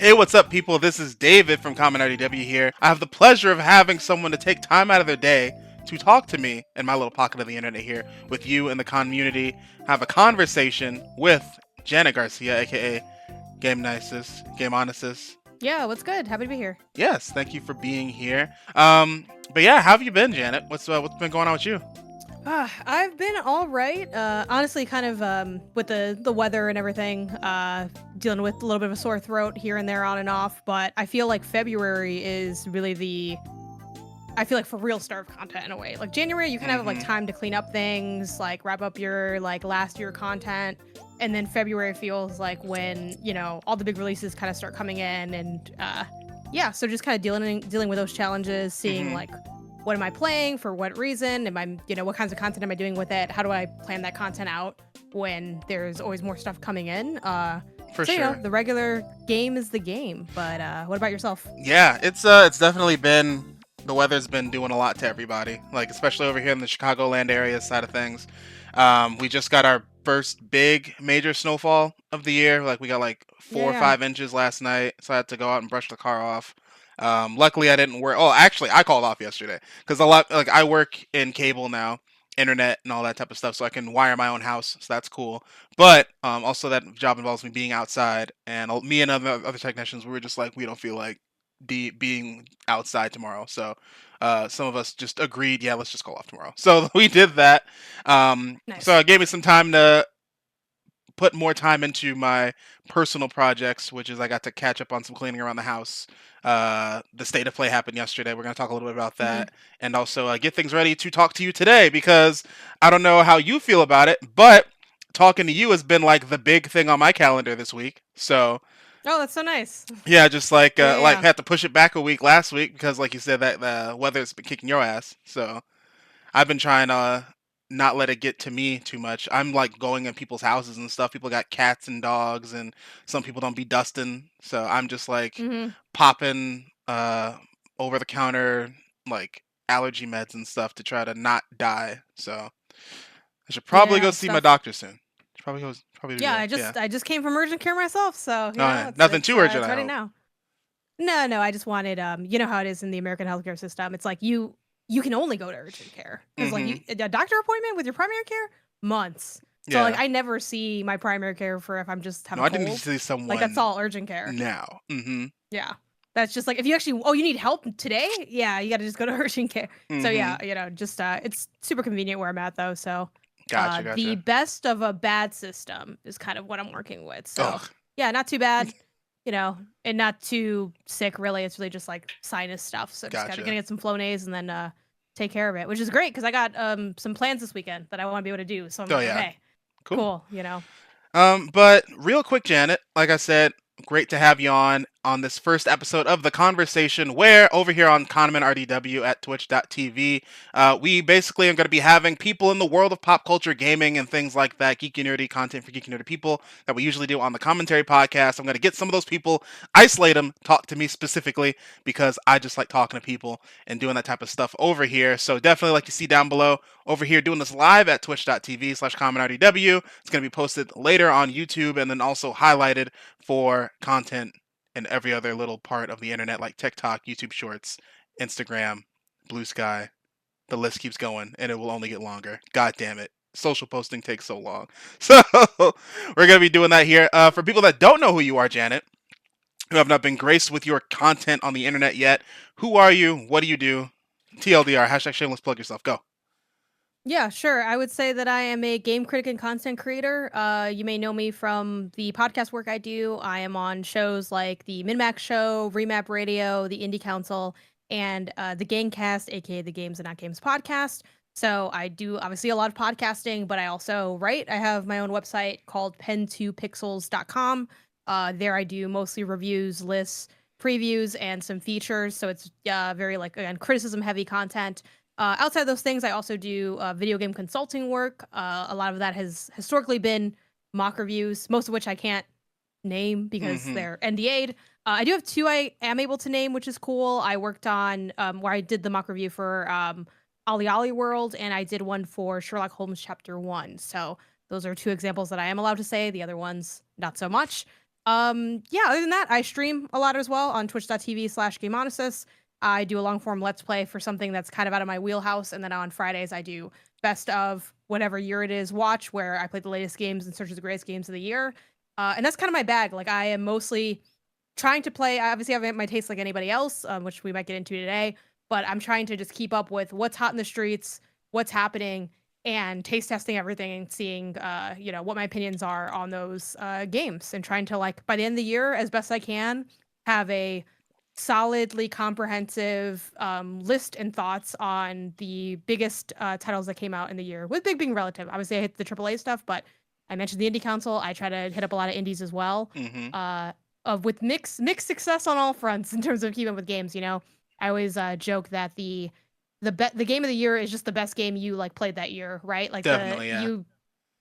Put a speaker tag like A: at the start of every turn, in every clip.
A: Hey, what's up, people? This is David from ConMenRDW here. I have the pleasure of having someone to take time out of their day to talk to me in my little pocket of the internet here with you in the community. Have a conversation with Janet Garcia, aka Game Nicest, Game Honestest.
B: Yeah, what's good? Happy to be here.
A: Yes, thank you for being here. But yeah, how have you been, Janet? What's been going on with you?
B: I've been all right. Honestly, kind of with the weather and everything, dealing with a little bit of a sore throat here and there, on and off. But I feel like February is really I feel like for real start of content in a way. Like January, you kind of have like time to clean up things, like wrap up your like last year content, and then February feels like when all the big releases kind of start coming in, and yeah, so just kind of dealing with those challenges, seeing like what am I playing for what reason, am I what kinds of content am I doing with it, how do I plan that content out when there's always more stuff coming in.
A: For
B: so
A: sure.
B: the regular game is the game, but what about yourself?
A: Yeah, it's definitely been the weather's been doing a lot to everybody. Like especially over here in the Chicagoland area side of things. We just got our first big major snowfall of the year. Like we got like 4 or 5 inches last night, so I had to go out and brush the car off. Luckily, I didn't work. Oh, actually, I called off yesterday because a lot like I work in cable now, internet and all that type of stuff, so I can wire my own house. So that's cool. But also that job involves me being outside, and me and other technicians, we were just like we don't feel like being outside tomorrow. So some of us just agreed, yeah, let's just call off tomorrow. So we did that. So
B: Nice.
A: it gave me some time to put more time into my personal projects, which is I got to catch up on some cleaning around the house. The state of play happened yesterday. We're going to talk a little bit about
B: Hmm.
A: that, and also get things ready to talk to you today because I don't know how you feel about it, but talking to you has been like the big thing on my calendar this week. So
B: Oh, that's so nice.
A: yeah, just
B: Yeah,
A: like
B: yeah.
A: had to push it back a week last week because like you said that the weather's been kicking your ass. So I've been trying to not let it get to me too much. I'm like going in people's houses and stuff. People got cats and dogs, and some people don't be dusting. So I'm just like
B: Hmm.
A: popping over the counter like allergy meds and stuff to try to not die. So I should probably go
B: Yeah,
A: see my
B: stuff.
A: doctor soon. Should probably do
B: Yeah,
A: that.
B: I
A: Yeah.
B: just I just came from urgent care myself, so
A: Oh, yeah.
B: it's
A: Nothing
B: it's
A: too
B: uh,
A: urgent,
B: it's
A: I
B: ready
A: hope.
B: now. No, no, I just wanted you know how it is in the American healthcare system. It's like you can only go to urgent care because like
A: Mm-hmm.
B: a doctor appointment with your primary care months. So like
A: Yeah.
B: I never see my primary care for if I'm just have
A: No,
B: a
A: I didn't need to
B: cold.
A: see
B: Like that's
A: someone
B: all urgent care.
A: now. Mm-hmm.
B: Yeah. That's just like if you actually you need help today? Yeah, you got to just go to urgent care. So
A: Mm-hmm.
B: yeah, just it's super convenient where I'm at though. So
A: Gotcha,
B: the
A: gotcha.
B: best of a bad system is kind of what I'm working with. So
A: Ugh.
B: yeah, not too bad, and not too sick really. It's really just like sinus stuff. So just gotta
A: Gotcha.
B: get some Flonase and then take care of it, which is great because I got some plans this weekend that I want to be able to do. So I'm
A: Oh
B: like,
A: yeah.
B: okay,
A: Cool.
B: cool.
A: But real quick, Janet, like I said, great to have you on this first episode of the conversation. Where over here on ConMenRDW at Twitch.tv, we basically are going to be having people in the world of pop culture, gaming, and things like that, geeky nerdy content for geeky nerdy people that we usually do on the commentary podcast. I'm going to get some of those people, isolate them, talk to me specifically because I just like talking to people and doing that type of stuff over here. So definitely, like you see down below, over here doing this live at twitch.tv/ConMenRDW. It's going to be posted later on YouTube and then also highlighted for content in every other little part of the internet like TikTok, YouTube Shorts, Instagram, Blue Sky. The list keeps going and it will only get longer. God damn it. Social posting takes so long. So we're going to be doing that here. For people that don't know who you are, Janet, who have not been graced with your content on the internet yet, who are you? What do you do? TLDR, hashtag shameless plug yourself. Go.
B: Yeah, sure. I would say that I am a game critic and content creator. You may know me from the podcast work I do. I am on shows like the MinMax Show, Remap Radio, the Indie Council, and the Gamecast, aka the Games and Not Games podcast. So I do obviously a lot of podcasting, but I also write. I have my own website called pen2pixels.com. There I do mostly reviews, lists, previews, and some features. So it's very like again criticism heavy content. Outside of those things, I also do video game consulting work. A lot of that has historically been mock reviews, most of which I can't name because
A: Mm-hmm.
B: they're NDA'd. I do have two I am able to name, which is cool. I worked on where I did the mock review for Ollie Ollie World, and I did one for Sherlock Holmes Chapter 1. So those are two examples that I am allowed to say. The other ones, not so much. Yeah, other than that, I stream a lot as well on twitch.tv/GameOnysus. I do a long form let's play for something that's kind of out of my wheelhouse, and then on Fridays I do best of whatever year it is watch, where I play the latest games and search the greatest games of the year. And that's kind of my bag. Like I am mostly trying to play. Obviously, I have my taste like anybody else, which we might get into today. But I'm trying to just keep up with what's hot in the streets, what's happening, and taste testing everything and seeing, what my opinions are on those games, and trying to like by the end of the year, as best I can, have a solidly comprehensive list and thoughts on the biggest titles that came out in the year. With big being relative, obviously I hit the AAA stuff, but I mentioned the Indie Council. I try to hit up a lot of indies as well.
A: Mm-hmm.
B: With mixed success on all fronts in terms of keeping up with games. I always joke that the game of the year is just the best game you like played that year, right? Like the
A: Definitely, yeah.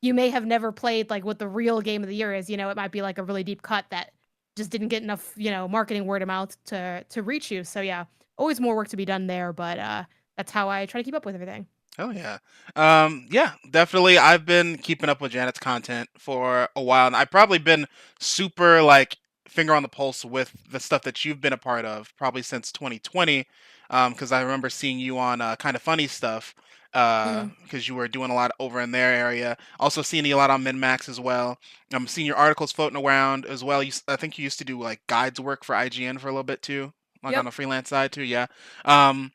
B: you may have never played like what the real game of the year is. It might be like a really deep cut that just didn't get enough, marketing word of mouth to reach you. So yeah, always more work to be done there, but that's how I try to keep up with everything.
A: Oh yeah. Yeah, definitely. I've been keeping up with Janet's content for a while, and I've probably been super like finger on the pulse with the stuff that you've been a part of probably since 2020. Because I remember seeing you on kind of funny stuff.
B: Mhm.
A: Because you were doing a lot over in their area. Also seeing you a lot on MinMax as well. I'm seeing your articles floating around as well. I think you used to do like guides work for IGN for a little bit too, like on
B: Yep.
A: the freelance side too. Yeah. Um,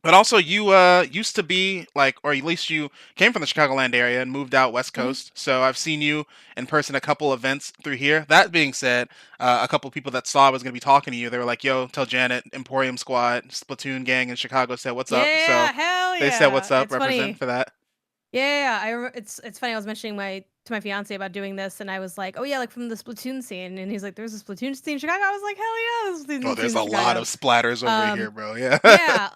A: but also, you used to be like, or at least you came from the Chicagoland area and moved out West
B: Mhm.
A: Coast. So I've seen you in person a couple events through here. That being said, a couple people that saw I was going to be talking to you, they were like, "Yo, tell Janet, Emporium Squad, Splatoon gang in Chicago said what's up." So
B: Yeah, hell
A: they said what's
B: yeah.
A: up,
B: It's
A: represent
B: funny.
A: for that.
B: Yeah, it's funny. I was mentioning my to my fiance about doing this, and I was like, "Oh yeah, like from the Splatoon scene," and he's like, "There's a Splatoon scene in Chicago." I was like, "Hell yeah, there's a
A: Oh,
B: Splatoon scene
A: there's
B: in
A: a lot of
B: Chicago."
A: splatters over here,
B: Um,
A: bro. Yeah.
B: yeah,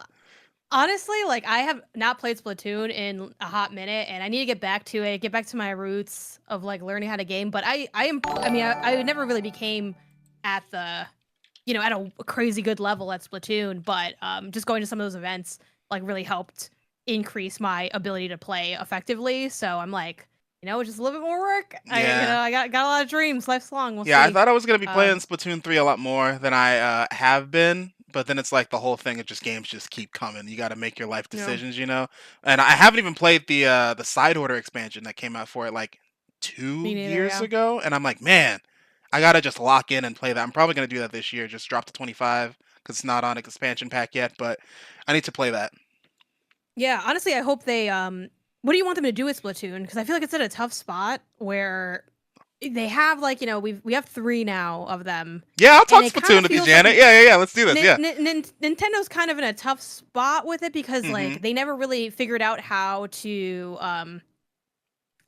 B: honestly, like I have not played Splatoon in a hot minute, and I need to get back to it, get back to my roots of like learning how to game. But I mean, I never really became at the at a crazy good level at Splatoon, but just going to some of those events like really helped increase my ability to play effectively. So I'm like, just a little bit more work.
A: Yeah.
B: I got a lot of dreams. Life's long. We'll
A: Yeah, I
B: see.
A: thought I was gonna be playing
B: Um,
A: Splatoon 3 a lot more than I have been, but then it's like the whole thing of just games just keep coming. You got to make your life
B: you know,
A: decisions, you know. And I haven't even played the side order expansion that came out for it like two
B: Me neither.
A: years
B: Yeah.
A: ago, and I'm like, man, I gotta just lock in and play that. I'm probably gonna do that this year. Just drop to 25 because it's not on expansion pack yet, but I need to play that.
B: Yeah. Honestly, I hope they. What do you want them to do with Splatoon? Because I feel like it's at a tough spot where they have like we have three now of them,
A: Yeah, I'll
B: and
A: talk
B: it kind
A: Splatoon
B: of
A: with you,
B: feels like
A: Janet. Yeah. Let's do this. Yeah.
B: Nintendo's kind of in a tough spot with it because
A: Mm-hmm.
B: like they never really figured out how to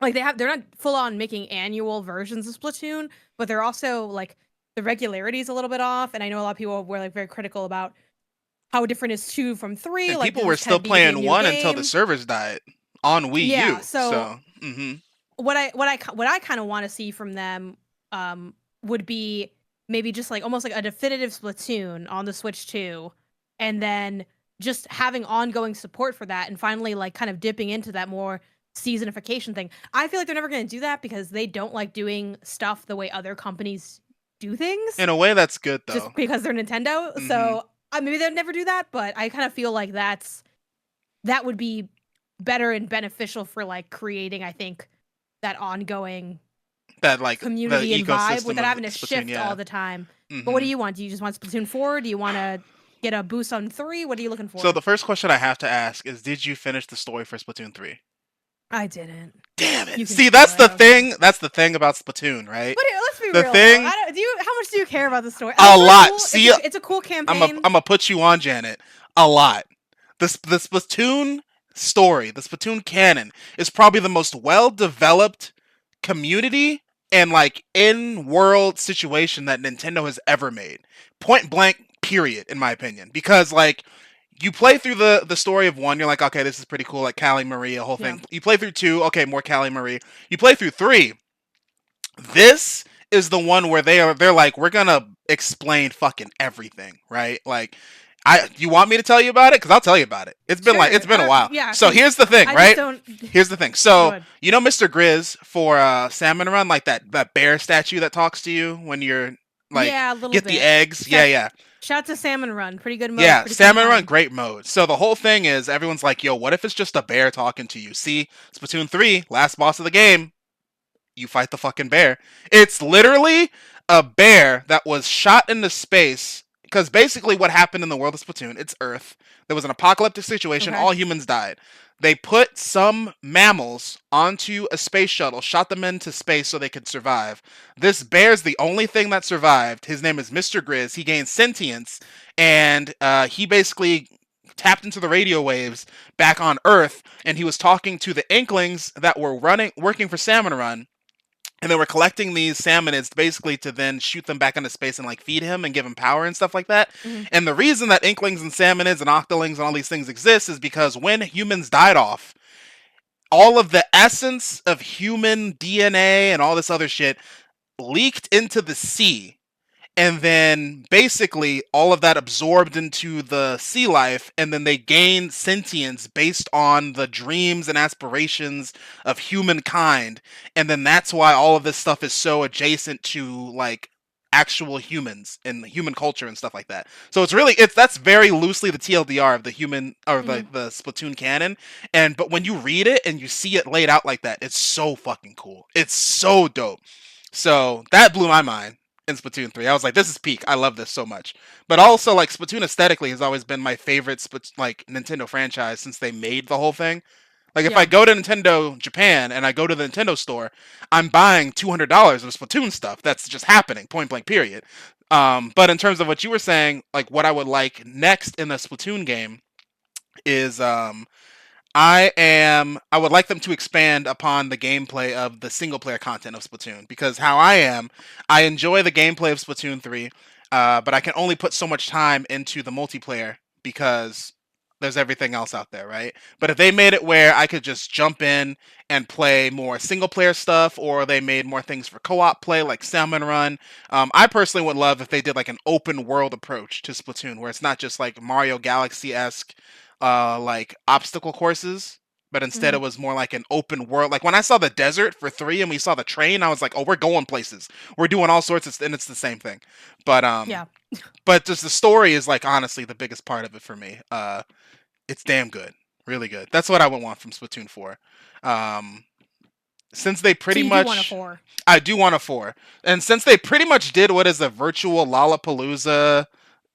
B: like they're not full on making annual versions of Splatoon, but they're also like the regularity is a little bit off, and I know a lot of people were like very critical about how different is 2 from 3,
A: And
B: like
A: people
B: does
A: were
B: this kind
A: still
B: of need to be a
A: playing
B: new
A: one until the
B: game?
A: servers died on Wii
B: Yeah,
A: U.
B: so
A: So, mm-hmm.
B: what I kind of want to see from them would be maybe just like almost like a definitive Splatoon on the Switch 2, and then just having ongoing support for that, and finally like kind of dipping into that more seasonification thing. I feel like they're never going to do that because they don't like doing stuff the way other companies do things
A: In a way, that's good though.
B: just because they're Nintendo.
A: Mm-hmm.
B: So maybe they'd never do that, but I kind of feel like that would be better and beneficial for like creating, I think, that ongoing
A: That like the
B: community and vibe
A: ecosystem
B: without
A: of
B: having to
A: Splatoon.
B: shift
A: Yeah.
B: all the time. But what
A: Mm-hmm.
B: do you want? Do you just want Splatoon 4? Do you want to get a boost on 3? What are you looking
A: So
B: for?
A: the first question I have to ask is, did you finish the story for Splatoon 3?
B: I didn't.
A: Damn it!
B: You can
A: See,
B: spoil
A: that's
B: it.
A: the
B: I don't care.
A: thing. That's the thing about Splatoon, right?
B: But let's be
A: The
B: real though.
A: thing,
B: I don't, do you? How much do you care about the story?
A: a
B: It's really
A: lot.
B: cool.
A: See,
B: It's a cool
A: I'm a
B: campaign.
A: I'm gonna put you on, Janet. A lot. The Splatoon story, the Splatoon canon, is probably the most well developed community and like in world situation that Nintendo has ever made. Point blank, period, in my opinion. Because like you play through the story of one, you're like, okay, this is pretty cool, like Callie Marie, a whole
B: Yeah.
A: thing. You play through two, okay, more Callie Marie. You play through three. This is the one where they're like, we're gonna explain fucking everything, right? Like You want me to tell you about it? Because I'll tell you about it. It's
B: Sure.
A: been a while.
B: Yeah,
A: So
B: because
A: here's the thing,
B: I just
A: right?
B: don't.
A: Here's the thing.
B: Go
A: So
B: ahead.
A: you know Mr. Grizz for Salmon Run, like that bear statue that talks to you when you're like
B: Yeah, a little
A: get the
B: bit.
A: eggs. Yeah,
B: Shout,
A: yeah.
B: shout to Salmon Run. Pretty good mode.
A: Yeah,
B: Pretty fun
A: Salmon Run,
B: time.
A: great mode. So the whole thing is everyone's like, yo, what if it's just a bear talking to you? See, Splatoon 3, last boss of the game, you fight the fucking bear. It's literally a bear that was shot into space. Because basically, what happened in the world of Splatoon, it's Earth. There was an apocalyptic situation,
B: Okay.
A: all humans died. They put some mammals onto a space shuttle, shot them into space so they could survive. This bear's the only thing that survived. His name is Mr. Grizz. He gained sentience, and he basically tapped into the radio waves back on Earth, and he was talking to the Inklings that were working for Salmon Run, and they were collecting these salmonids basically to then shoot them back into space and like feed him and give him power and stuff like that.
B: Hmm.
A: And the reason that inklings and salmonids and octolings and all these things exist is because when humans died off, all of the essence of human DNA and all this other shit leaked into the sea, and then basically all of that absorbed into the sea life, and then they gained sentience based on the dreams and aspirations of humankind, and then that's why all of this stuff is so adjacent to like actual humans and human culture and stuff like that. So it's that's very loosely the TLDR of the human or
B: Hmm.
A: the Splatoon canon. And but when you read it and you see it laid out like that, it's so fucking cool. It's so dope. So that blew my mind in Splatoon 3. I was like, this is peak. I love this so much. But also, like, Splatoon aesthetically has always been my favorite, like, Nintendo franchise since they made the whole thing. Like, if I
B: Yeah.
A: go to Nintendo Japan and I go to the Nintendo store, I'm buying $200 of Splatoon stuff. That's just happening, point blank, period. But in terms of what you were saying, like, what I would like next in the Splatoon game is I would like them to expand upon the gameplay of the single player content of Splatoon, because how I enjoy the gameplay of Splatoon 3, but I can only put so much time into the multiplayer because there's everything else out there, right? But if they made it where I could just jump in and play more single player stuff, or they made more things for co-op play like Salmon Run, I personally would love if they did like an open world approach to Splatoon, where it's not just like Mario Galaxy esque like obstacle courses, but instead
B: Hmm.
A: it was more like an open world. Like when I saw the desert for 3 and we saw the train, I was like, oh, we're going places. We're doing all sorts of, and it's the same thing. But
B: Yeah.
A: just the story is like honestly the biggest part of it for me. It's damn good, really good. That's what I would want from Splatoon 4. Um, since they
B: So
A: pretty
B: you do want a
A: much,
B: 4.
A: I do want a 4, and since they pretty much did what is a virtual Lollapalooza,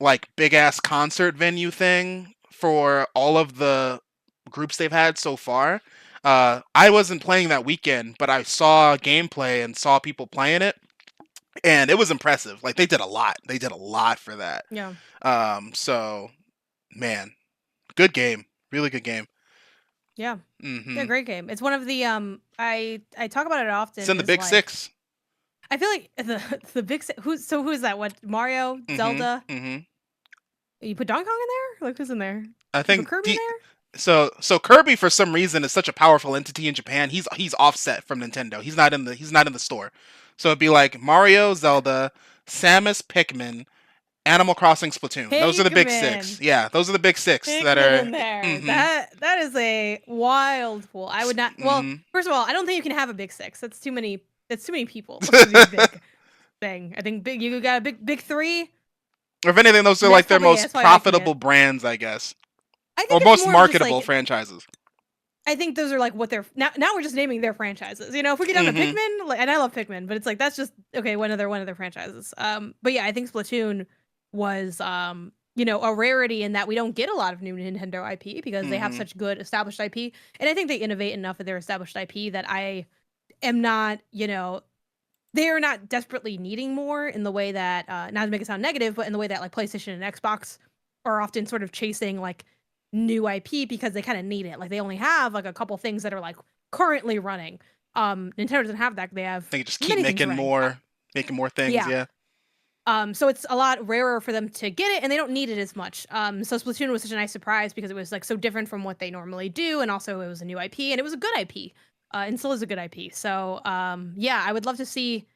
A: like big ass concert venue thing for all of the groups they've had so far. I wasn't playing that weekend, but I saw gameplay and saw people playing it, and it was impressive. Like they did a lot. They did a lot for that.
B: Yeah.
A: So man, good game. Really good game.
B: Yeah. Yeah.
A: Mm-hmm.
B: Great game. It's one of the I talk about it
A: It's
B: often.
A: in the
B: Is
A: big
B: like
A: six.
B: I feel like the who's that? What Mario,
A: Mm-hmm.
B: Zelda?
A: Mm-hmm.
B: You put Donkey Kong in there? Like who's in there?
A: I
B: You put
A: think
B: Kirby in there?
A: so Kirby for some reason is such a powerful entity in Japan. He's offset from Nintendo. He's not in the store. So it'd be like Mario, Zelda, Samus, Pikmin, Animal Crossing, Splatoon. Those are the big six.
B: Pikmin.
A: Yeah, those are the big six that
B: Pikmin
A: are.
B: in there.
A: Mm-hmm.
B: That is a wild pool. I would not. Well,
A: Mm-hmm.
B: first of all, I don't think you can have a big six. That's too many. That's too many people to be a big thing. I think big. You got a big three.
A: Or if anything, those are
B: And
A: like their
B: that's
A: most
B: probably making it.
A: profitable brands, I guess,
B: I
A: or
B: think it's
A: most
B: more of just
A: marketable
B: like
A: franchises.
B: I think those are like what they're now we're just naming their franchises. You know, if we get down to
A: Mm-hmm.
B: Pikmin, like, and I love Pikmin, but it's like that's just okay, one of their franchises. But yeah, I think Splatoon was a rarity in that we don't get a lot of new Nintendo IP because they have
A: Mm-hmm.
B: such good established IP. And I think they innovate enough of their established IP that I am not, they are not desperately needing more in the way that not to make it sound negative, but in the way that like PlayStation and Xbox are often sort of chasing like new IP because they kind of need it. Like they only have like a couple things that are like currently running. Nintendo doesn't have that. They have
A: They just keep
B: many things running.
A: making more things.
B: Yeah.
A: Yeah.
B: So it's a lot rarer for them to get it, and they don't need it as much. So Splatoon was such a nice surprise because it was like so different from what they normally do, and also it was a new IP, and it was a good IP, and still is a good IP. So yeah, I would love to see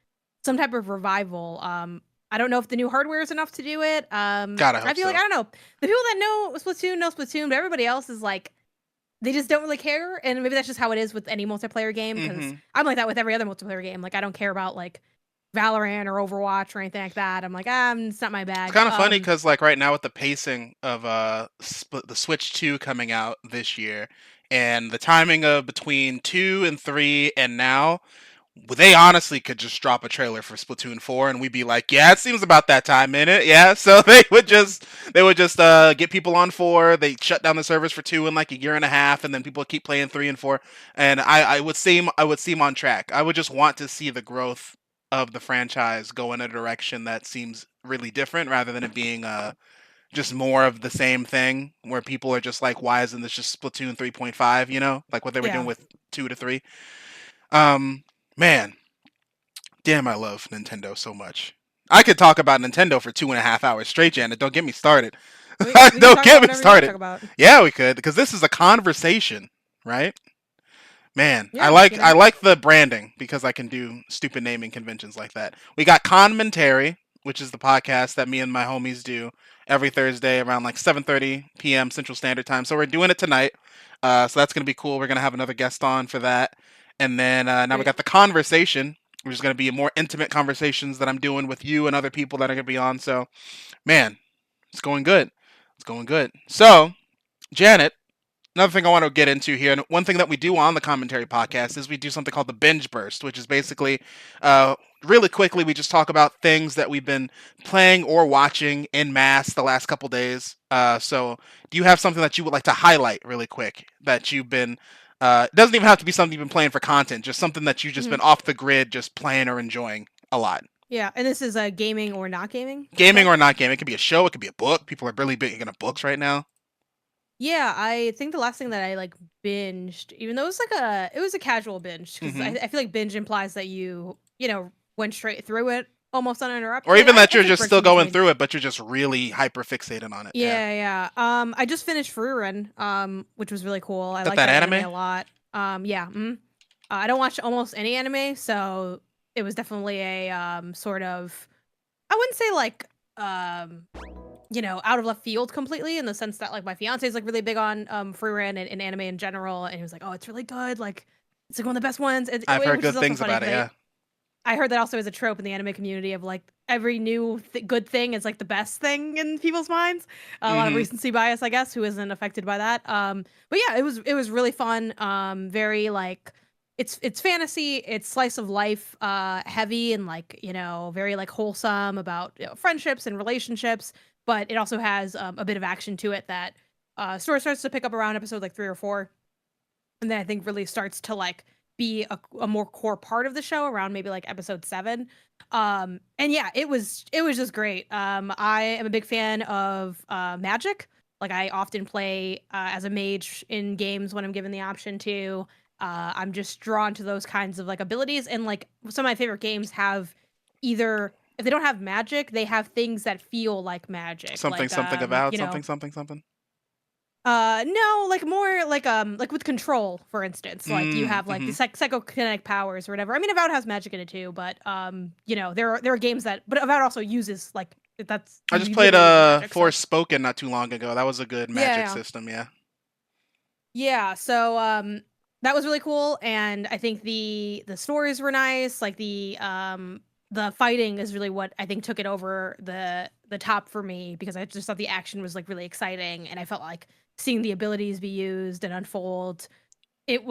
B: some type of revival. I don't know if the new hardware is enough to do it.
A: God, I
B: I
A: hope
B: feel like,
A: so.
B: I don't know, the people that know Splatoon, but everybody else is like, they just don't really care, and maybe that's just how it is with any multiplayer game, because
A: Hmm.
B: I'm like that with every other multiplayer game. Like, I don't care about like Valorant or Overwatch or anything like that. I'm like, it's not my
A: It's
B: bag.
A: kind of funny because like right now with the pacing of the Switch 2 coming out this year and the timing of between 2 and 3 and now, they honestly could just drop a trailer for Splatoon 4 and we'd be like, yeah, it seems about that time in it. Yeah, so they would just get people on 4, they shut down the servers for 2 in like a year and a half, and then people keep playing 3 and 4, and I would seem on track. I would just want to see the growth of the franchise go in a direction that seems really different rather than it being just more of the same thing where people are just like, why isn't this just Splatoon 3.5, like what they were doing
B: Yeah.
A: with 2 to 3. um Man, damn, I love Nintendo so much. I could talk about Nintendo for 2.5 hours straight, Janet. Don't get me started.
B: We can
A: Don't
B: talk about
A: get me
B: whatever you want to
A: started.
B: talk about.
A: Yeah, we could, because this is a conversation, right? Man, I
B: Yeah,
A: like
B: you
A: I
B: know.
A: like the branding because I can do stupid naming conventions like that. We got ConMenRDW, which is the podcast that me and my homies do every Thursday around like 7:30 p.m. Central Standard Time. So we're doing it tonight. So that's gonna be cool. We're gonna have another guest on for that, and then now we
B: Great.
A: got the conversation, which is gonna be more intimate conversations that I'm doing with you and other people that are gonna be on. So man, it's going good. It's going good. So Janet, another thing I want to get into here, and one thing that we do on the commentary podcast is we do something called the binge burst, which is basically, uh, really quickly, we just talk about things that we've been playing or watching in mass the last couple days. So, do you have something that you would like to highlight really quick that you've been? It doesn't even have to be something you've been playing for content, just something that you've just
B: Hmm.
A: been off the grid, just playing or enjoying a lot.
B: Yeah, and this is gaming or not gaming,
A: Gaming or
B: correct?
A: not gaming, it could be a show, it could be a book. People are really big into books right now.
B: Yeah, I think the last thing that I like binged, even though it was a casual binge, because
A: Hmm.
B: I feel like binge implies that you went straight through it almost
A: Or
B: uninterrupted.
A: even that
B: I
A: you're
B: take
A: just
B: breaks
A: still
B: in
A: going
B: between.
A: through it, but you're just really hyper fixated on it. Yeah.
B: Yeah, yeah. I just finished Free Run, which was really cool. I
A: Is that
B: like
A: that
B: that anime
A: anime?
B: a lot. Yeah. I don't watch almost any anime, so it was definitely a sort of, I wouldn't say like um out of left field completely, in the sense that like my fiance is like really big on Free Run and anime in general, and he was like, "Oh, it's really good. Like it's like one of the best ones."
A: I've heard
B: Which is
A: good
B: also
A: things
B: funny
A: about it.
B: because
A: Yeah.
B: I heard that also is a trope in the anime community of like every new good thing is like the best thing in people's minds. A lot of
A: Hmm.
B: recency bias, I guess, who isn't affected by that. But yeah, it was really fun. Very like it's fantasy, it's slice of life, heavy and like very like wholesome about friendships and relationships. But it also has a bit of action to it that story starts to pick up around episode like 3 or 4, and then I think really starts to like be a more core part of the show around maybe like episode 7. And yeah, it was just great. I am a big fan of magic. Like I often play as a mage in games when I'm given the option to. I'm just drawn to those kinds of like abilities, and like some of my favorite games have either, if they don't have magic, they have things that feel like magic,
A: Something,
B: like
A: something about something, something, something.
B: no, like more like with control, for instance. Like you have like the
A: Mm-hmm.
B: psychokinetic powers or whatever. I mean, Avowed has magic in it too, but there are games that, but Avowed also uses like, that's
A: I
B: you,
A: just
B: you
A: played
B: literally use magic. So
A: Forspoken not too long ago. That was a good
B: yeah,
A: magic
B: yeah,
A: system. Yeah.
B: yeah. So that was really cool, and I think the stories were nice. Like the fighting is really what I think took it over the top for me, because I just thought the action was like really exciting, and I felt like seeing the abilities be used and unfold, it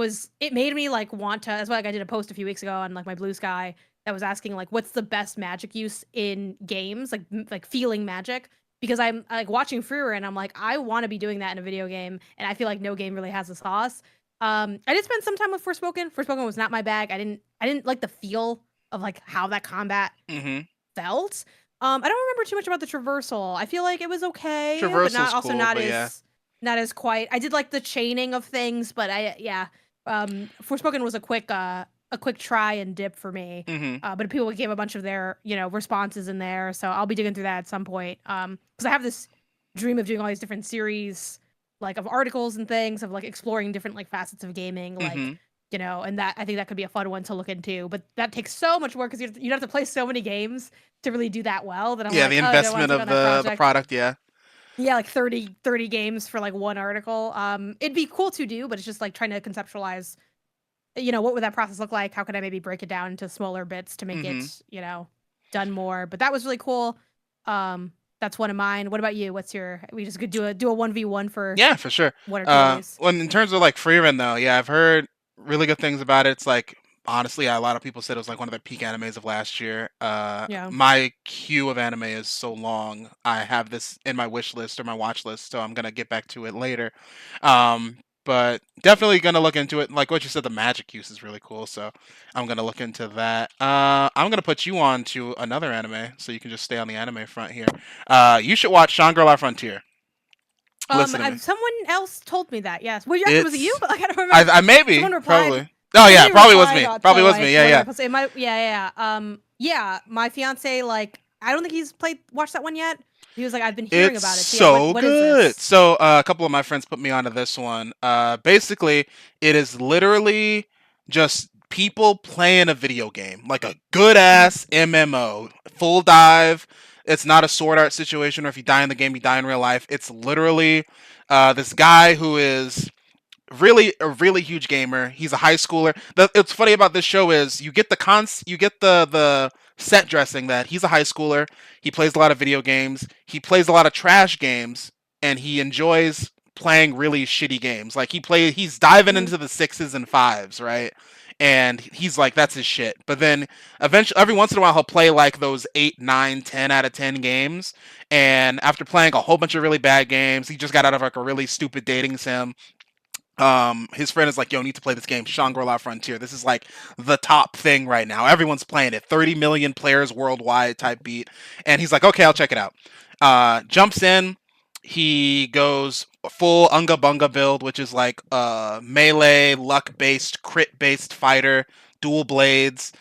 B: made me like want to, that's why like I did a post a few weeks ago on like my Blue Sky that was asking like what's the best magic use in games, like like feeling magic, because I'm like watching Freer and I'm like, I want to be doing that in a video game, and I feel like no game really has the sauce. I did spend some time with Forspoken was not my bag. I didn't like the feel of like how that combat
A: Mm-hmm.
B: felt. I don't remember too much about the traversal. I feel like it was okay, but
A: Traversal's cool,
B: not
A: but yeah.
B: as quite. I did like the chaining of things, but yeah. Forspoken was a quick try and dip for me.
A: Mm-hmm.
B: But people gave a bunch of their responses in there, so I'll be digging through that at some point. Because I have this dream of doing all these different series, like of articles and things of like exploring different like facets of gaming,
A: Mm-hmm.
B: like and that I think that could be a fun one to look into. But that takes so much work because you'd have to play so many games to really do that well. That I'm
A: Yeah,
B: like,
A: the
B: oh, do I want
A: investment
B: to take
A: of
B: on that
A: the
B: project?
A: product. Yeah.
B: Yeah, like 30 games for like one article. It'd be cool to do, but it's just like trying to conceptualize, what would that process look like? How could I maybe break it down into smaller bits to make
A: Hmm.
B: it, done more? But that was really cool. That's one of mine. What about you? We just could do a 1v1 for
A: Yeah, for sure.
B: 1 or 2 days.
A: When in terms of like Freerun though, yeah, I've heard really good things about it. It's like honestly, a lot of people said it was like one of the peak animes of last year.
B: Yeah.
A: My queue of anime is so long. I have this in my wish list or my watch list, so I'm gonna get back to it later. Um, but definitely gonna look into it. Like what you said, the magic use is really cool, so I'm gonna look into that. I'm gonna put you on to another anime, so you can just stay on the anime front here. You should watch Shangri-La Frontier. Listen to me.
B: Someone else told me that. Yes. Well, actually, was it you?
A: It's
B: Like, I don't remember.
A: I maybe
B: Someone replied.
A: probably. Oh yeah,
B: Somebody
A: probably was
B: replied
A: me.
B: to
A: Probably was me.
B: like
A: Yeah,
B: one of
A: yeah.
B: the posts. It might. Yeah, yeah, yeah. Yeah. My fiance, like, I don't think he's watched that one yet. He was like, I've been hearing
A: It's
B: about it. So yeah, what
A: so
B: what is
A: good.
B: this?
A: So a couple of my friends put me onto this one. Basically, it is literally just people playing a video game, like a good
B: Mhm.
A: ass MMO, full dive. It's not a sword art situation, or if you die in the game, you die in real life. It's literally this guy who is really a really huge gamer. He's a high schooler. It's funny about this show is you get the set dressing that he's a high schooler. He plays a lot of video games. He plays a lot of trash games, and he enjoys playing really shitty games. Like he's diving
B: Mhm.
A: into the sixes and fives, right? And he's like, that's his shit. But then eventually, every once in a while, he'll play like those 8, 9, 10 out of 10 games. And after playing a whole bunch of really bad games, he just got out of like a really stupid dating sim. His friend is like, yo, need to play this game, Shangri-La Frontier. This is like the top thing right now. Everyone's playing it. 30 million players worldwide type beat. And he's like, okay, I'll check it out. Jumps in. He goes full Unga Bunga build, which is like melee, luck based, crit based fighter, dual blades.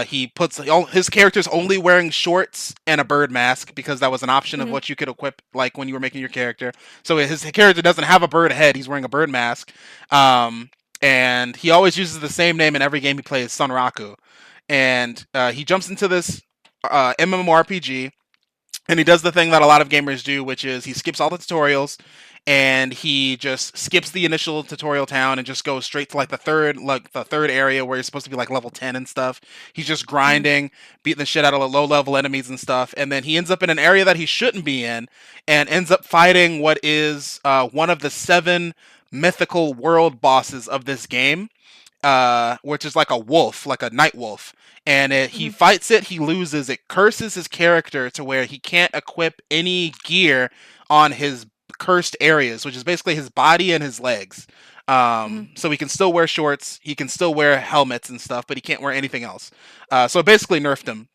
A: He puts all his characters only wearing shorts and a bird mask because that was an option of
B: Mhm.
A: what you could equip like when you were making your character. So his character doesn't have a bird head; he's wearing a bird mask. Um, and he always uses the same name in every game he plays, Sunraku. And he jumps into this MMORPG, and he does the thing that a lot of gamers do, which is he skips all the tutorials and he just skips the initial tutorial town and just goes straight to like the third area where you're supposed to be like level 10 and stuff. He's just
B: Mhm.
A: grinding, beating the shit out of low level enemies and stuff, and then he ends up in an area that he shouldn't be in and ends up fighting what is one of the 7 mythical world bosses of this game, which is like a wolf, like a night wolf. And he
B: Mhm.
A: fights it, he loses, it curses his character to where he can't equip any gear on his cursed areas, which is basically his body and his legs.
B: Mhm.
A: So he can still wear shorts, he can still wear helmets and stuff, but he can't wear anything else. So it basically nerfed him,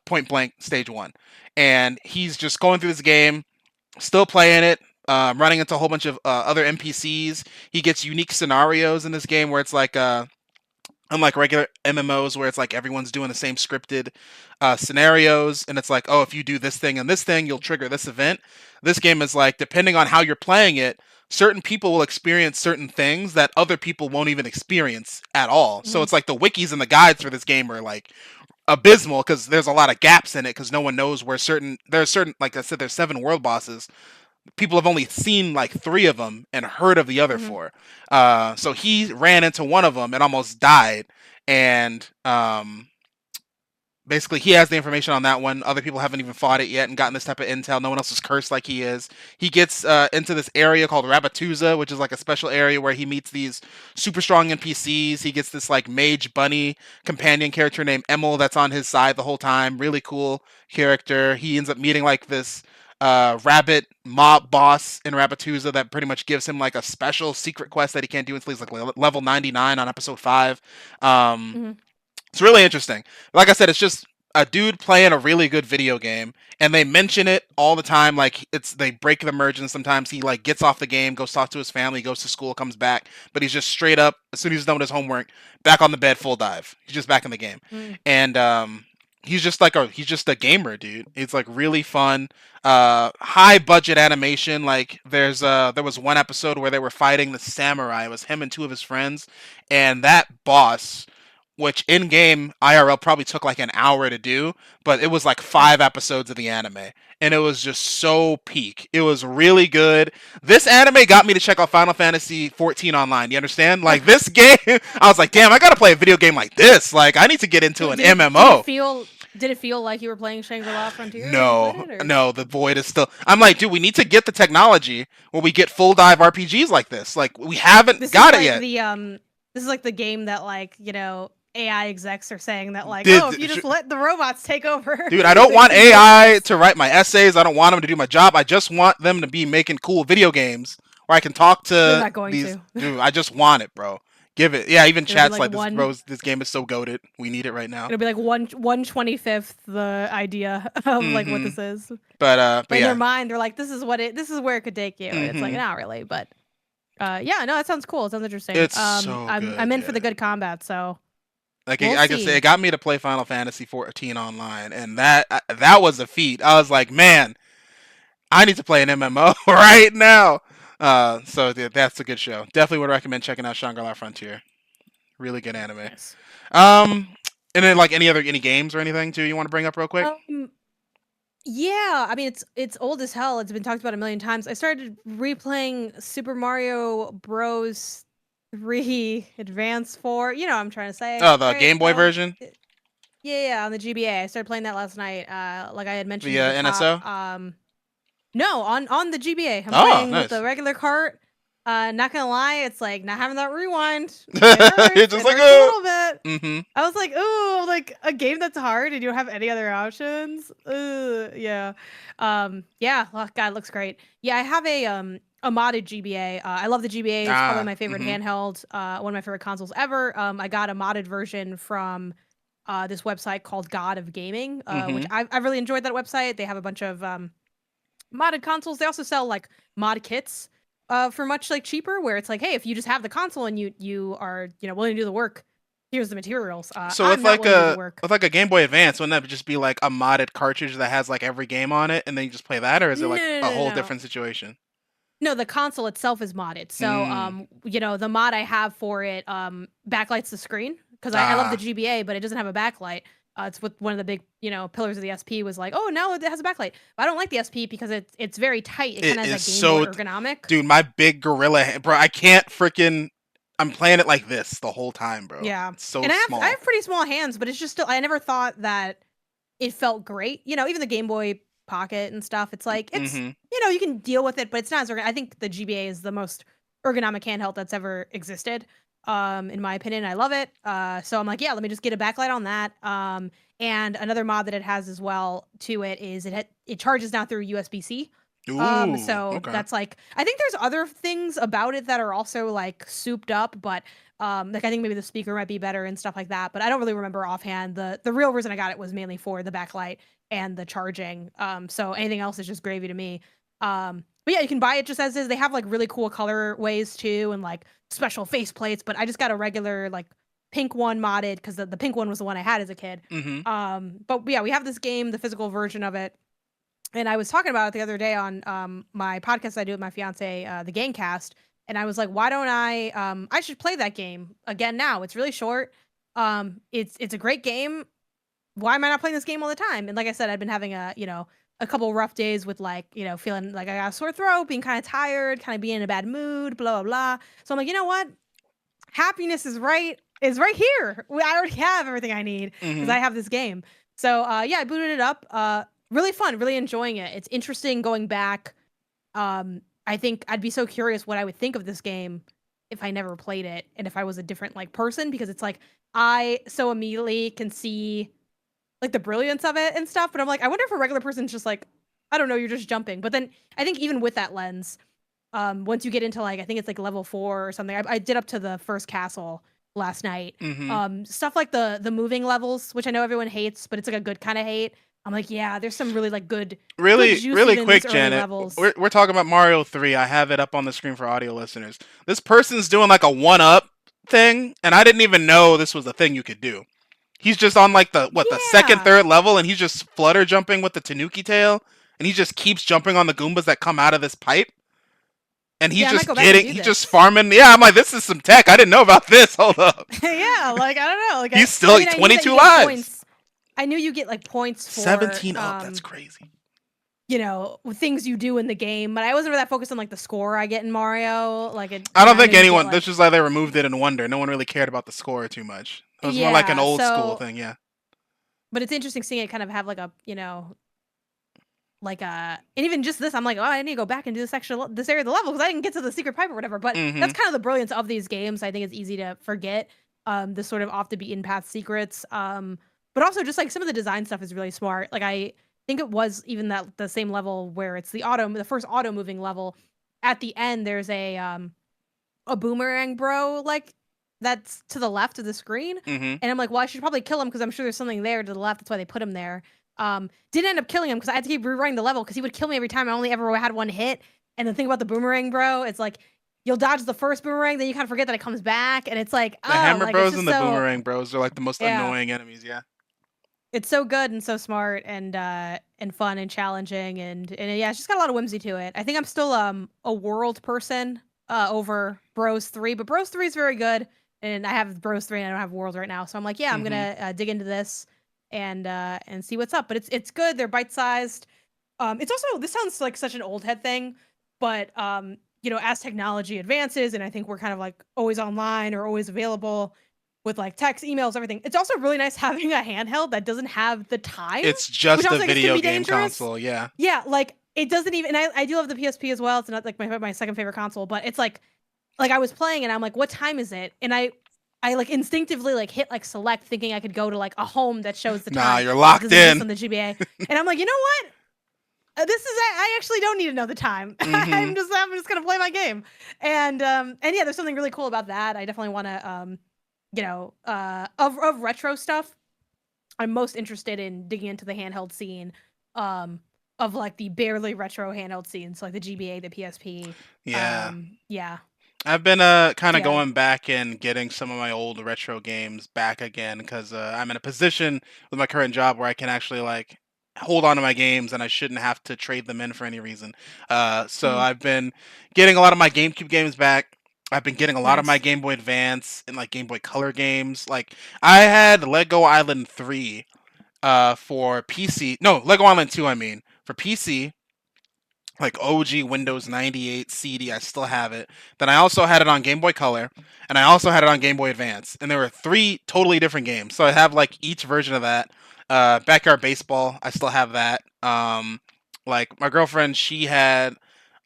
A: point blank, stage one. And he's just going through this game, still playing it, running into a whole bunch of other NPCs. He gets unique scenarios in this game where it's like unlike regular MMOs where it's like everyone's doing the same scripted scenarios, and it's like, oh, if you do this thing and this thing, you'll trigger this event. This game is like, depending on how you're playing it, certain people will experience certain things that other people won't even experience at all. So
B: Mhm.
A: it's like the wikis and the guides for this game are like abysmal because there's a lot of gaps in it because no one knows where there's certain, like I said, there's 7 world bosses. People have only seen like 3 of them and heard of the other
B: Mhm.
A: 4. So he ran into one of them and almost died. And basically, he has the information on that one. Other people haven't even fought it yet and gotten this type of intel. No one else is cursed like he is. He gets into this area called Rabatuza, which is like a special area where he meets these super strong NPCs. He gets this like mage bunny companion character named Emil that's on his side the whole time. Really cool character. He ends up meeting like this rabbit mob boss in Rabatuza that pretty much gives him like a special secret quest that he can't do until he's like level 99 on episode 5. Um,
B: Mhm.
A: it's really interesting. Like I said, it's just a dude playing a really good video game, and they mention it all the time. Like they break the merge, sometimes he like gets off the game, goes talk to his family, goes to school, comes back, but he's just straight up as soon as he's done with his homework, back on the bed, full dive. He's just back in the game,
B: Mhm.
A: and he's just a gamer, dude. It's like really fun, high budget animation. Like there was one episode where they were fighting the samurai. It was him and two of his friends, and that boss, which in game IRL probably took like an hour to do, but it was like
B: Right.
A: 5 episodes of the anime, and it was just so peak. It was really good. This anime got me to check out Final Fantasy 14 online. You understand? Like this game, I was like, damn, I gotta play a video game like this. Like I need to get into an MMO.
B: Did it feel like you were playing Shangri-La Frontier when you played
A: No,
B: it, or?
A: no, the void is still. I'm like, dude, we need to get the technology where we get full dive RPGs like this. Like we haven't
B: This is
A: got it
B: like
A: yet.
B: this is like the game that, like, AI execs are saying that, like,
A: Did
B: oh, if you just let the robots take over,
A: dude, I don't
B: things
A: want
B: can go
A: AI
B: fast.
A: to write my essays. I don't want them to do my job. I just want them to be making cool video games where I can talk
B: They're
A: to
B: not going
A: these.
B: to.
A: Dude, I just want it, bro. Give it. Yeah, even
B: It'll be
A: chat's
B: like
A: like this.
B: one.
A: Bro, this game is so goated. We need it right now.
B: It'll be like 1/25th the idea of like what
A: Mm-hmm.
B: this is.
A: But
B: In their
A: yeah.
B: mind, they're like, this is where it could take you, and it's like,
A: Mm-hmm.
B: not really, but yeah, no, that sounds cool. It sounds interesting.
A: It's so
B: I'm
A: good,
B: in for the
A: Janet.
B: good combat, so
A: Like
B: we'll
A: I can say,
B: see.
A: it got me to play Final Fantasy 14 online, and that was a feat. I was like, man, I need to play an MMO right now. So yeah, that's a good show. Definitely would recommend checking out Shangri-La Frontier. Really good anime.
B: Nice.
A: Um, and then like any games or anything too you want to bring up real quick?
B: Um, Yeah, I mean it's old as hell. It's been talked about a million times. I started replaying Super Mario Bros. 3 Advance 4. You know what I'm trying to say,
A: Oh, the
B: right?
A: Game Boy version,
B: Yeah, on the GBA. I started playing that last night. Like I had mentioned
A: the
B: at the top.
A: NSO.
B: No, on the GBA. I'm
A: Oh,
B: playing with
A: nice.
B: the regular cart. Not gonna lie, it's like not having that rewind. It hurts.
A: You're just
B: It
A: like,
B: hurts a little bit.
A: mm-hmm.
B: I was like, ooh, like a game that's hard and you don't have any other options. Yeah. Yeah. Oh, God, it looks great. Yeah, I have a modded GBA. I love the GBA. It's probably
A: Ah,
B: my favorite
A: mm-hmm.
B: handheld. One of my favorite consoles ever. I got a modded version from this website called God of Gaming, which
A: Mm-hmm.
B: I really enjoyed that website. They have a bunch of modded consoles. They also sell like mod kits for much like cheaper, where it's like, hey, if you just have the console and you are willing to do the work, here's the materials.
A: So
B: I'm not willing to do the work.
A: with like a Game Boy Advance, wouldn't that just be like a modded cartridge that has like every game on it, and then you just play that, or is it
B: No,
A: like
B: no,
A: a
B: no, no,
A: whole
B: no.
A: different situation?
B: No, the console itself is modded. So,
A: Mm.
B: the mod I have for it backlights the screen because I love the
A: Ah,
B: GBA, but it doesn't have a backlight. It's with one of the big, pillars of the SP was like, oh, now it has a backlight. But I don't like the SP because it's very tight. It kind
A: it
B: of has
A: is
B: that Game Boy
A: so,
B: ergonomic.
A: dude. My big gorilla, bro. I can't freaking. I'm playing it like this the whole time, bro.
B: Yeah,
A: It's so
B: and I
A: small.
B: have pretty small hands, but it's just still I never thought that it felt great. Even the Game Boy Pocket and stuff. It's like it's
A: Mm-hmm.
B: you can deal with it, but it's not as I think the GBA is the most ergonomic handheld that's ever existed. In my opinion, I love it. So I'm like, yeah, let me just get a backlight on that. And another mod that it has as well to it is it charges now through USB-C.
A: Ooh,
B: So
A: okay.
B: that's like I think there's other things about it that are also like souped up, but like I think maybe the speaker might be better and stuff like that. But I don't really remember offhand. The real reason I got it was mainly for the backlight and the charging. So anything else is just gravy to me. But yeah, you can buy it just as is. They have like really cool color ways too, and like special face plates. But I just got a regular like pink one modded because the pink one was the one I had as a kid.
A: Mm-hmm.
B: But yeah, we have this game, the physical version of it, and I was talking about it the other day on my podcast I do with my fiance, the Gamecast, and I was like, why don't I should play that game again now. It's really short. It's a great game. Why am I not playing this game all the time? And like I said, I've been having a couple rough days with like, feeling like I got a sore throat, being kind of tired, kind of being in a bad mood, blah blah blah. So I'm like, you know what? Happiness is right here. I already have everything I need because
A: Mm-hmm.
B: I have this game. So yeah, I booted it up. Really fun, really enjoying it. It's interesting going back. I think I'd be so curious what I would think of this game if I never played it and if I was a different like person, because it's like I so immediately can see like the brilliance of it and stuff, but I'm like, I wonder if a regular person's just like, I don't know, you're just jumping. But then I think even with that lens, once you get into like I think it's like level 4 or something. I did up to the first castle last night.
A: Mm-hmm.
B: Stuff like the moving levels, which I know everyone hates, but it's like a good kind of hate. I'm like, yeah, there's some really like good
A: Really,
B: juice
A: really
B: even in these
A: quick,
B: early
A: Janet.
B: levels.
A: We're talking about Mario 3. I have it up on the screen for audio listeners. This person's doing like a one up thing, and I didn't even know this was a thing you could do. He's just on like the second,
B: Yeah.
A: third level, and he's just flutter jumping with the Tanuki tail, and he just keeps jumping on the Goombas that come out of this pipe, and
B: Yeah, I might go back and do
A: he's just
B: this.
A: farming. Yeah, I'm like, this is some tech. I didn't know about this. Hold up,
B: Yeah, like I don't know. Like
A: he's
B: I
A: still
B: mean,
A: like
B: I knew that you
A: 22
B: get
A: lives,
B: points. I knew you get like points for
A: 17 up. That's crazy.
B: you know, things you do in the game, but I wasn't really that focused on like the score I get in Mario. Like it,
A: I don't
B: I know
A: think
B: you get
A: anyone. This
B: like
A: is why they removed it in Wonder. No one really cared about the score too much. It was more like an
B: yeah,
A: old school
B: so
A: thing. Yeah.
B: but it's interesting seeing it kind of have like a, like and even just this, I'm like, oh, I need to go back and do this area of the level because I didn't get to the secret pipe or whatever. But
A: Mm-hmm.
B: that's kind of the brilliance of these games. I think it's easy to forget the sort of off the beaten path secrets. But also just like some of the design stuff is really smart. Like I think it was even that the same level where it's the first auto moving level. At the end, there's a boomerang bro like that's to the left of the screen,
A: Mm-hmm.
B: and I'm like, well, I should probably kill him because I'm sure there's something there to the left. That's why they put him there. Didn't end up killing him because I had to keep rewriting the level because he would kill me every time. I only ever had one hit. And the thing about the boomerang bro, it's like you'll dodge the first boomerang, then you kind of forget that it comes back, and it's like,
A: The
B: oh,
A: Hammer
B: like it's
A: Bros
B: just
A: and the
B: so
A: Boomerang Bros are like the most
B: yeah,
A: annoying enemies. Yeah.
B: it's so good and so smart and fun and challenging and yeah, it's just got a lot of whimsy to it. I think I'm still a world person over Bros 3, but Bros 3 is very good, and I have Bros 3 and I don't have World right now, so I'm like, yeah, I'm
A: Mm-hmm.
B: gonna dig into this and see what's up. But it's good. They're bite sized. It's also this sounds like such an old head thing, but as technology advances, and I think we're kind of like always online or always available with like text, emails, everything. It's also really nice having a handheld that doesn't have the time,
A: It's
B: which
A: just a
B: also I guess can
A: video
B: be
A: game
B: dangerous.
A: console. Yeah.
B: Yeah, like it doesn't even. And I do love the PSP as well. It's not like my second favorite console, but it's like I was playing and I'm like, what time is it? And I like instinctively like hit like select thinking I could go to like a home that shows the
A: Nah,
B: time
A: you're
B: that
A: locked
B: doesn't exist
A: in.
B: on the GBA. And I'm like, you know what? This is I actually don't need to know the time.
A: Mm-hmm.
B: I'm just gonna play my game. And yeah, there's something really cool about that. I definitely want to of retro stuff. I'm most interested in digging into the handheld scene um of like the barely retro handheld scenes, like the GBA, the PSP.
A: Yeah.
B: Yeah.
A: I've been kind of
B: Yeah.
A: going back and getting some of my old retro games back again because I'm in a position with my current job where I can actually like hold on to my games and I shouldn't have to trade them in for any reason. So
B: Mhm.
A: I've been getting a lot of my GameCube games back. I've been getting a lot of my
B: Nice.
A: Game Boy Advance and like Game Boy Color games. Like I had Lego Island 3 for PC. No, Lego Island 2 I mean, for PC, like OG Windows 98 CD. I still have it. Then I also had it on Game Boy Color, and I also had it on Game Boy Advance. And there were three totally different games. So I have like each version of that. Backyard Baseball, I still have that. Like my girlfriend, she had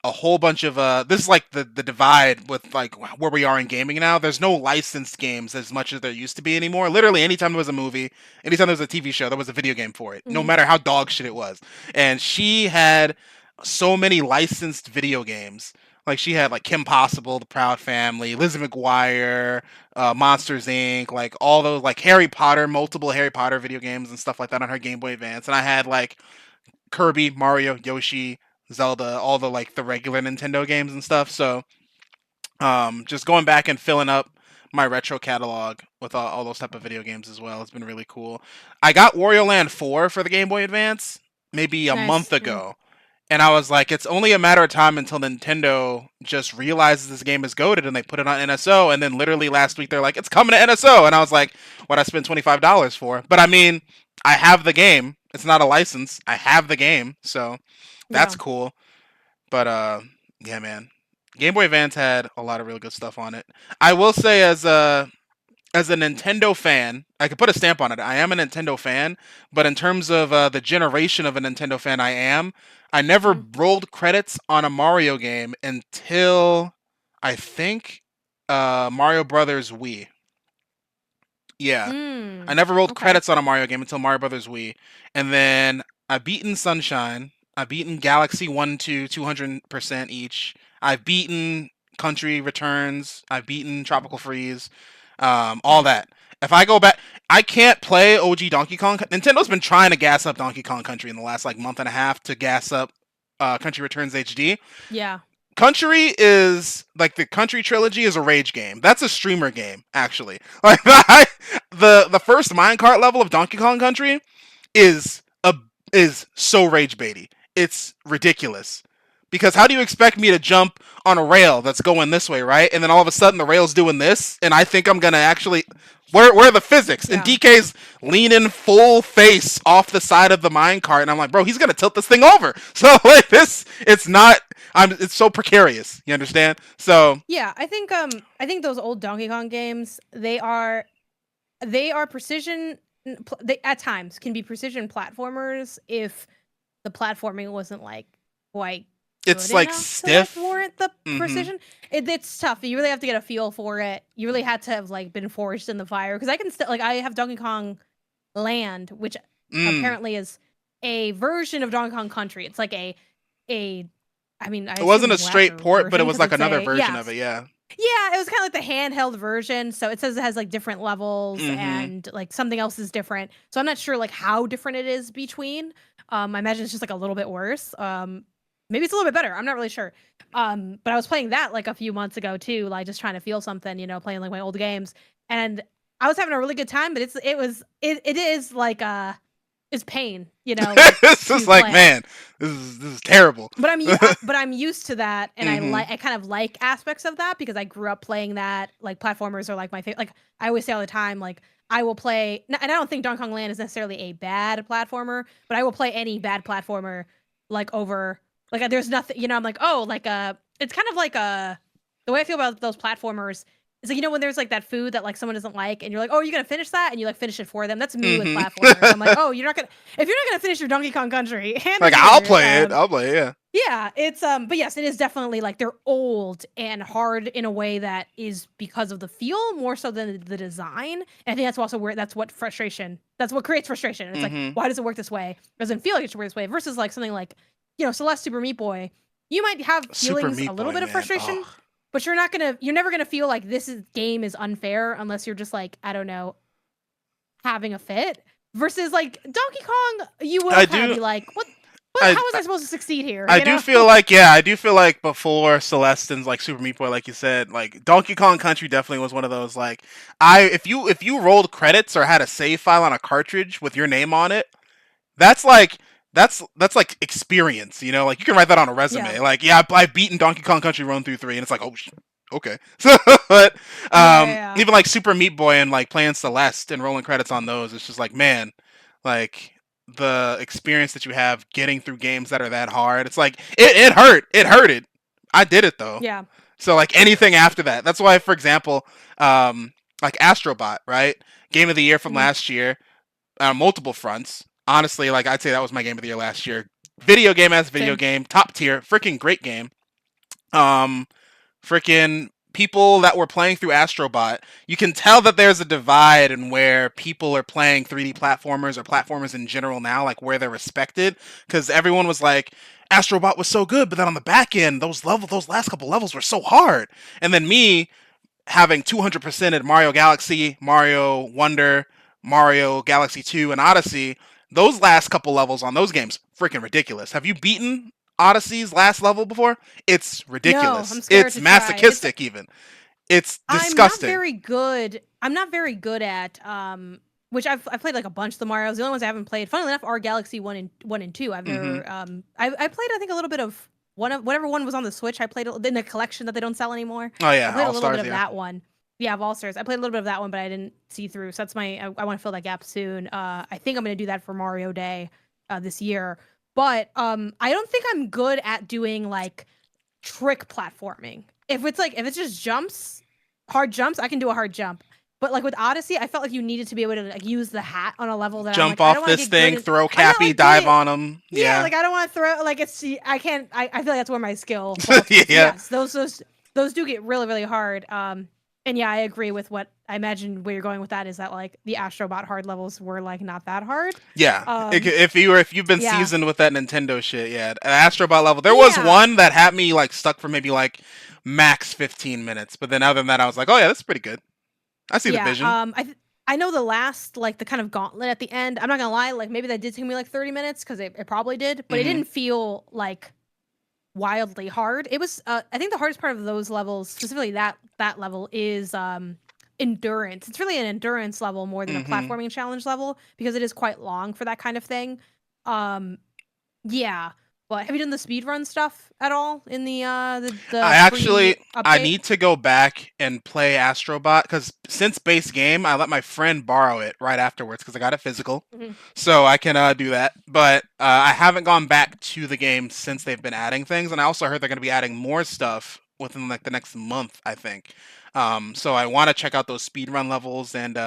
A: a whole bunch of this is like the divide with like where we are in gaming now. There's no licensed games as much as there used to be anymore. Literally anytime there was a movie, anytime there was a TV show, there was a video game for it, no
B: Mhm.
A: matter how dog shit it was. And she had so many licensed video games. Like she had like Kim Possible, The Proud Family, Lizzie McGuire, Monsters Inc., like all those like Harry Potter, multiple Harry Potter video games and stuff like that on her Game Boy Advance. And I had like Kirby, Mario, Yoshi, Zelda, all the like the regular Nintendo games and stuff. So just going back and filling up my retro catalog with all those type of video games as well. It's been really cool. I got Wario Land 4 for the Game Boy Advance maybe a month
B: Nice. Mm.
A: ago. And I was like, it's only a matter of time until Nintendo just realizes this game is goated and they put it on NSO. And then literally last week they're like, it's coming to NSO. And I was like, what I spent $25 for? But I mean, I have the game. It's not a license. I have the game. So that's
B: Yeah.
A: cool. But yeah, man. Game Boy Advance had a lot of really good stuff on it. I will say as a Nintendo fan, I could put a stamp on it. I am a Nintendo fan, but in terms of the generation of a Nintendo fan I never
B: Mhm.
A: rolled credits on a Mario game until I think Mario Brothers Wii. Yeah. I
B: Mm.
A: never rolled
B: Okay.
A: credits on a Mario game until Mario Brothers Wii. And then I've beaten Sunshine. I've beaten Galaxy 1, 2, 200% each. I've beaten Country Returns. I've beaten Tropical Freeze. All
B: Nice.
A: that. If I go back, I can't play OG Donkey Kong. Nintendo's been trying to gas up Donkey Kong Country in the last like month and a half to gas up Country Returns HD.
B: Yeah.
A: Country is like the Country trilogy is a rage game. That's a streamer game, actually. Like the first minecart level of Donkey Kong Country is a is so rage baity. It's ridiculous. Because how do you expect me to jump on a rail that's going this way, right? And then all of a sudden the rail's doing this, and I think I'm gonna actually where are the physics? And
B: Yeah.
A: DK's leaning full face off the side of the minecart, and I'm like, bro, he's gonna tilt this thing over. So like this, it's not. It's so precarious. You understand? So
B: Yeah, I think those old Donkey Kong games, they are precision they at times can be precision platformers if the platforming wasn't like quite
A: it's
B: good
A: like
B: enough to like
A: stiff.
B: warrant the
A: Mm-hmm.
B: precision. It's tough. You really have to get a feel for it. You really had to have like been forged in the fire because I can still like I have Donkey Kong Land, which
A: Mm.
B: apparently is a version of Donkey Kong Country. It's like a I mean, I
A: It wasn't
B: assume
A: a straight
B: lesser
A: port, but
B: version
A: it was
B: because
A: like
B: it's
A: another
B: a
A: version
B: yeah.
A: of it. Yeah.
B: Yeah, it was kind of like the handheld version. So it says it has like different levels
A: Mm-hmm.
B: and like something else is different. So I'm not sure like how different it is between. I imagine it's just like a little bit worse. Maybe it's a little bit better. I'm not really sure. But I was playing that like a few months ago too, like just trying to feel something, playing like my old games. And I was having a really good time, but it is like it's pain, like
A: It's just
B: to
A: like,
B: play.
A: man, this is terrible.
B: But but I'm used to that, and
A: Mm-hmm.
B: I kind of like aspects of that because I grew up playing that. Like platformers are like my favorite. Like I always say all the time, like I will play, and I don't think Donkey Kong Land is necessarily a bad platformer, but I will play any bad platformer like over like there's nothing. I'm like it's kind of like the way I feel about those platformers. Is like when there's like that food that like someone doesn't like, and you're like, oh, you're gonna finish that, and you like finish it for them. That's me with platformers. I'm like,
A: Mm-hmm.
B: oh, you're not gonna if you're not gonna finish your Donkey Kong Country, hand
A: Like
B: it
A: I'll
B: here.
A: play it. I'll play it. Yeah.
B: Yeah, it's but yes, it is definitely like they're old and hard in a way that is because of the feel more so than the design. And I think that's also where that's what creates frustration. It's like,
A: Mm-hmm.
B: why does it work this way? It doesn't feel like it should work this way versus like something like, Celeste Super Meat Boy. You might have
A: Super
B: feelings a
A: Meat
B: little
A: Boy,
B: bit of
A: man.
B: frustration,
A: Oh.
B: but you're never gonna feel like game is unfair unless you're just like, I don't know, having a fit. Versus like Donkey Kong, you will
A: I
B: kind of
A: do.
B: be like,
A: I
B: how was I supposed to succeed here?
A: I do feel like yeah, I do feel like before Celestin's like Super Meat Boy, like you said, like Donkey Kong Country definitely was one of those like I if you rolled credits or had a save file on a cartridge with your name on it, that's like that's like experience, like you can write that on a
B: Yeah.
A: resume. Like yeah, I've beaten Donkey Kong Country Run through 3, and it's like oh okay. So but
B: Yeah, yeah,
A: even like Super Meat Boy and like playing Celeste and rolling credits on those, it's just like man, like the experience that you have getting through games that are that hard. It's like it hurt. It hurted. I did it though.
B: yeah.
A: So like anything after that. That's why, for example, like Astrobot, right? Game of the year from
B: Mhm.
A: last year, multiple fronts. Honestly, like I'd say that was my game of the year last year. Video game as video
B: Same.
A: game, top tier, freaking great game. Um, freaking people that were playing through Astrobot, you can tell that there's a divide in where people are playing 3D platformers or platformers in general now, like where they're respected. Because everyone was like, Astrobot was so good, but then on the back end, those last couple levels were so hard. And then me having 200%ed Mario Galaxy, Mario Wonder, Mario Galaxy 2, and Odyssey, those last couple levels on those games, freaking ridiculous. Have you beaten Odyssey's last level before? It's
B: No, I'm
A: ridiculous.
B: scared
A: It's
B: to try. It's
A: masochistic, even. It's
B: I'm not
A: disgusting.
B: very good. I'm not very good at which I've played like a bunch of the Mario's. The only ones I haven't played, funnily enough, are Galaxy 1 and 2. I've
A: Mm-hmm.
B: never I played I think a little bit of one of whatever one was on the Switch. I played in the collection that they don't sell anymore.
A: Oh
B: I
A: yeah,
B: played a
A: All
B: little bit
A: Stars.
B: of
A: Yeah.
B: that one. Yeah, of All Stars. I played a little bit of that one, but I didn't see through. So that's I want to fill that gap soon. I think I'm going to do that for Mario Day this year. But I don't think I'm good at doing like trick platforming. If it's just hard jumps, I can do a hard jump. But like with Odyssey, I felt like you needed to be able to like use the hat on a level that I'm
A: Jump
B: like, I don't
A: off
B: want to
A: this
B: get good
A: thing,
B: in.
A: throw
B: I'm not
A: Cappy,
B: like good
A: dive
B: at
A: on him.
B: yeah,
A: Yeah.
B: like I don't want to throw like it's I can't I feel like that's where my skill falls from. So
A: Yeah.
B: yes, those do get really, really hard. And yeah, I agree with what I imagine where you're going with that is that like the Astrobot hard levels were like not that hard.
A: Yeah,
B: Um
A: if you've been
B: yeah.
A: seasoned with that Nintendo shit, yeah, at Astrobot level, there was
B: Yeah.
A: one that had me like stuck for maybe like max 15 minutes, but then other than that, I was like, oh yeah, that's pretty good. I see the
B: Yeah,
A: vision.
B: I know the last like the kind of gauntlet at the end. I'm not gonna lie, like maybe that did take me like 30 minutes because it probably did, but it
A: Hmm.
B: didn't feel like wildly hard. It was I think the hardest part of those levels, specifically that level, is endurance. It's really an endurance level more than a
A: Mm-hmm.
B: platforming challenge level because it is quite long for that kind of thing. Um yeah. But have you done the speedrun stuff at all in the pre
A: I
B: update?
A: need to go back and play Astrobot because since base game, I let my friend borrow it right afterwards because I got it physical,
B: Mhm.
A: so I can do that. But I haven't gone back to the game since they've been adding things, and I also heard they're going to be adding more stuff within like the next month, I think. So I want to check out those speedrun levels and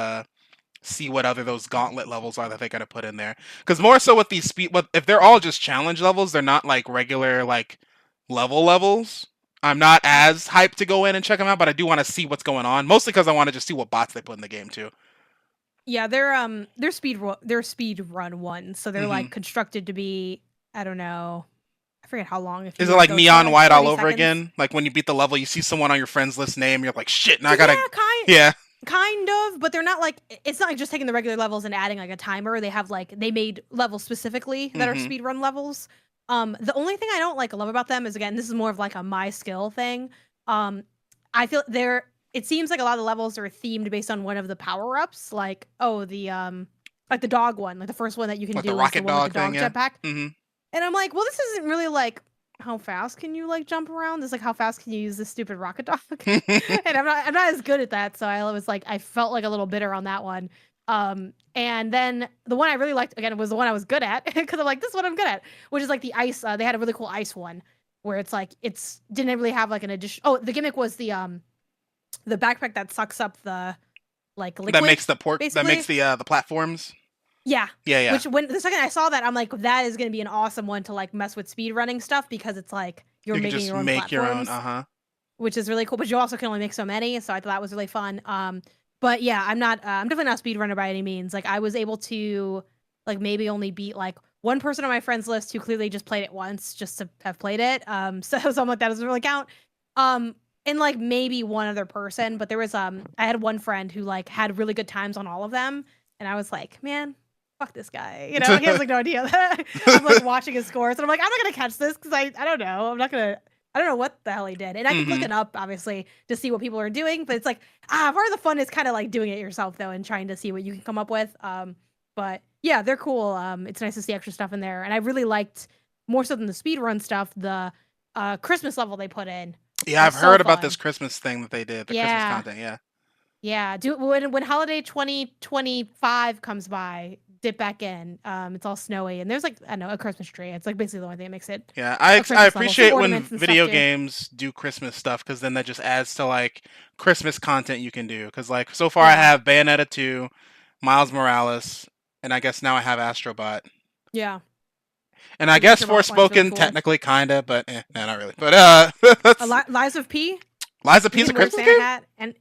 A: see what other those gauntlet levels are that they gotta put in there. Because more so with these speed, if they're all just challenge levels, they're not like regular like levels. I'm not as hyped to go in and check them out, but I do want to see what's going on. Mostly because I want to just see what bots they put in the game too.
B: Yeah, they're speed run ones, so they're
A: Hmm.
B: like constructed to be, I don't know, I forget how long. If
A: Is
B: you
A: it
B: want to
A: like
B: go for
A: neon
B: like
A: white all
B: 30
A: over
B: seconds.
A: again? Like when you beat the level, you see someone on your friends list name, you're like, shit, now I
B: Yeah,
A: gotta. Yeah.
B: kind of, but they're not like, it's not like just taking the regular levels and adding like a timer. They have like they made levels specifically that are
A: Hmm.
B: speedrun levels. The only thing I don't like love about them is, again, this is more of like a my skill thing. Um, I feel they're it seems like a lot of the levels are themed based on one of the power ups, like like the dog one, like the first one that you can
A: Like the
B: do is the
A: rocket
B: one with the
A: dog thing,
B: dog
A: yeah.
B: jetpack.
A: Hmm.
B: And I'm like, well, this isn't really like how fast can you like jump around? It's like how fast can you use this stupid rocket dog? And I'm not as good at that, so I was like I felt like a little bitter on that one. And then the one I really liked again was the one I was good at because I'm like this is what I'm good at, which is like the ice. They had a really cool ice one where it's like it's didn't really have like an addition. Oh, the gimmick was the backpack that sucks up the like
A: That
B: liquid
A: makes the port. That makes
B: basically.
A: the platforms.
B: Yeah.
A: Yeah, yeah.
B: Which when the second I saw that, I'm like, that is gonna be an awesome one to like mess with speed running stuff because it's like you're
A: You can
B: making
A: just
B: your own
A: make your own.
B: platforms,
A: Uh huh.
B: which is really cool. But you also can only make so many, so I thought that was really fun. But yeah, I'm not. I'm definitely not a speedrunner by any means. Like I was able to, like maybe only beat like one person on my friends list who clearly just played it once, just to have played it. So I'm like that doesn't really count. Um, and like maybe one other person, but there was I had one friend who like had really good times on all of them, and I was like, man, fuck this guy. You know, he has like no idea. I'm like watching his scores, and I'm like, I'm not gonna catch this because I don't know. I'm not gonna. I don't know what the hell he did. And I keep
A: Hmm.
B: looking up, obviously, to see what people are doing. But it's like, part of the fun is kind of like doing it yourself, though, and trying to see what you can come up with. But yeah, they're cool. It's nice to see extra stuff in there. And I really liked, more so than the speedrun stuff, the Christmas level they put in
A: Yeah,
B: was
A: I've
B: so
A: heard about this
B: fun.
A: Christmas thing that they did, the Christmas
B: Yeah.
A: content, yeah.
B: Yeah. When holiday 2025 comes by, dip back in. It's all snowy and there's like, I don't know, a Christmas tree. It's like basically the only thing that makes it
A: Yeah,
B: a
A: I
B: Christmas level. Some
A: appreciate when
B: ornaments and stuff
A: video
B: too.
A: games do Christmas stuff because then that just adds to like Christmas content you can do. Because like so far I
B: Yeah.
A: have Bayonetta 2, Miles Morales, and I guess now I have Astrobot.
B: Yeah.
A: And I
B: The
A: guess
B: Astrobot one's really
A: Forspoken
B: cool.
A: technically kinda, but no, not really. But that's
B: Lies of P.
A: Lies a
B: He
A: piece of
B: can wear a
A: Christmas
B: Santa
A: game?
B: hat, and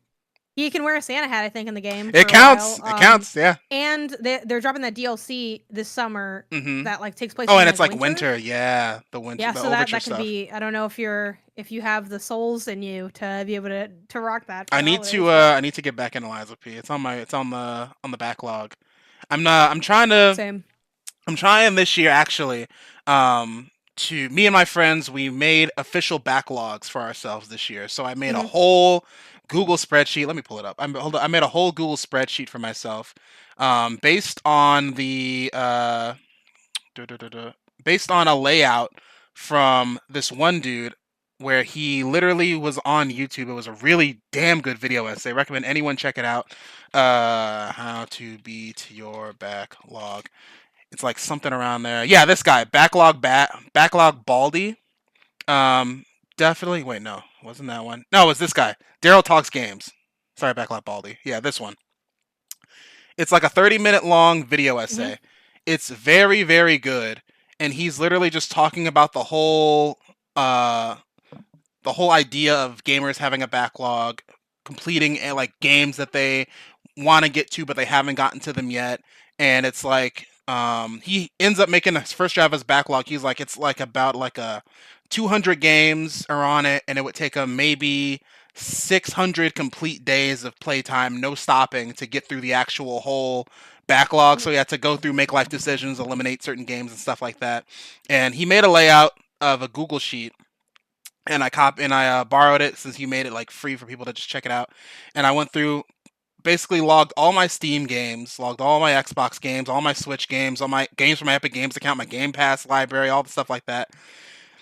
B: he can wear a Santa hat. I think in the game
A: It
B: for a while.
A: counts. It counts, yeah.
B: And they're dropping that DLC this summer
A: Hmm.
B: that like takes place
A: Oh,
B: in
A: and it's
B: like
A: like
B: winter.
A: winter, yeah.
B: Yeah,
A: The
B: so that
A: Overture
B: that could
A: stuff.
B: be. I don't know if you have the souls in you to be able to rock that for
A: I
B: the
A: need
B: holidays, but
A: I need to get back in Eliza P. It's on the backlog. I'm not I'm trying to
B: same.
A: I'm trying this year actually. To me and my friends, we made official backlogs for ourselves this year. So I made a
B: Hmm.
A: whole Google spreadsheet. Let me pull it up. Hold on. I made a whole Google spreadsheet for myself, based on the duh, duh, duh, duh, based on a layout from this one dude where he literally was on YouTube. It was a really damn good video essay. Recommend anyone check it out. How to beat your backlog. It's like something around there. Yeah, this guy, backlog Baldy. Um, definitely. Wait, no, wasn't that one? No, it was this guy. Daryl Talks Games. Sorry, backlog Baldy. Yeah, this one. It's like a 30-minute long video
B: Hmm.
A: essay. It's very, very good, and he's literally just talking about uh the whole idea of gamers having a backlog, completing like games that they want to get to but they haven't gotten to them yet, and it's like he ends up making his first draft of his backlog. He's like it's like about like a 200 games are on it, and it would take him maybe 600 complete days of playtime, no stopping, to get through the actual whole backlog. So he had to go through, make life decisions, eliminate certain games and stuff like that. And he made a layout of a Google sheet and I borrowed it since you made it like free for people to just check it out. And I went through, basically logged all my Steam games, logged all my Xbox games, all my Switch games, all my games from my Epic Games account, my Game Pass library, all the stuff like that.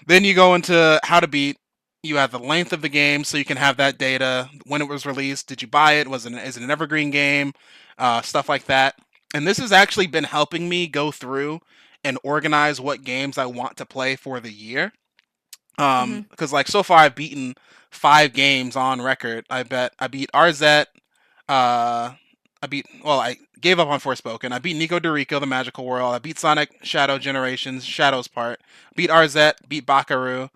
A: Then you go into how to beat. You have the length of the game, so you can have that data. When it was released, did you buy it? Is it an evergreen game? Stuff like that. And this has actually been helping me go through and organize what games I want to play for the year.
B: Mhm.
A: Because like so far I've beaten 5 games on record. I beat RZ. Uh, I gave up on Forspoken. I beat Nico Dorico, The Magical World. I beat Sonic Shadow Generations, Shadows Part. Beat RZ. Beat Bakaru.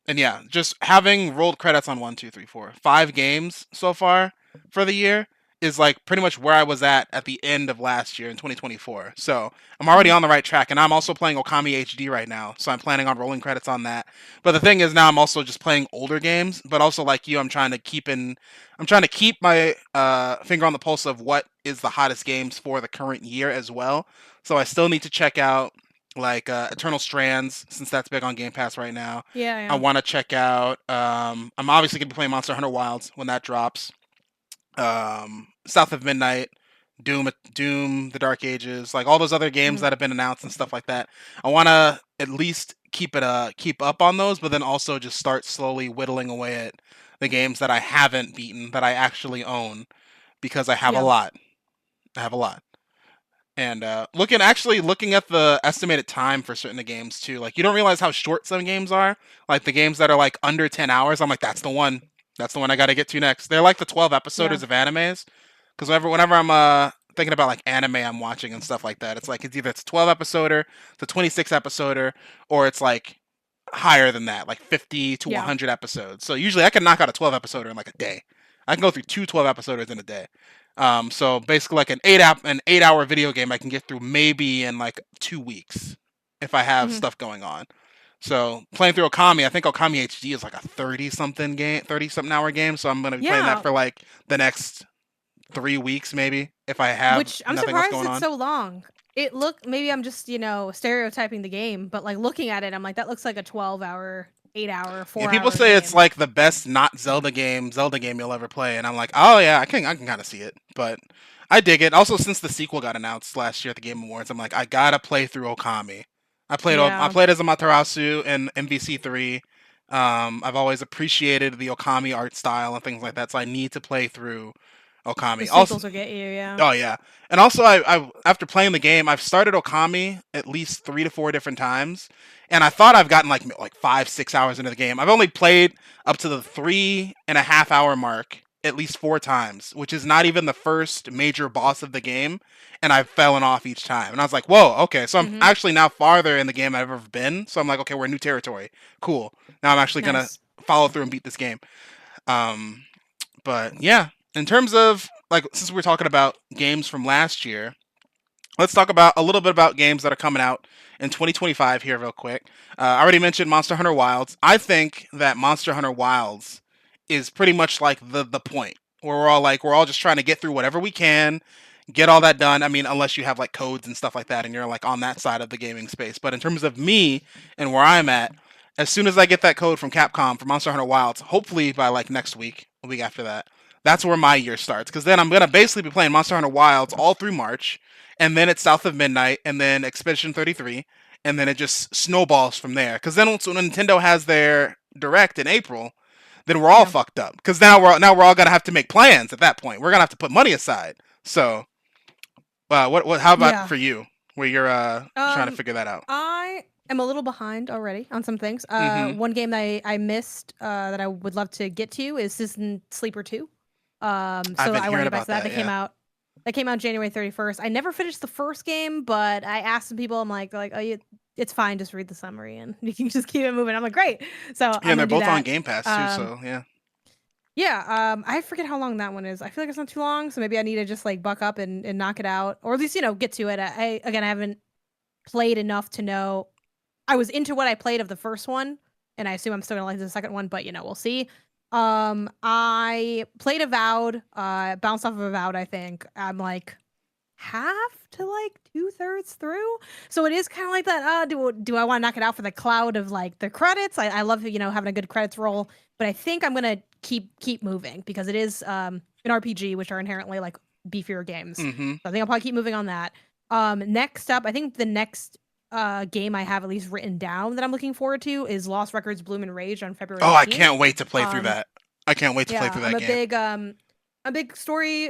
A: And yeah, just having rolled credits on 1, 2, 3, 4, 5 games so far for the year is like pretty much where I was at the end of last year in 2024. So I'm already
B: Mhm.
A: on the right track, and I'm also playing Okami HD right now. So I'm planning on rolling credits on that. But the thing is, now I'm also just playing older games. But also like you, I'm trying to keep my finger on the pulse of what is the hottest games for the current year as well. So I still need to check out like Eternal Strands, since that's big on Game Pass right now.
B: Yeah,
A: I
B: yeah.
A: want to check out. I'm obviously gonna be playing Monster Hunter Wilds when that drops. South of Midnight, Doom, The Dark Ages, like all those other games
B: Mhm.
A: that have been announced and stuff like that. I want to at least keep up on those, but then also just start slowly whittling away at the games that I haven't beaten that I actually own, because I have a
B: Yeah.
A: lot. I have a lot. And looking at the estimated time for certain of games too, like you don't realize how short some games are. Like the games that are like under 10 hours, I'm like, that's the one. That's the one I got to get to next. They're like the 12
B: Yeah.
A: episoders of animes, because whenever I'm thinking about like anime I'm watching and stuff like that, it's like it's a 12 episoder, it's a 26 episoder, or it's like higher than that, like 50 to
B: Yeah.
A: 100 episodes. So usually I can knock out a 12 episoder in like a day. I can go through two 12 episoders in a day. So basically, like an 8 hour video game, I can get through maybe in like 2 weeks if I have
B: Mhm.
A: stuff going on. So playing through Okami, I think Okami HD is like a 30 something game, 30 something hour game. So I'm gonna be playing that
B: Yeah.
A: for like the next 3 weeks maybe if I have
B: Which I'm
A: nothing else
B: surprised
A: going
B: it's
A: on.
B: so long. Maybe I'm just, stereotyping the game, but like looking at it, I'm like, that looks like a 12-hour, 8-hour,
A: Yeah,
B: 4
A: people
B: hour
A: say it's
B: game.
A: like the best not Zelda game you'll ever play, and I'm like, oh yeah, I can kind of see it, but I dig it. Also, since the sequel got announced last year at the Game Awards, I'm like, I gotta play through Okami. I
B: Yeah.
A: played as Amaterasu in MVC3. I've always appreciated the Okami art style and things like that, so I need to play through
B: The
A: Okami. Also,
B: sequels will get you, yeah.
A: oh yeah, and also I after playing the game, I've started Okami at least 3 to 4 different times, and I thought I've gotten like 5, 6 hours into the game. I've only played up to the 3.5 hour mark at least 4 times, which is not even the first major boss of the game, and I've fallen off each time. And I was like, whoa, okay, so I'm
B: Mhm.
A: actually now farther in the game I've ever been. So I'm like, okay, we're in new territory. Cool. Now I'm actually gonna
B: Nice.
A: follow through and beat this game. Um, but yeah, in terms of like, since we're talking about games from last year, let's talk about a little bit about games that are coming out in 2025 here, real quick. I already mentioned Monster Hunter Wilds. I think that Monster Hunter Wilds is pretty much like the point where we're all just trying to get through whatever we can, get all that done. I mean, unless you have like codes and stuff like that, and you're like on that side of the gaming space. But in terms of me and where I'm at, as soon as I get that code from Capcom for Monster Hunter Wilds, hopefully by like next week, a week after that, that's where my year starts. Because then I'm gonna basically be playing Monster Hunter Wilds all through March, and then it's South of Midnight, and then Expedition 33, and then it just snowballs from there. Because then once Nintendo has their direct in April, then we're all
B: Yeah.
A: fucked up. Because now we're all gonna have to make plans at that point. We're gonna have to put money aside. So, what? How about
B: Yeah.
A: for you, where you're trying to
B: Um,
A: figure that out?
B: I am a little behind already on some things.
A: Mm-hmm.
B: One game that I missed that I would love to get to is Citizen Sleeper 2.
A: I've
B: So
A: been
B: I want to
A: hearing
B: get back to
A: about
B: that.
A: that. Yeah.
B: That came out January 31st. I never finished the first game, but I asked some people, I'm like, they're like, oh, it's fine. Just read the summary and you can just keep it moving. I'm like, great. So
A: Yeah,
B: I'm
A: and they're
B: gonna do
A: both on
B: that.
A: Game Pass too.
B: Um,
A: So yeah.
B: yeah, I forget how long that one is. I feel like it's not too long, so maybe I need to just like buck up and knock it out, or at least get to it. I haven't played enough to know. I was into what I played of the first one, and I assume I'm still gonna like the second one, but we'll see. I played Avowed, bounced off of Avowed. I think I'm like half to like 2/3 through. So it is kind of like that. Do I want to knock it out for the cloud of like the credits? I love having a good credits roll, but I think I'm gonna keep moving because it is an RPG, which are inherently like beefier games.
A: Mm-hmm.
B: So I think I'll probably keep moving on that. Next up, I think the next game I have at least written down that I'm looking forward to is Lost Records Bloom and Rage on February
A: Oh, I
B: 18th.
A: can't wait to play through
B: Um,
A: that. I can't wait to play
B: yeah,
A: through
B: I'm
A: that game.
B: a big story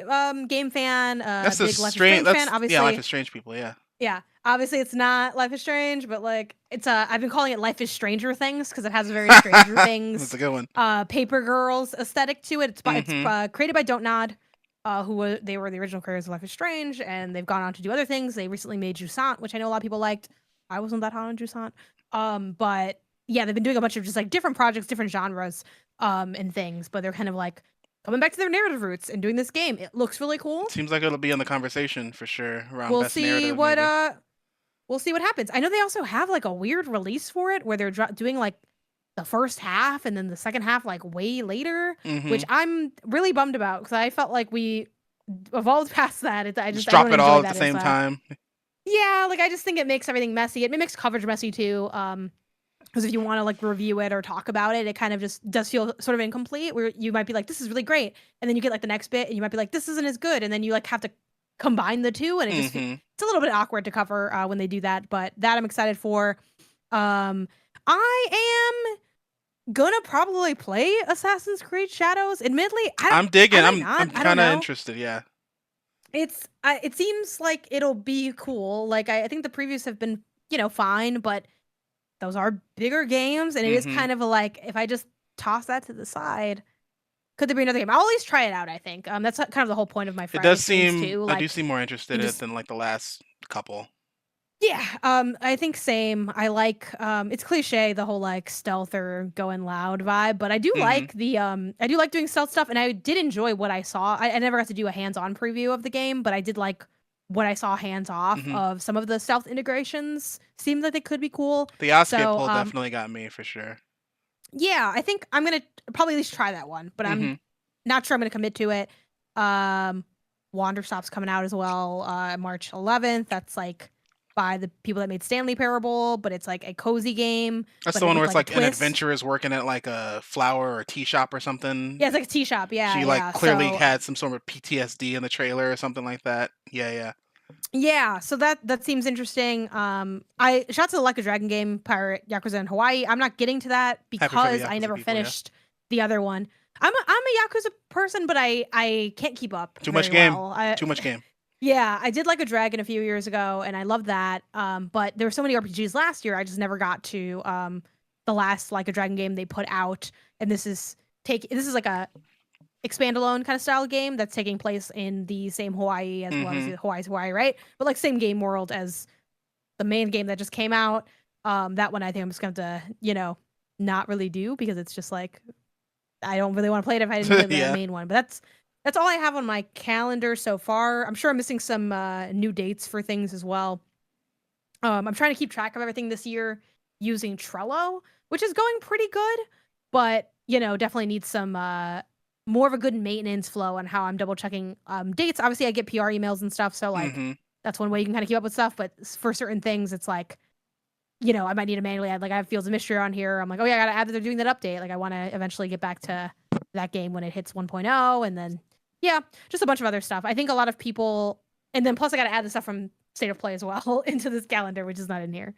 B: game fan,
A: That's the
B: big Life is
A: strange.
B: Strange fan.
A: That's yeah, Life
B: Obviously,
A: is Strange people. Yeah,
B: yeah, obviously it's not Life is Strange, but like it's I've been calling it Life is Stranger Things because it has a very Stranger
A: that's
B: Things
A: a good one.
B: Paper Girls aesthetic to it. It's
A: Mm-hmm.
B: created by Don't Nod, they were the original creators of Life is Strange, and they've gone on to do other things. They recently made Jusant, which I know a lot of people liked. I wasn't that hot on Jusant. But yeah, they've been doing a bunch of just like different projects, different genres, and things, but they're kind of like coming back to their narrative roots and doing this game. It looks really cool.
A: Seems like it'll be on the conversation for sure around
B: We'll
A: best
B: see
A: narrative,
B: what
A: maybe.
B: we'll see what happens. I know they also have like a weird release for it where they're doing like the first half and then the second half like way later,
A: Mm-hmm.
B: which I'm really bummed about because I felt like we evolved past that.
A: Just
B: I don't
A: drop it all
B: enjoy
A: at the
B: that as
A: same time.
B: yeah, like I just think it makes everything messy. It makes coverage messy too. Because if you want to like review it or talk about it, it kind of just does feel sort of incomplete. Where you might be like, "This is really great," and then you get like the next bit, and you might be like, "This isn't as good," and then you like have to combine the two, and
A: Mm-hmm.
B: it's a little bit awkward to cover when they do that. But that I'm excited for. I am gonna probably play Assassin's Creed Shadows. Admittedly,
A: I'm
B: I
A: digging.
B: might
A: I'm
B: not. I don't
A: kind of
B: know.
A: interested. Yeah.
B: It seems like it'll be cool. Like I think the previews have been fine, but those are bigger games, and it is
A: Mm-hmm.
B: kind of a like if I just toss that to the side, could there be another game? I'll at least try it out. I think that's kind of the whole point of my
A: It
B: Friday
A: does
B: streams
A: seem.
B: too.
A: I do
B: Like
A: seem more
B: you
A: interested in it
B: just
A: than like the last couple.
B: yeah. I think same. I like it's cliche the whole like stealth or going loud vibe, but
A: Mm-hmm.
B: I do like doing stealth stuff, and I did enjoy what I saw. I never got to do a hands-on preview of the game, but I did like what I saw hands off
A: Mm-hmm.
B: of some of the stealth integrations. Seemed like they could be cool.
A: The Oscar
B: So
A: pull definitely got me for sure.
B: yeah, I think I'm gonna probably at least try that one, but I'm
A: Mm-hmm.
B: not sure I'm gonna commit to it. Um, Wanderstop's coming out as well, March 11th. That's like by the people that made Stanley Parable, but it's like a cozy game,
A: That's
B: but
A: the one where
B: with
A: it's
B: like a
A: like an
B: twist.
A: adventurer is working at like a flower or tea shop or
B: Yeah,
A: something.
B: it's like a tea shop. Yeah,
A: She like
B: yeah.
A: clearly
B: So
A: had some sort of PTSD in the trailer or something like that. Yeah, yeah.
B: yeah, so that seems interesting. I shot to the Like a Dragon game, Pirate Yakuza in Hawaii. I'm not getting to that
A: Happy for the
B: because I
A: Yakuza
B: never
A: people. Yeah.
B: finished the other one. I'm a Yakuza person, but I can't keep up
A: Too much
B: very
A: game.
B: well.
A: Too much game.
B: Yeah, I did Like a Dragon a few years ago, and I loved that. But there were so many RPGs last year, I just never got to the last Like a Dragon game they put out. And this is like a expandalone kind of style game that's taking place in the same Hawaii as well as
A: Mm-hmm.
B: Hawaii's Hawaii, right? But like same game world as the main game that just came out. That one I think I'm just going to not really do because it's just like I don't really want to play it if I didn't play the
A: Yeah.
B: main one. But that's all I have on my calendar so far. I'm sure I'm missing some new dates for things as well. I'm trying to keep track of everything this year using Trello, which is going pretty good, but definitely needs some more of a good maintenance flow on how I'm double checking dates. Obviously, I get PR emails and stuff, so like
A: Mm-hmm.
B: that's one way you can kind of keep up with stuff. But for certain things, it's like I might need to manually add. Like I have Fields of Mystery on here. I'm like, oh yeah, I gotta add that they're doing that update. Like I want to eventually get back to that game when it hits 1.0, and then yeah, just a bunch of other stuff. I think a lot of people, and then plus I gotta add the stuff from State of Play as well into this calendar, which is not in here.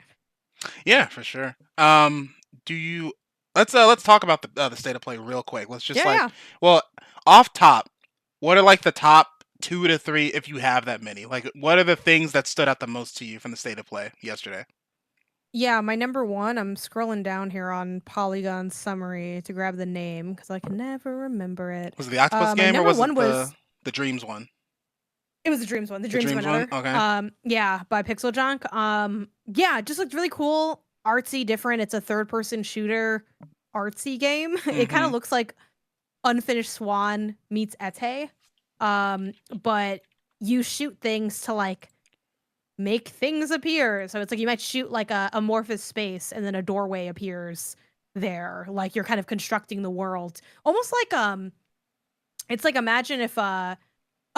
A: Yeah, for sure. Do you? Let's talk about the state of play real quick. Let's just
B: Yeah,
A: like,
B: yeah.
A: well, off top, what are like the top 2 to 3 if you have that many? Like, what are the things that stood out the most to you from the state of play yesterday?
B: Yeah, my number one, I'm scrolling down here on Polygon summary to grab the name because I can never remember it.
A: Was it the octopus
B: My
A: game or
B: number
A: was it
B: one was
A: the dreams one?
B: it was the Dreams one, the
A: The
B: Dreams of
A: dreams one.
B: Another.
A: Okay.
B: Yeah, by Pixel Junk. Yeah, just looked really cool, artsy, different. It's a third person shooter artsy game. It kind
A: Mm-hmm.
B: of looks like Unfinished Swan meets Ete. But you shoot things to like make things appear. So it's like you might shoot like a amorphous space and then a doorway appears there. Like you're kind of constructing the world. Almost like it's like imagine if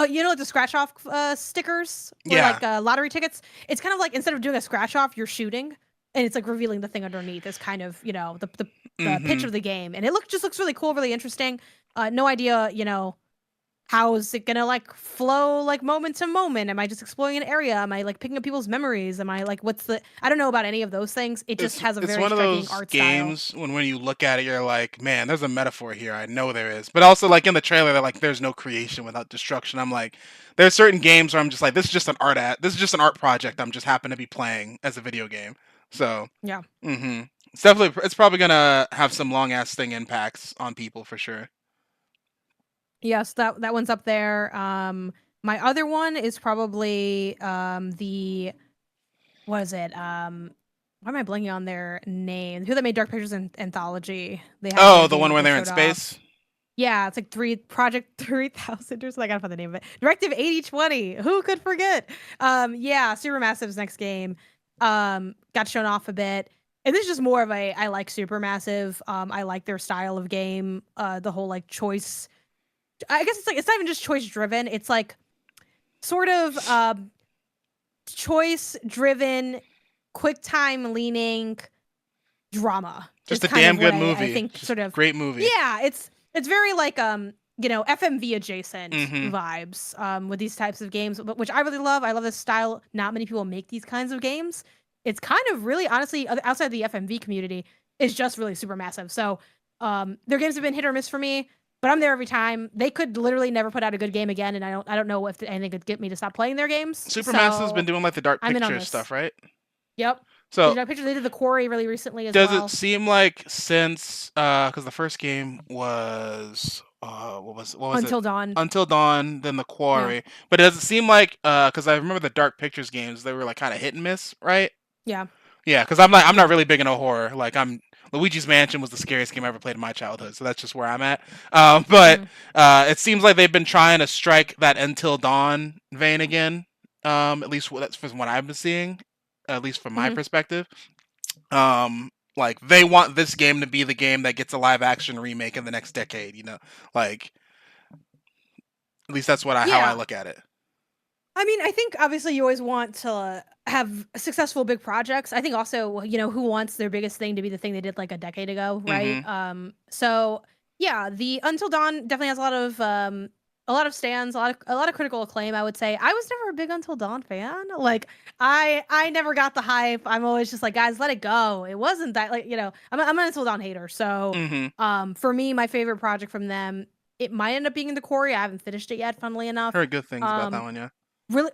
B: You know, like the scratch off stickers or
A: Yeah.
B: like lottery tickets. It's kind of like instead of doing a scratch off, you're shooting, and it's like revealing the thing underneath. Is kind of the pitch
A: Mm-hmm.
B: of the game, and it just looks really cool, really interesting. No idea, how is it gonna like flow like moment to moment? Am I just exploring an area? Am I like picking up people's memories? Am I like what's the? I don't know about any of those things. It just has a
A: It's
B: very
A: one of
B: striking
A: those
B: art style.
A: games when you look at it, you're like, man, there's a metaphor here. I know there is, but also like in the trailer, they're like, there's no creation without destruction. I'm like, there's certain games where I'm just like, this is just an art project. I'm just happen to be playing as a video game. So,
B: Yeah.
A: hmm it's definitely it's probably gonna have some long lasting impacts on people for sure.
B: Yes, that one's up there. My other one is probably the what is it? Why am I blanking on their name? Who that made Dark Pictures Anthology? They had
A: Oh,
B: another
A: the
B: game
A: one
B: that
A: where
B: they
A: they're in
B: showed off.
A: space.
B: Yeah, it's like Project 3000 or something. I gotta find the name of it. Directive 8020. Who could forget? Yeah, Supermassive's next game. Got shown off a bit. And this is just more of a I like Supermassive. I like their style of game. The whole like choice. I guess it's like it's not even just choice driven. It's like sort of choice driven, quick time leaning drama is
A: Just a
B: kind
A: damn
B: of what
A: good
B: I
A: movie.
B: think
A: Just
B: sort of
A: great movie.
B: yeah, it's very like FMV adjacent
A: Hmm
B: vibes with these types of games, which I really love. I love this style. Not many people make these kinds of games. It's kind of really honestly outside the FMV community is just really super massive. So their games have been hit or miss for me, but I'm there every time. They could literally never put out a good game again, and I don't know if anything could get me to stop playing their games.
A: Supermassive's been
B: So
A: doing like the dark
B: I'm in on
A: picture
B: this.
A: stuff, right?
B: Yep. They
A: So
B: did a picture. They did the Quarry really recently as
A: does it
B: well.
A: seem like since because the first game was what was it?
B: Until Dawn.
A: Until Dawn, then the
B: Yeah.
A: Quarry. But does it seem like because I remember the Dark Pictures games, they were like kind of hit and miss, right?
B: Yeah.
A: Yeah, because I'm not really big into horror. Like I'm Luigi's Mansion was the scariest game I ever played in my childhood, so that's just where I'm at. But
B: Mhm.
A: it seems like they've been trying to strike that Until Dawn vein again. At least that's from what I've been seeing, at least from my
B: Mhm.
A: perspective. Like they want this game to be the game that gets a live action remake in the next decade. Like at least that's how I
B: Yeah.
A: look at it.
B: I mean, I think obviously you always want to have successful big projects. I think also, who wants their biggest thing to be the thing they did like a decade ago, right?
A: Hmm
B: So yeah, the Until Dawn definitely has a lot of stands, a lot of critical acclaim, I would say. I was never a big Until Dawn fan. Like I never got the hype. I'm always just like, guys, let it go. It wasn't that like, I'm an Until Dawn hater. So
A: hmm
B: for me, my favorite project from them, it might end up being the Quarry. I haven't finished it yet, funnily enough.
A: Heard good things about that
B: Um
A: one. Yeah,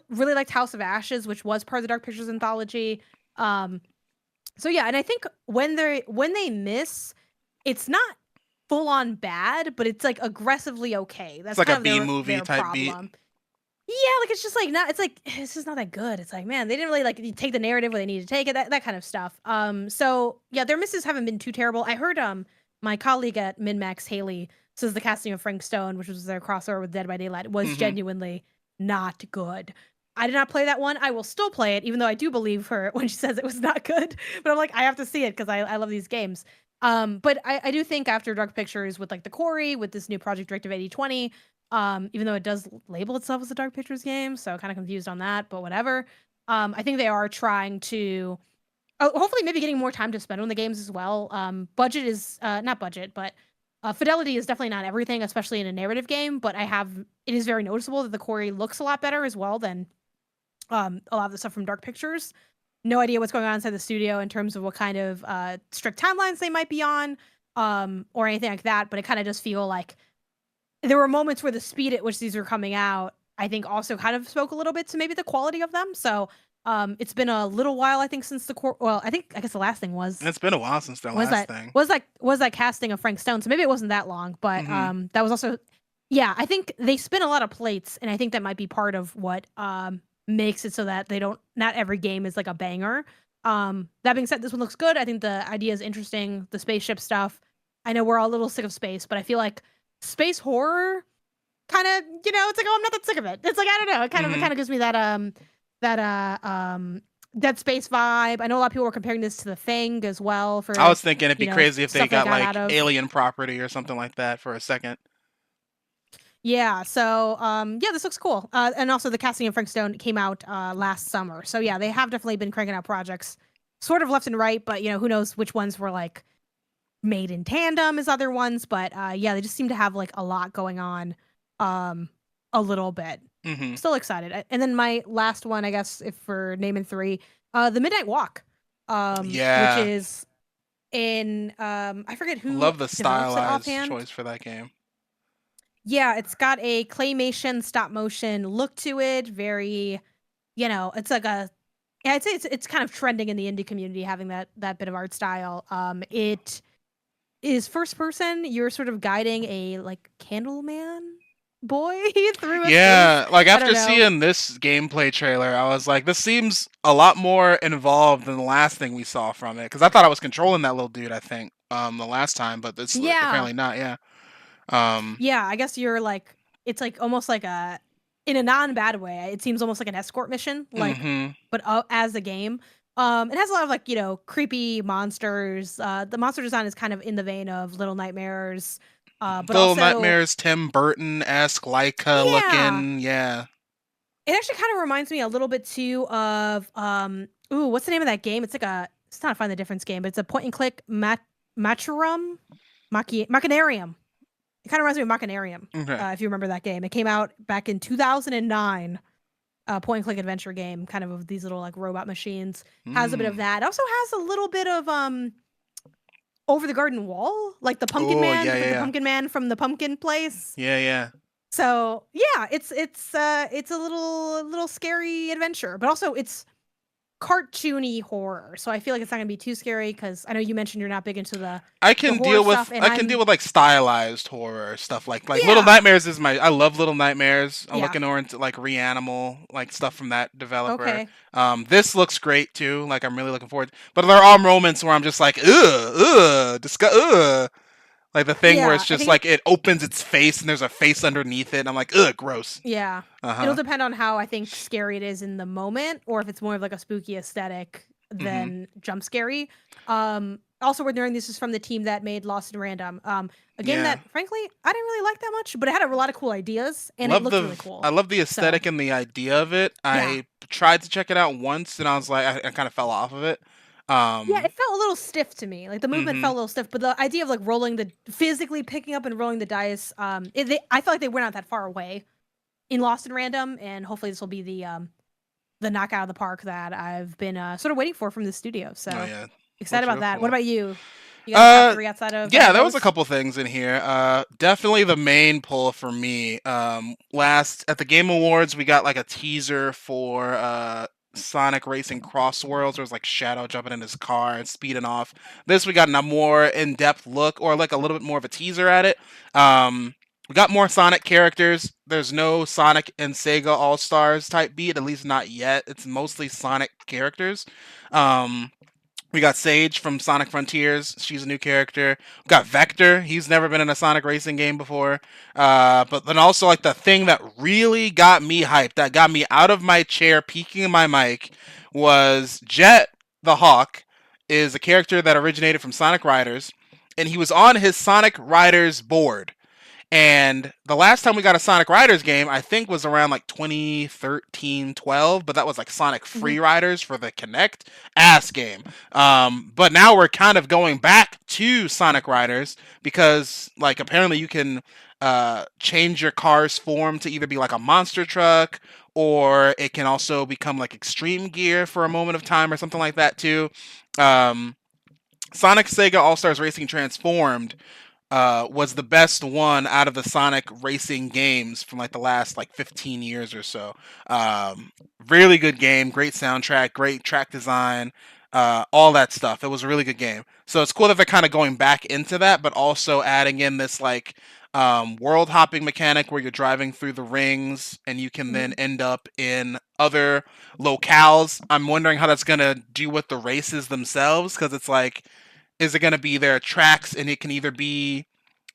B: really liked House of Ashes, which was part of the Dark Pictures anthology. Um, so yeah, and I think when they miss, it's not full on bad, but it's like aggressively okay.
A: it's
B: That's
A: like a
B: kind of
A: B movie
B: their
A: type beat.
B: problem. Yeah, like it's just like not. It's like it's just not that good. It's like man, they didn't really like take the narrative where they needed to take it. That kind of stuff. So yeah, their misses haven't been too terrible. I heard my colleague at MinMax Haley says the casting of Frank Stone, which was their crossover with Dead by Daylight, was
A: Hmm
B: genuinely not good. I did not play that one. I will still play it, even though I do believe her when she says it was not good. But I'm like, I have to see it because I love these games. But I do think after Dark Pictures with like the Quarry, with this new Project Directive 8020, even though it does label itself as a Dark Pictures game, so kind of confused on that, but whatever. I think they are trying to hopefully maybe getting more time to spend on the games as well. Budget is not budget, but fidelity is definitely not everything, especially in a narrative game. But it is very noticeable that the Quarry looks a lot better as well than a lot of the stuff from Dark Pictures. No idea what's going on inside the studio in terms of what kind of strict timelines they might be on, or anything like that. But it kind of does feel like there were moments where the speed at which these were coming out, I think, also kind of spoke a little bit to maybe the quality of them. So it's been a little while, I think, since the core. Well, I guess the last thing
A: It's been a while since their
B: was
A: last
B: that
A: thing.
B: was that casting of Frank Stone. So maybe it wasn't that long, but
A: Hmm
B: that was also yeah. I think they spin a lot of plates, and I think that might be part of what makes it so that they don't. Not every game is like a banger. That being said, this one looks good. I think the idea is interesting. The spaceship stuff. I know we're all a little sick of space, but I feel like space horror kind of, it's like, oh, I'm not that sick of it. It's like, I don't know. It
A: hmm
B: kind of gives me that Dead Space vibe. I know a lot of people were comparing this to The Thing as well
A: I
B: for,
A: was thinking it'd be crazy if they
B: stuff they
A: got
B: got out
A: like
B: of.
A: alien property or something like that for a second.
B: Yeah, so yeah, this looks cool. And also the casting of Frank Stone came out last summer. So yeah, they have definitely been cranking out projects sort of left and right, but who knows which ones were like made in tandem as other ones, but yeah, they just seem to have like a lot going on um a little bit.
A: Hmm.
B: Still excited. And then my last one, I guess if for naming three, The Midnight Walk, which
A: Yeah,
B: is in I forget who
A: love the
B: develops it
A: stylized
B: offhand.
A: choice for that game.
B: Yeah, it's got a claymation stop motion look to it. Very, it's like a yeah, I'd say it's kind of trending in the indie community having that bit of art style. It is first person. You're sort of guiding a like Candleman boy through a space.
A: Yeah, like
B: I don't
A: after
B: know.
A: seeing this gameplay trailer, I was like, this seems a lot more involved than the last thing we saw from it. Because I thought I was controlling that little dude, I think, the last time, but this
B: Yeah.
A: apparently not. Yeah. Um.
B: Yeah, I guess you're like it's like almost like a in a non-bad way. It seems almost like an escort mission, like
A: Hmm.
B: but as a game. It has a lot of like, creepy monsters. The monster design is kind of in the vein of Little Nightmares. But
A: Little
B: also
A: Nightmares, Tim Burton esque, Leica
B: yeah,
A: looking. Yeah.
B: it actually kind of reminds me a little bit too of ooh, what's the name of that game? It's not a Find the Difference game, but it's a point and click machurum machinarium. It kind of reminds me of Machinarium,
A: Okay.
B: if you remember that game. It came out back in 2009. Point and click adventure game, kind of these little like robot machines. Has a bit of
A: Mm.
B: that. It also has a little bit of Over the Garden Wall, like the Pumpkin
A: Oh
B: Man,
A: yeah,
B: like the
A: yeah,
B: Pumpkin Man from the Pumpkin Place.
A: yeah, yeah,
B: So yeah, it's a little scary adventure, but also it's cartoony horror. So I feel like it's not gonna be too scary because I know you mentioned you're not big into the horror stuff, and
A: I can deal
B: I'm
A: with like stylized horror stuff like Little
B: yeah
A: Nightmares is my I love Little Nightmares. I'm
B: yeah
A: looking more into like Reanimal, like stuff from that developer.
B: okay
A: This looks great too. Like I'm really looking forward. But there are moments where I'm just like ugh. Like the thing where it's
B: yeah. I
A: just
B: think it
A: like it opens its face and there's a face underneath it and I'm like ugh, gross.
B: Yeah. It'll
A: Uh-huh.
B: depend on how I think scary it is in the moment, or if it's more of like a spooky aesthetic
A: Mhm.
B: than jump scary. Also worth noting this is from the team that made Lost in Random. A game
A: Yeah.
B: that frankly I didn't really like that much, but it had a lot of cool ideas and it looked really
A: I
B: cool.
A: love the
B: So
A: aesthetic and the idea of it.
B: yeah.
A: I tried to check it out once and I was like I kind of fell off of it.
B: Yeah,
A: Um
B: it felt a little stiff to me. Like the movement felt
A: mhm.
B: a little stiff, but the idea of like physically picking up and rolling the dice, I felt like they went out that far away in Lost in Random, and hopefully this will be the knockout of the park that I've been sort of waiting for from the studio.
A: Oh
B: So
A: yeah.
B: excited
A: Looks
B: about
A: real
B: that. What
A: cool.
B: about you? You got a top
A: Uh
B: three outside of
A: yeah, there was a
B: those?
A: couple things in here. Definitely the main pull for me. Last at the Game Awards we got like a teaser for Sonic Racing Cross Worlds. There was like Shadow jumping in his car and speeding off. This we got a more in-depth look or like a little bit more of a teaser at it. We got more Sonic characters. There's no Sonic and Sega All Stars type beat, at least not yet. It's mostly Sonic characters. Um, we got Sage from Sonic Frontiers. She's a new character. We got Vector. He's never been in a Sonic racing game before. But then also like the thing that really got me hyped, that got me out of my chair, peeking in my mic, was Jet the Hawk. Is a character that originated from Sonic Riders, and he was on his Sonic Riders board. And the last time we got a Sonic Riders game, I think, was around like 2013, 12, but that was like Sonic
B: Hmm.
A: Free Riders for the Kinect. Ass game. But now we're kind of going back to Sonic Riders because, like, apparently you can change your car's form to either be like a monster truck or it can also become like extreme gear for a moment of time or something like that, too. Um, Sonic Sega All Stars Racing Transformed was the best one out of the Sonic racing games from like the last like 15 years or so. Um, Really good game, great soundtrack, great track design, all that stuff. It was a really good game. So it's cool that they're kind of going back into that, but also adding in this like world hopping mechanic where you're driving through the rings and you can then
B: Hmm.
A: end up in other locales. I'm wondering how that's gonna do with the races themselves because it's like is it going to be there are tracks and it can either be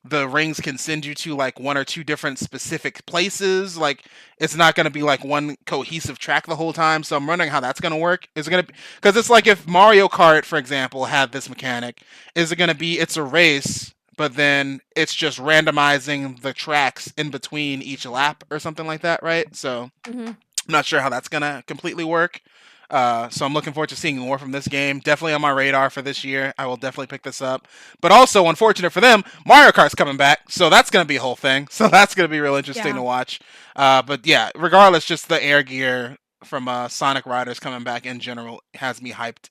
A: the rings can send you to like one or two different specific places like it's not going to be like one cohesive track the whole time, so I'm wondering how that's going to work. Is it going to because it's like if Mario Kart for example had this mechanic, is it going to be it's a race but then it's just randomizing the tracks in between each lap or something like that, right? So
B: Hmm.
A: I'm not sure how that's gonna completely work. So I'm looking forward to seeing more from this game. Definitely on my radar for this year. I will definitely pick this up. But also, unfortunate for them, Mario Kart's coming back, so that's gonna be a whole thing. So that's gonna be real interesting to
B: Yeah.
A: watch. But yeah, regardless, just the air gear from Sonic Riders coming back in general has me hyped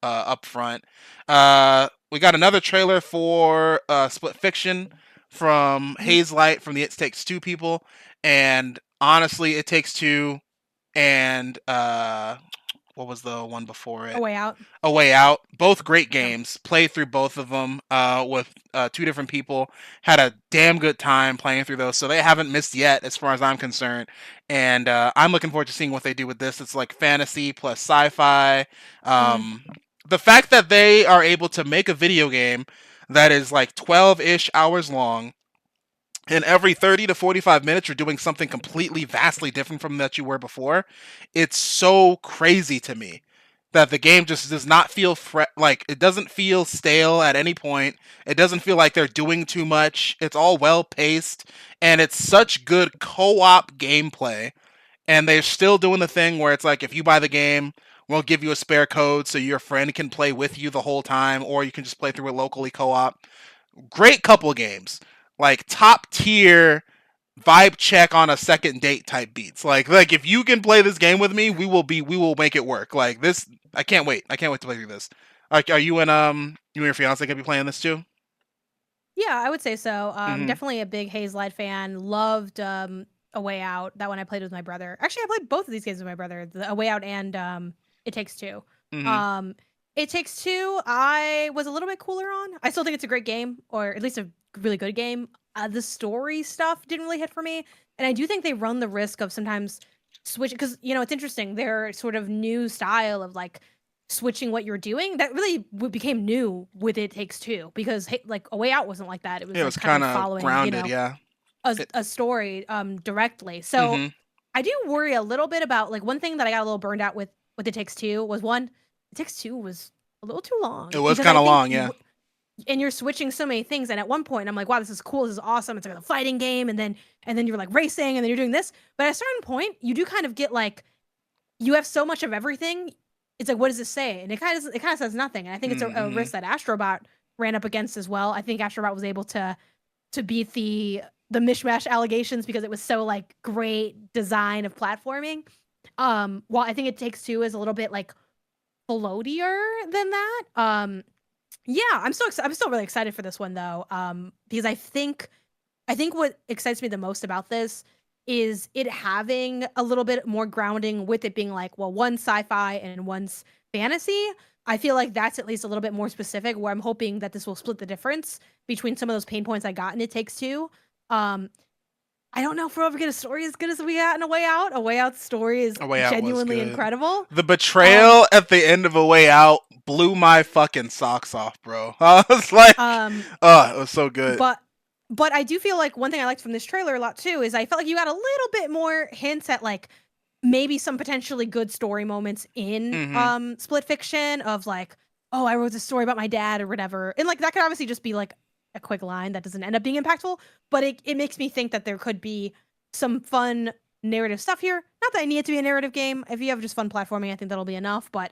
A: up front. We got another trailer for Split Fiction from
B: Hmm.
A: Haze Light from the It Takes Two people, and honestly, It Takes Two and what was the one before
B: A
A: it?
B: Way Out.
A: A Way Out. Both great
B: Yeah.
A: games. Played through both of them with two different people. Had a damn good time playing through those. So they haven't missed yet, as far as I'm concerned. And I'm looking forward to seeing what they do with this. It's like fantasy plus sci-fi.
B: Mm.
A: The fact that they are able to make a video game that is like 12-ish hours long, and every 30 to 45 minutes you're doing something completely vastly different from that you were before, it's so crazy to me that the game just does not feel like it doesn't feel stale at any point. It doesn't feel like they're doing too much. It's all well paced, and it's such good co-op gameplay. And they're still doing the thing where it's like, if you buy the game, we'll give you a spare code so your friend can play with you the whole time, or you can just play through it locally co-op. Great couple games, like top tier vibe check on a second date type beats. Like if you can play this game with me, we will make it work. Like this, I can't wait. I can't wait to play through this. Like, are you and your fiance gonna be playing this too?
B: Yeah, I would say so.
A: Mm-hmm.
B: Definitely a big Haze Light fan. Loved A Way Out. That one I played with my brother. Actually, I played both of these games with my brother. The A Way Out and It Takes Two.
A: Mm-hmm.
B: Um, It Takes Two, I was a little bit cooler on. I still think it's a great game, or at least a really good game. The story stuff didn't really hit for me, and I do think they run the risk of sometimes switch because it's interesting. Their sort of new style of like switching what you're doing that really became new with It Takes Two because like A Way Out wasn't like that. It was
A: Yeah, it
B: like
A: was
B: kind
A: kind
B: of
A: of
B: following
A: grounded. Yeah. It,
B: a story directly. So
A: mm-hmm.
B: I do worry a little bit about like one thing that I got a little burned out with It Takes Two was one It Takes Two was a little too
A: It
B: long
A: was
B: because
A: kind
B: I
A: of
B: think
A: long. Yeah.
B: and you're switching so many things and at one point I'm like wow this is cool, this is awesome, it's like a fighting game, and then you're like racing and then you're doing this, but at a certain point you do kind of get like you have so much of everything. It's like, what does this say? And it kind of says nothing. And I think it's a
A: Mm-hmm.
B: risk that Astrobot ran up against as well. I think Astrobot was able to beat the mishmash allegations because it was so like great design of platforming. While I think It Takes Two is a little bit like floatier than that. Yeah, I'm still really excited for this one though. Because I think what excites me the most about this is it having a little bit more grounding with it being like, well, one's sci-fi and one's fantasy. I feel like that's at least a little bit more specific where I'm hoping that this will split the difference between some of those pain points I got in It Takes Two. Um, I don't know if we'll ever get a story as good as we got in A Way Out. A Way Out's story is
A: A Way Out was
B: genuinely
A: good.
B: incredible.
A: The
B: Um,
A: betrayal at the end of A Way Out blew my fucking socks off, bro. I was like,
B: um,
A: oh, it was so good.
B: but but I do feel like one thing I liked from this trailer a lot too is I felt like you got a little bit more hints at like maybe some potentially good story moments in
A: Mm-hmm.
B: Split Fiction of like, oh, I wrote this story about my dad or whatever. And like that could obviously just be like a quick line that doesn't end up being impactful, but it makes me think that there could be some fun narrative stuff here. Not that I need it to be a narrative game. If you have just fun platforming, I think that'll be enough. But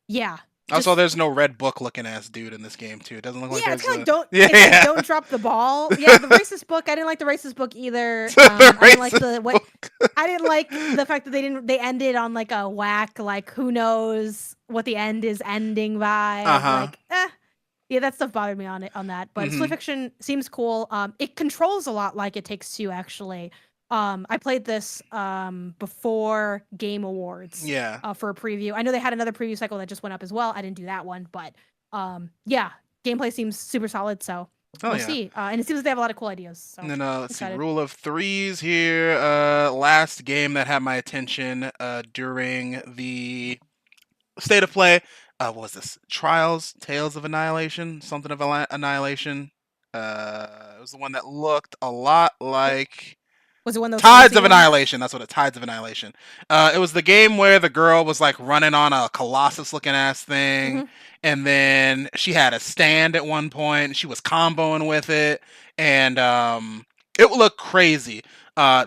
B: yeah,
A: Also,
B: just
A: the's no red book looking ass dude in this game too. It doesn't look like
B: yeah, it's
A: there's
B: kind of like
A: a
B: don't
A: yeah
B: it's like
A: yeah
B: don't drop the ball. Yeah, the racist book. I didn't like the racist book either.
A: the
B: I didn't like
A: racist
B: the what
A: book.
B: I didn't like the fact that they ended on like a whack like who knows what the end is ending
A: Uh
B: vibe.
A: huh.
B: Like yeah, that stuff bothered me on that. But Split
A: Mm-hmm.
B: Fiction seems cool. It controls a lot like It Takes Two actually. I played this before Game Awards
A: Yeah.
B: for a preview. I know they had another preview cycle that just went up as well. I didn't do that one, but yeah, gameplay seems super solid. So
A: Oh
B: we'll
A: yeah.
B: see. And it seems like they have a lot of cool ideas. So
A: And then let's see,
B: excited.
A: rule of threes here. Last game that had my attention during the state of play. What was this? Trials, Tales of Annihilation, something of Annihilation. It was the one that looked a lot like.
B: Was it one of those
A: Tides
B: fantasy
A: of
B: ones?
A: Annihilation. That's what it. Tides of Annihilation. It was the game where the girl was like running on a colossus looking ass thing,
B: Hmm.
A: and then she had a stand at one point. And she was comboing with it, and it would look crazy.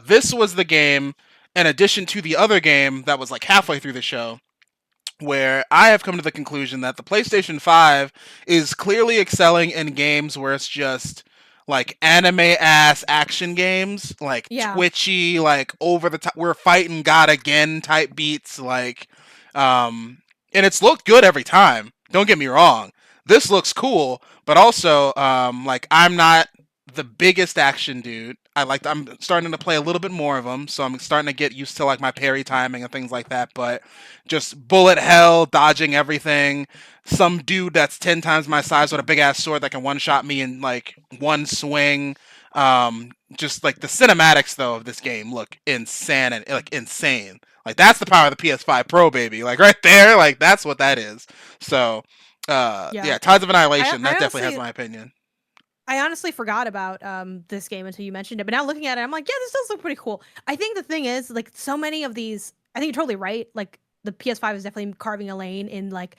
A: This was the game, in addition to the other game that was like halfway through the show, where I have come to the conclusion that the PlayStation 5 is clearly excelling in games where it's just like anime ass action games, like
B: Yeah.
A: twitchy, like over the top, we're fighting God again type beats, like, um, and it's looked good every time. Don't get me wrong. This looks cool, but also, like, I'm not the biggest action dude. I'm starting to play a little bit more of them, so I'm starting to get used to like my parry timing and things like that. But just bullet hell, dodging everything. Some dude that's 10 times my size with a big ass sword that can one shot me in like one swing. Just like the cinematics though of this game look insane and like insane. Like that's the power of the PS5 Pro, baby. Like right there, like that's what that is. So,
B: Yeah.
A: yeah, Tides of
B: I
A: Annihilation.
B: I
A: That definitely has
B: honestly
A: my opinion.
B: I honestly forgot about this game until you mentioned it. But now looking at it, I'm like, yeah, this does look pretty cool. I think the thing is, like, so many of these, I think you're totally right. Like, the PS5 is definitely carving a lane in like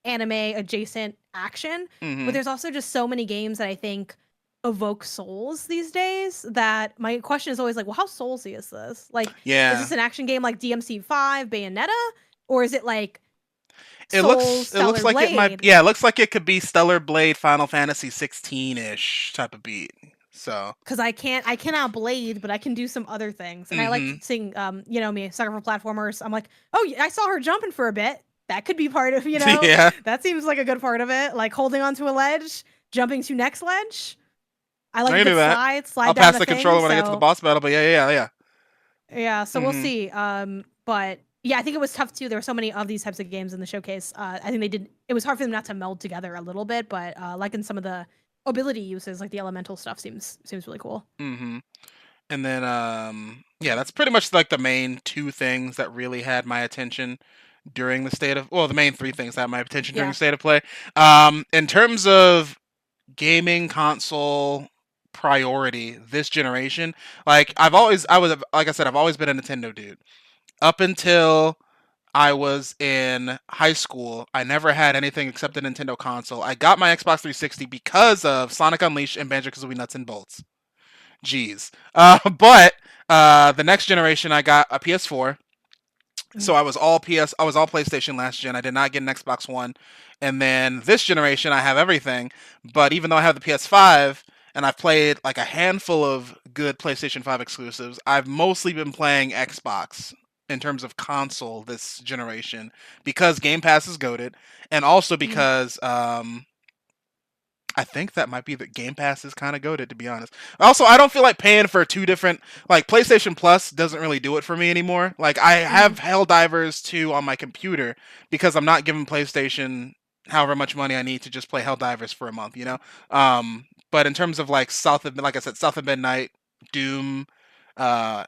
B: anime adjacent action. But
A: Mm-hmm.
B: there's also just so many games that I think evoke souls these days that my question is always like, well, how soulsy is this? Like, is
A: Yeah,
B: this an action game like DMC5, Bayonetta? Or is it like
A: it
B: Soul
A: looks
B: Stellar
A: like it might.
B: Blade?
A: Yeah, it looks like it could be Stellar Blade, Final Fantasy 16 ish type of beat. So.
B: Because I cannot blade, but I can do some other things. And I like
A: Mm-hmm.
B: seeing, you know me, sucker for platformers. I'm like, oh, I saw her jumping for a bit. That could be part of,
A: Yeah,
B: that seems like a good part of it. Like holding onto a ledge, jumping to next ledge. I
A: I
B: like a
A: can do
B: good
A: that.
B: slide,
A: I'll
B: slide down
A: pass
B: a
A: the
B: thing.
A: controller when I get to the
B: So
A: boss battle. But yeah.
B: yeah, so we'll
A: Mm-hmm.
B: see. But yeah, I think it was tough too. There were so many of these types of games in the showcase. I think they did. It was hard for them not to meld together a little bit, but like in some of the ability uses, like the elemental stuff seems really cool.
A: Mm-hmm. And then yeah, that's pretty much like the main two things that really had my attention during the state of, well, the main three things that had my attention during
B: Yeah.
A: the state of play. In terms of gaming console priority this generation, like I was like I said, I've always been a Nintendo dude. Up until I was in high school, I never had anything except a Nintendo console. I got my Xbox 360 because of Sonic Unleashed and Banjo-Kazooie Nuts and Bolts. Jeez. But the next generation, I got a PS4. So
B: Mhm.
A: I was all PS. I was all PlayStation last gen. I did not get an Xbox One, and then this generation, I have everything. But even though I have the PS5 and I've played like a handful of good PlayStation 5 exclusives, I've mostly been playing Xbox in terms of console this generation because Game Pass is goaded, and also
B: Mhm.
A: because I think that might be the Game Pass is kind of goaded, to be honest. Also, I don't feel like paying for two different, like PlayStation Plus doesn't really do it for me anymore. Like I
B: Mhm.
A: have Helldivers 2 on my computer because I'm not giving PlayStation however much money I need to just play Helldivers for a month, you know. But in terms of like like I said, South of Midnight, Doom,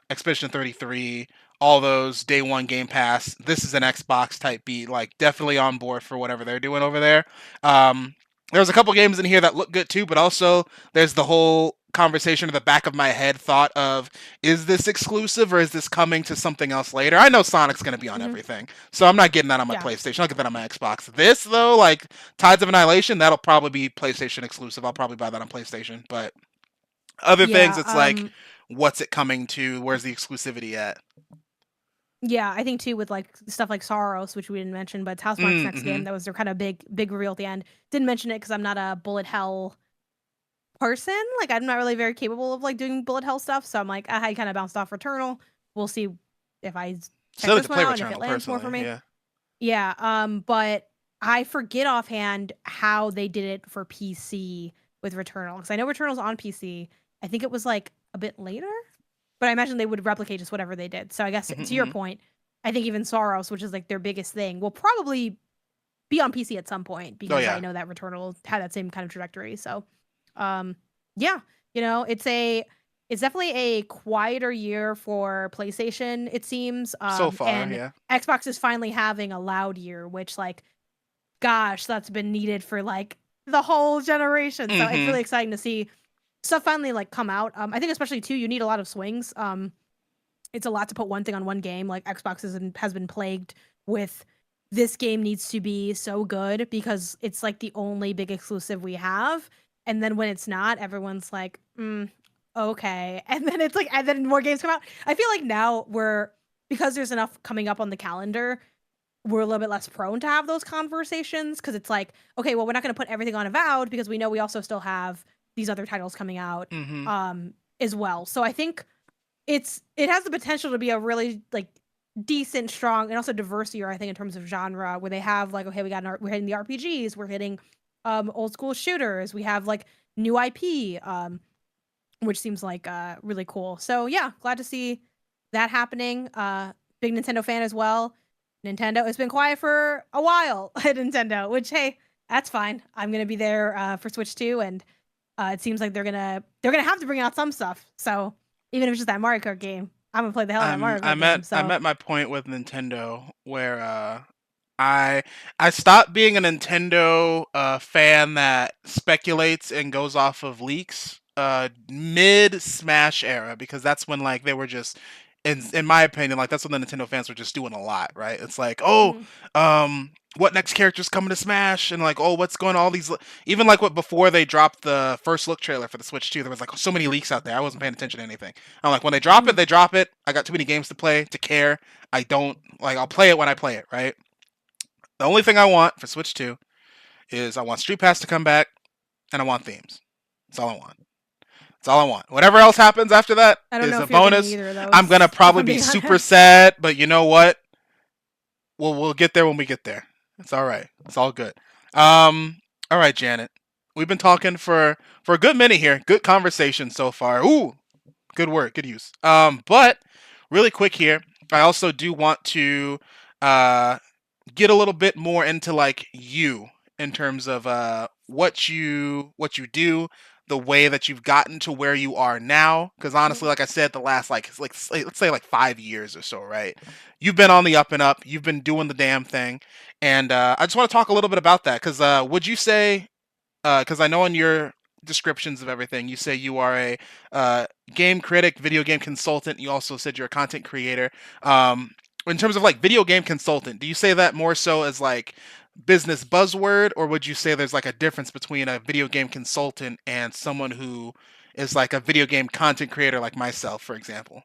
A: Expedition 33, all those day one Game Pass. This is an Xbox type beat, like definitely on board for whatever they're doing over there. Um, there's a couple games in here that look good too, but also there's the whole conversation in the back of my head thought of, is this exclusive or is this coming to something else later? I know Sonic's going to be on
B: Mhm.
A: everything, so I'm not getting that on my
B: Yeah.
A: PlayStation. I'll get that on my Xbox. This though, like Tides of Annihilation, that'll probably be PlayStation exclusive. I'll probably buy that on PlayStation. But other things,
B: Yeah.
A: it's like, what's it coming to? Where's the exclusivity at?
B: Yeah, I think too with like stuff like Soros, which we didn't mention, but it's Housemarque's next
A: Mm-hmm.
B: game. That was their kind of big reveal at the end. Didn't mention it because I'm not a bullet hell person. Like I'm not really very capable of like doing bullet hell stuff. So I'm like, I kind of bounced off Returnal. We'll see if I check
A: Still need to
B: this one
A: play
B: out and if it
A: Returnal
B: lands more for
A: personally.
B: me.
A: Yeah.
B: Yeah. But I forget offhand how they did it for PC with Returnal because I know Returnal's on PC. I think it was like a bit later, but I imagine they would replicate just whatever they did. So I guess to your
A: Mm-hmm.
B: point, I think even Soros, which is like their biggest thing, will probably be on PC at some point
A: Oh
B: because I
A: yeah.
B: know that Returnal had that same kind of trajectory. So, um, yeah, it's definitely a quieter year for PlayStation. It seems,
A: So far,
B: and
A: yeah.
B: Xbox is finally having a loud year, which like, gosh, that's been needed for like the whole generation. So it's
A: Mm-hmm.
B: really exciting to see stuff finally like come out. I think especially too, you need a lot of swings. It's a lot to put one thing on one game. Like Xbox has been plagued with this game needs to be so good because it's like the only big exclusive we have. And then when it's not, everyone's like, okay. And then it's like, and then more games come out. I feel like now because there's enough coming up on the calendar, we're a little bit less prone to have those conversations because it's like, okay, well, we're not going to put everything on Avowed because we know we also still have these other titles coming out
A: Mm-hmm.
B: as well. So I think it has the potential to be a really like decent, strong, and also diverse year. I think in terms of genre, where they have like, okay, we're hitting the RPGs, we're hitting old school shooters, we have like new IP, which seems like really cool. So yeah, glad to see that happening. Big Nintendo fan as well. Nintendo has been quiet for a while at Nintendo, which hey, that's fine. I'm gonna be there for Switch 2, and it seems like they're gonna have to bring out some stuff. So even if it's just that Mario Kart game, I'm gonna play the hell out of that Mario Kart game.
A: I'm
B: So
A: at my point with Nintendo where I I stopped being a Nintendo fan that speculates and goes off of leaks mid Smash era, because that's when like they were just, in my opinion, like that's when the Nintendo fans were just doing a lot, right? It's like, oh,
B: mhm,
A: what next character's coming to Smash, and like, oh, what's going on, all these even like what before they dropped the first look trailer for the Switch 2, there was like so many leaks out there. I wasn't paying attention to anything. I'm like, when they drop it,
B: mhm.
A: they drop it. I got too many games to play to care. I don't like, I'll play it when I play it, right? The only thing I want for Switch 2 is I want Street Pass to come back, and I want themes. That's all I want. That's all I want. Whatever else happens after that
B: I don't
A: is
B: know
A: a
B: if you're getting
A: bonus.
B: either of
A: I'm gonna
B: those, if
A: probably
B: I'm
A: be
B: being
A: super
B: honest.
A: sad, but you know what? We'll get there when we get there. It's all right. It's all good. All right, Janet. We've been talking for a good minute here. Good conversation so far. Ooh, good work. Good use. But really quick here, I also do want to uh get a little bit more into like you, in terms of what you do, the way that you've gotten to where you are now, because honestly,
B: Mhm.
A: like I said, the last let's say like 5 years or so, right? You've been on the up and up, you've been doing the damn thing, and I just want to talk a little bit about that, because would you say, because I know in your descriptions of everything, you say you are a uh, game critic, video game consultant. You also said you're a content creator. Um, in terms of like video game consultant, do you say that more so as like business buzzword, or would you say there's like a difference between a video game consultant and someone who is like a video game content creator, like myself, for example?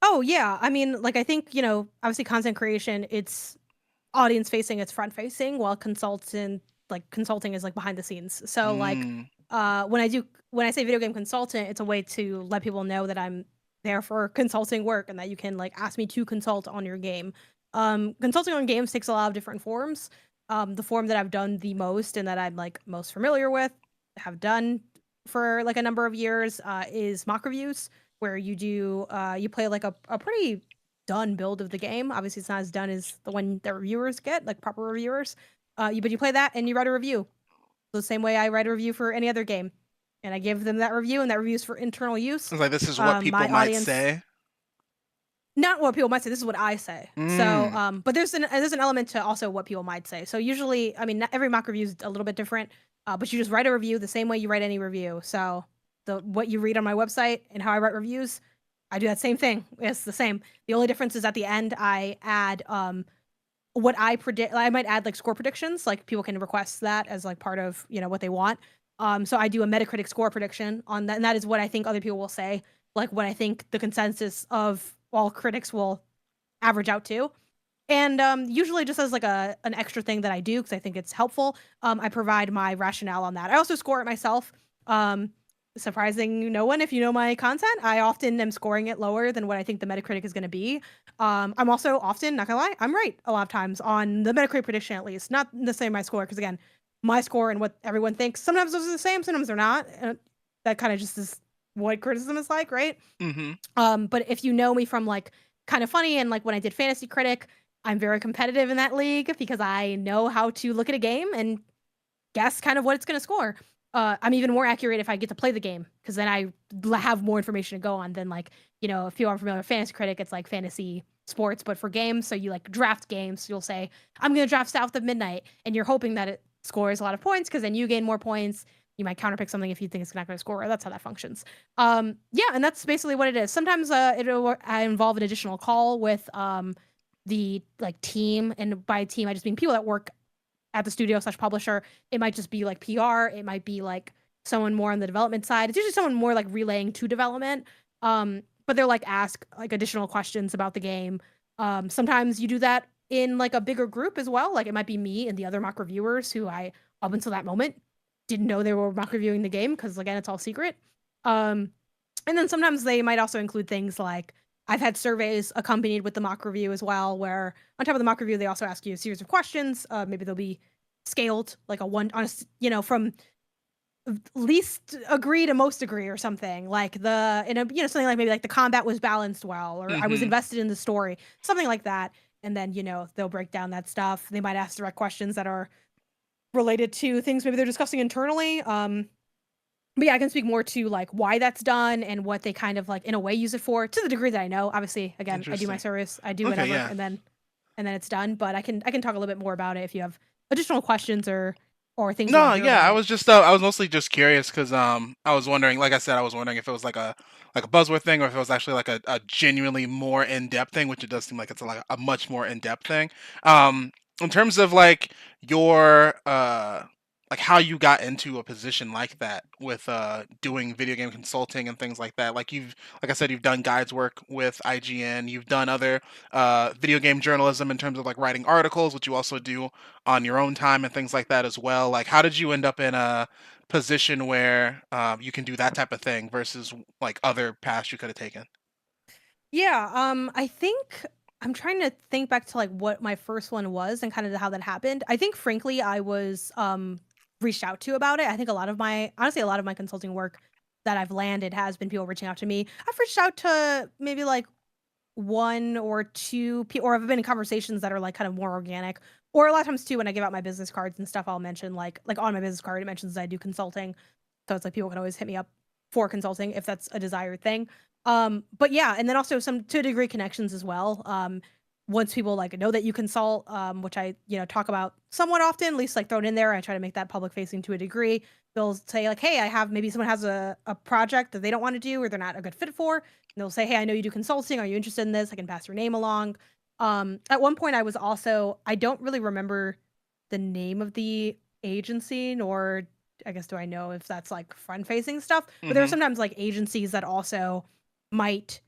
B: Oh yeah, I mean, like I think obviously content creation, it's audience facing, it's front facing, while consulting is like behind the scenes. So like
A: Mm,
B: when I say video game consultant, it's a way to let people know that I'm there for consulting work and that you can like ask me to consult on your game. Consulting on games takes a lot of different forms. The form that I've done the most and that I'm like most familiar with, have done for like a number of years, is mock reviews, where you play like a pretty done build of the game. Obviously, it's not as done as the one that reviewers get, like proper reviewers. But you play that and you write a review the same way I write a review for any other game, and I give them that review, and that review is for internal use.
A: it's like this is what people
B: My
A: might
B: audience,
A: say.
B: not what people might say. This is what I say. So,
A: Mm.
B: but there's an element to also what people might say. So usually, I mean, not every mock review is a little bit different, but you just write a review the same way you write any review. So what you read on my website and how I write reviews, I do that same thing. It's the same. The only difference is at the end I add what I predict. I might add like score predictions, like people can request that as like part of what they want. So I do a Metacritic score prediction on that, and that is what I think other people will say, like what I think the consensus of all critics will average out to. And usually, just as like an extra thing that I do because I think it's helpful, I provide my rationale on that. I also score it myself. Um, Surprising no one if you know my content, I often am scoring it lower than what I think the Metacritic is going to be. I'm also often, not gonna lie, I'm right a lot of times on the Metacritic prediction, at least. Not necessarily my score, because again, my score and what everyone thinks, sometimes those are the same, sometimes they're not. That kind of just is what criticism is like, right?
A: Mm-hmm.
B: But if you know me from like kind of funny and like when I did Fantasy Critic, I'm very competitive in that league because I know how to look at a game and guess kind of what it's going to score. I'm even more accurate if I get to play the game, because then I have more information to go on than like, if you are familiar with Fantasy Critic, it's like fantasy sports, but for games. So you like draft games. You'll say, I'm going to draft South of Midnight, and you're hoping that it scores a lot of points because then you gain more points. you might counterpick something if you think it's not going to score. That's how that functions. Yeah, and that's basically what it is. Sometimes it'll involve an additional call with the like team, and by team I just mean people that work at the studio/publisher. It might just be like PR. It might be like someone more on the development side. It's usually someone more like relaying to development. But they'll like ask like additional questions about the game. Sometimes you do that in like a bigger group as well. Like it might be me and the other mock reviewers who I up until that moment didn't know they were mock reviewing the game because again it's all secret. Um, and then sometimes they might also include things like I've had surveys accompanied with the mock review as well, where on top of the mock review they also ask you a series of questions. Maybe they'll be scaled like a one on a, from least agree to most agree or something, like something like maybe like the combat was balanced well, or I was
A: Mm-hmm.
B: invested in the story, something like that. And then they'll break down that stuff. They might ask direct questions that are related to things maybe they're discussing internally. But yeah, I can speak more to like why that's done and what they kind of like in a way use it for, to the degree that I know. Obviously, again, I do my
A: Interesting.
B: service, I do
A: Okay,
B: whatever,
A: yeah.
B: and then it's done. But I can talk a little bit more about it if you have additional questions or things you want
A: No,
B: to hear
A: yeah,
B: about
A: I
B: it.
A: was just I was mostly just curious because I was wondering, like I said, I was wondering if it was like a buzzword thing or if it was actually like a genuinely more in-depth thing, which it does seem like it's like a much more in-depth thing. Um, in terms of like your like how you got into a position like that with doing video game consulting and things like that. Like I said, you've done guides work with IGN, you've done other video game journalism in terms of like writing articles, which you also do on your own time and things like that as well. Like, how did you end up in a position where you can do that type of thing versus like other paths you could have taken?
B: Yeah, I think I'm trying to think back to like what my first one was and kind of how that happened. I think frankly I was reached out to about it. I think a lot of my consulting work that I've landed has been people reaching out to me. I've reached out to maybe like one or two people, or I've been in conversations that are like kind of more organic. Or a lot of times too, when I give out my business cards and stuff, I'll mention like on my business card it mentions I do consulting. So it's like people can always hit me up for consulting if that's a desired thing. But yeah, and then also some to a degree connections as well. Once people like know that you consult, which I talk about somewhat often, at least like thrown in there, I try to make that public facing to a degree. They'll say like, hey, I have maybe someone has a project that they don't want to do or they're not a good fit for. And they'll say, hey, I know you do consulting. Are you interested in this? I can pass your name along. At one point, I don't really remember the name of the agency, nor I guess do I know if that's like front facing stuff. But there are
A: Mm-hmm.
B: sometimes like agencies that also might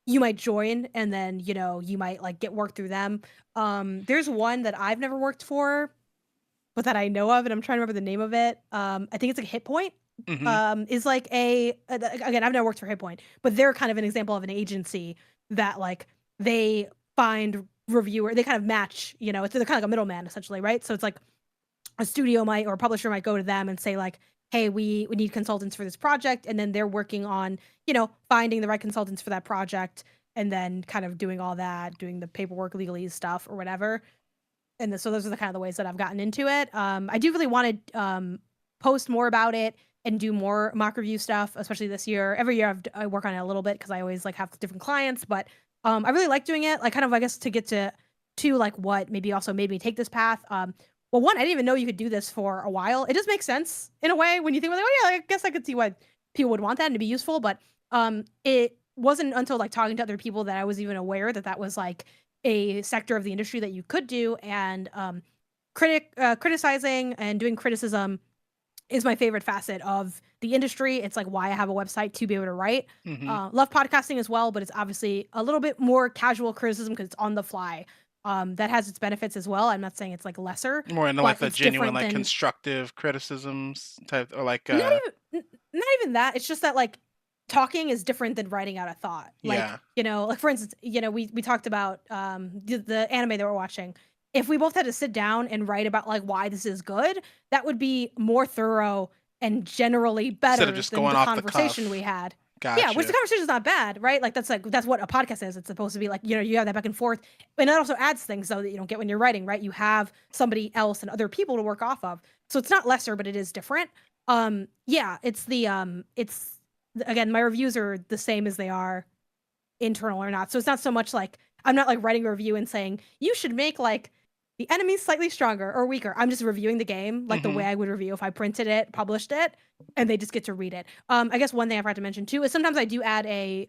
B: you might join, and then you might like get work through them. There's one that I've never worked for, but that I know of, and I'm trying to remember the name of it. I think it's like Hit Point.
A: Mm-hmm.
B: Is like again, I've never worked for Hit Point, but they're kind of an example of an agency that like they find reviewer, they kind of match, they're kind of like a middleman essentially, right? So it's like a studio might or a publisher might go to them and say like, hey, we need consultants for this project, and then they're working on finding the right consultants for that project, and then kind of doing all that, doing the paperwork, legalese stuff or whatever. And so those are the kind of the ways that I've gotten into it. I do really want to post more about it and do more mock review stuff, especially this year. Every year I work on it a little bit because I always like have different clients, but I really like doing it. Like kind of I guess to get to like what maybe also made me take this path. Well, one, I didn't even know you could do this for a while. It does make sense in a way when you think, like, oh yeah, I guess I could see why people would want that and to be useful. But it wasn't until like talking to other people that I was even aware that that was like a sector of the industry that you could do. And criticizing and doing criticism is my favorite facet of the industry. It's like why I have a website to be able to write.
A: Mm-hmm.
B: Love podcasting as well, but it's obviously a little bit more casual criticism because it's on the fly. That has its benefits as well. I'm not saying it's like lesser,
A: More into like
B: but
A: the
B: it's
A: genuine
B: different
A: like
B: than
A: constructive criticisms type or like
B: not not even that. It's just that like talking is different than writing out a thought. Like
A: yeah.
B: like for instance, we talked about the anime that we're watching. If we both had to sit down and write about like why this is good, that would be more thorough and generally
A: Instead of
B: better
A: just
B: than
A: going
B: the
A: off the
B: conversation we
A: cuff.
B: had. Yeah, which the
A: Gotcha.
B: conversation is not bad, right? Like that's what a podcast is. It's supposed to be like, you have that back and forth. And that also adds things though that you don't get when you're writing, right? You have somebody else and other people to work off of. So it's not lesser, but it is different. Yeah, it's again, my reviews are the same as they are internal or not. So it's not so much like I'm not like writing a review and saying you should make like the enemy's slightly stronger or weaker. I'm just reviewing the game like the way I would review if I printed it, published it, and they just get to read it. I guess one thing I forgot to mention too is sometimes I do add a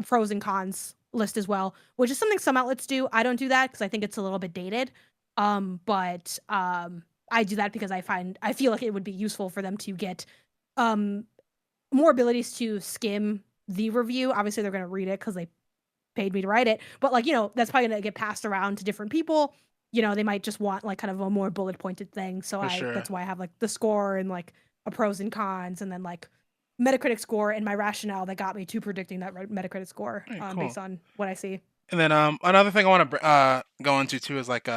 B: pros and cons list as well, which is something some outlets do. I don't do that because I think it's a little bit dated. But I do that because I feel like it would be useful for them to get more abilities to skim the review. Obviously, they're going to read it because they paid me to write it, but like, that's probably going to get passed around to different people. They might just want like kind of a more bullet pointed thing. So
A: For sure.
B: that's why I have like the score and like a pros and cons, and then like Metacritic score and my rationale that got me to predicting that Metacritic score
A: All right, cool.
B: based on what I see.
A: And then another thing I want to go into too is like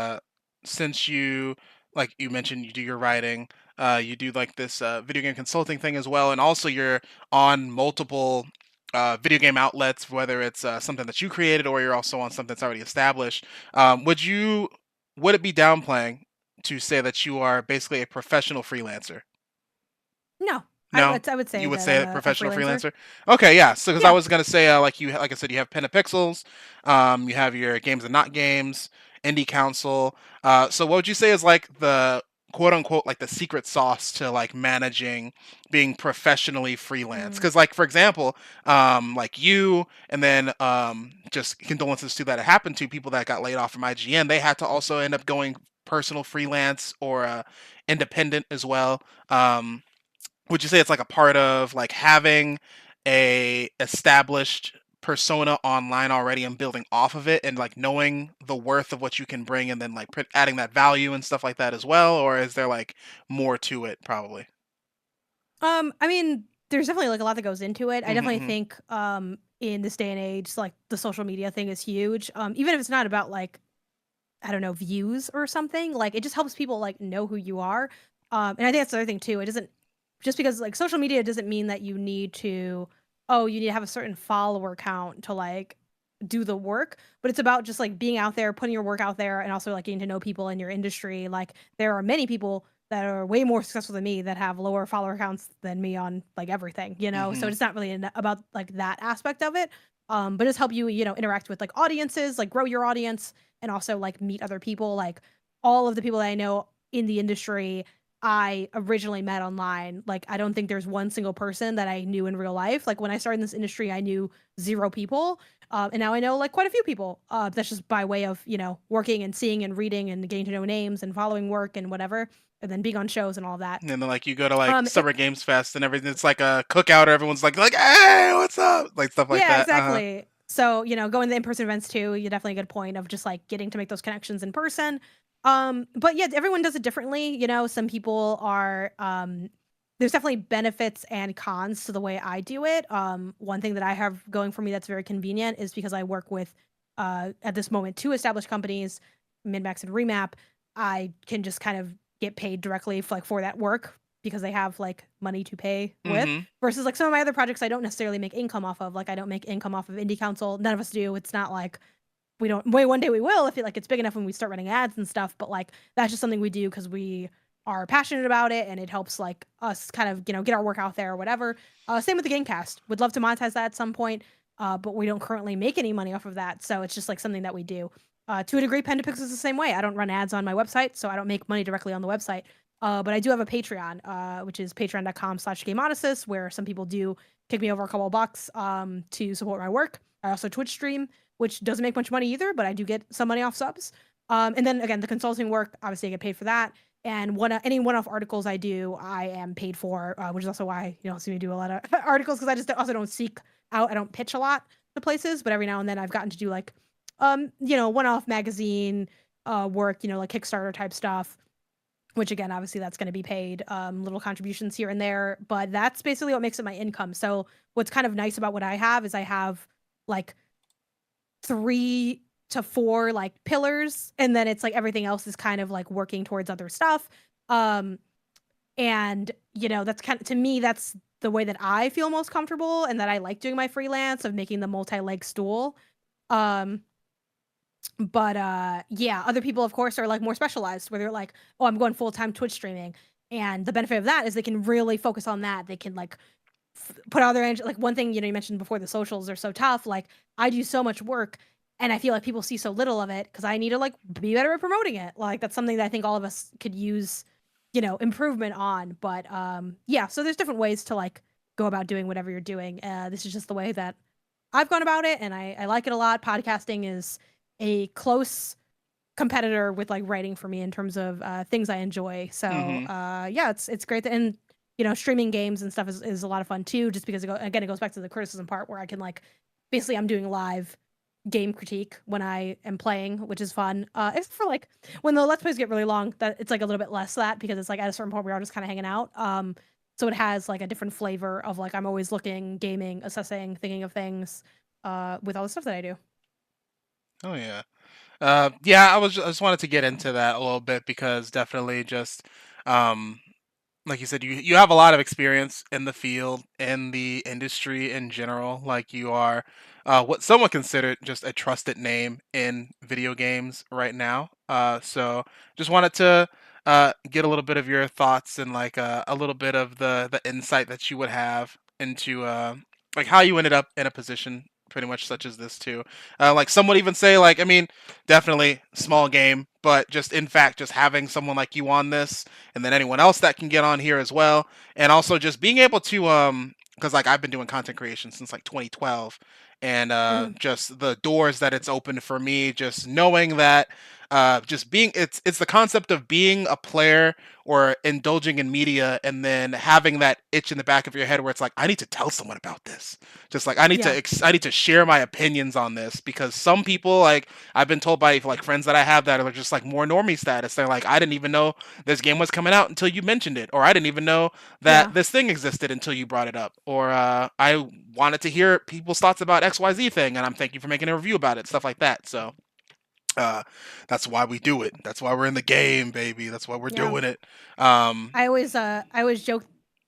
A: since you like you mentioned you do your writing, you do like this video game consulting thing as well, and also you're on multiple video game outlets, whether it's something that you created or you're also on something that's already established. Would it be downplaying to say that you are basically a professional freelancer?
B: No,
A: No,
B: I would
A: you
B: say
A: would
B: that
A: say
B: I'm
A: a
B: a
A: professional
B: freelancer.
A: freelancer. Okay, yeah. So because I
B: Yeah.
A: was gonna say like I said, you have Pen and Pixels, you have your games and not games, indie council. So what would you say is like the quote unquote like the secret sauce to like managing being professionally freelance?
B: Mm.
A: Because like for example, like you and then just condolences to that it happened to people that got laid off from IGN. They had to also end up going personal freelance or independent as well. Would you say it's like a part of like having a established persona online already and building off of it and like knowing the worth of what you can bring and then like adding that value and stuff like that as well, or is there like more to it probably?
B: I mean, there's definitely like a lot that goes into it. I definitely
A: Hmm.
B: think in this day and age, like the social media thing is huge. Even if it's not about like, I don't know, views or something, like it just helps people like know who you are. And I think that's the other thing too. It doesn't just because like social media doesn't mean that you need to, oh, you need to have a certain follower count to like do the work, but it's about just like being out there, putting your work out there, and also like getting to know people in your industry. Like there are many people that are way more successful than me that have lower follower counts than me on like everything, So
A: Hmm.
B: it's not really about like that aspect of it. But just help you, interact with like audiences, like grow your audience, and also like meet other people. Like all of the people that I know in the industry, I originally met online. Like I don't think there's one single person that I knew in real life. Like when I started in this industry, I knew zero people. And now I know like quite a few people. That's just by way of, working and seeing and reading and getting to know names and following work and whatever, and then being on shows and all that.
A: And then like you go to like
B: It,
A: Summer Games Fest and everything, it's like a cookout, everyone's like hey, what's up, like stuff like
B: yeah,
A: that. Uh-huh.
B: exactly. So, going to in-person events too, you definitely a good point of just like getting to make those connections in person. But yeah, everyone does it differently. Some people are there's definitely benefits and cons to the way I do it. One thing that I have going for me that's very convenient is because I work with at this moment two established companies, MinMax and Remap. I can just kind of get paid directly for that work because they have like money to pay with,
A: Hmm.
B: versus like some of my other projects I don't necessarily make income off of. Like I don't make income off of Indie Council. None of us do. It's not like we don't wait one day we will if it's big enough when we start running ads and stuff, but like that's just something we do because we are passionate about it and it helps like us kind of get our work out there or whatever. Same with the Gamecast. Would love to monetize that at some point, but we don't currently make any money off of that, so it's just like something that we do. To a degree, Pen to Pix is the same way. I don't run ads on my website, so I don't make money directly on the website. But I do have a Patreon, which is patreon.com/GameOdyssey, where some people do kick me over a couple of bucks to support my work. I also Twitch stream, which doesn't make much money either, but I do get some money off subs. And then again, the consulting work, obviously I get paid for that. And any one-off articles I do, I am paid for, which is also why you don't see me do a lot of articles, because I just also don't seek out. I don't pitch a lot to places, but every now and then I've gotten to do like, one-off magazine work, like Kickstarter type stuff. Which again, obviously, that's going to be paid. Little contributions here and there, but that's basically what makes it my income. So what's kind of nice about what I have is I have like 3 to 4 like pillars, and then it's like everything else is kind of like working towards other stuff. Um, and that's kind of, to me, that's the way that I feel most comfortable and that I like doing my freelance, of making the multi-leg stool. Um, but yeah, other people of course are like more specialized, where they're like, oh, I'm going full-time Twitch streaming. And the benefit of that is they can really focus on that. They can like put all their energy. Like one thing, you mentioned before, the socials are so tough. Like I do so much work and I feel like people see so little of it because I need to like be better at promoting it. Like that's something that I think all of us could use, improvement on. But yeah, so there's different ways to like go about doing whatever you're doing. This is just the way that I've gone about it, and I like it a lot. Podcasting is a close competitor with like writing for me in terms of things I enjoy. So
A: Mm-hmm.
B: yeah, it's great. And streaming games and stuff is a lot of fun too. Just because again, it goes back to the criticism part where I can like basically I'm doing live game critique when I am playing, which is fun. It's for like when the let's plays get really long, that it's like a little bit less that because it's like at a certain point we are just kind of hanging out. So it has like a different flavor of like I'm always looking, gaming, assessing, thinking of things, with all the stuff that I do.
A: Oh yeah. Yeah, I just wanted to get into that a little bit because definitely just um like you said, you have a lot of experience in the field, in the industry in general. Like you are what some would consider just a trusted name in video games right now. So just wanted to get a little bit of your thoughts and like a little bit of the insight that you would have into like how you ended up in a position pretty much such as this too. Like some would even say like I mean definitely small game, but just in fact just having someone like you on this and then anyone else that can get on here as well, and also just being able to because like I've been doing content creation since like 2012, and
B: Mhm.
A: just the doors that it's opened for me, just knowing that just being it's the concept of being a player or indulging in media and then having that itch in the back of your head where it's like I need to tell someone about this, just like
B: Yeah,
A: I need to share my opinions on this because some people like I've been told by like friends that I have that are just like more normie status, they're like I didn't even know this game was coming out until you mentioned it, or I didn't even know that
B: yeah,
A: this thing existed until you brought it up, or I wanted to hear people's thoughts about XYZ thing and I'm thank you for making a review about it, stuff like that. So uh, that's why we do it. That's why we're in the game, baby. That's why we're
B: yeah.
A: doing it. Um,
B: I always joke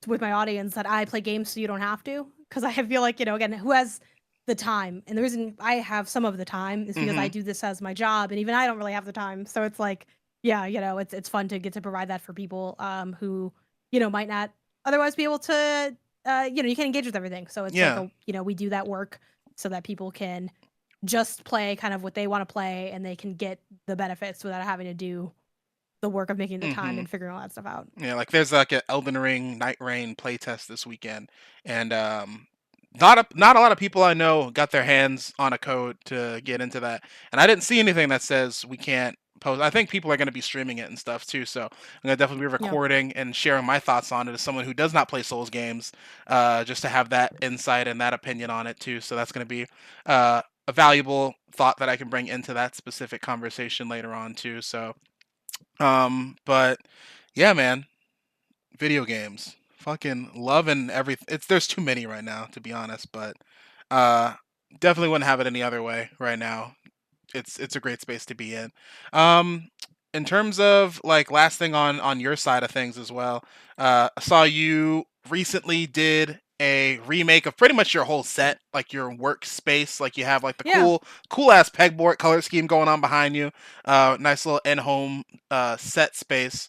B: with my audience that I play games so you don't have to, because I feel like again, who has the time? And the reason I have some of the time is because I
A: hmm
B: do this as my job, and even I don't really have the time. So it's like, yeah, it's fun to get to provide that for people who might not otherwise be able to. You can engage with everything. So it's like
A: yeah.
B: we do that work so that people can just play kind of what they want to play, and they can get the benefits without having to do the work of making the time
A: hmm
B: and figuring all that stuff out.
A: Yeah, like there's like an Elden Ring Night Rain playtest this weekend, and not a lot of people I know got their hands on a code to get into that, and I didn't see anything that says we can't post. I think people are going to be streaming it and stuff too, so I'm gonna definitely be
B: Yeah.
A: recording and sharing my thoughts on it as someone who does not play Souls games, just to have that insight and that opinion on it too. So that's gonna be a valuable thought that I can bring into that specific conversation later on too. So, but yeah, man, video games. Fucking loving everything. It's there's too many right now, to be honest, but uh definitely wouldn't have it any other way right now. It's a great space to be in. Um in terms of like last thing on your side of things as well, I saw you recently did a remake of pretty much your whole set, like your workspace. Like you have like the
B: Yeah.
A: cool ass pegboard color scheme going on behind you. Nice little in home set space.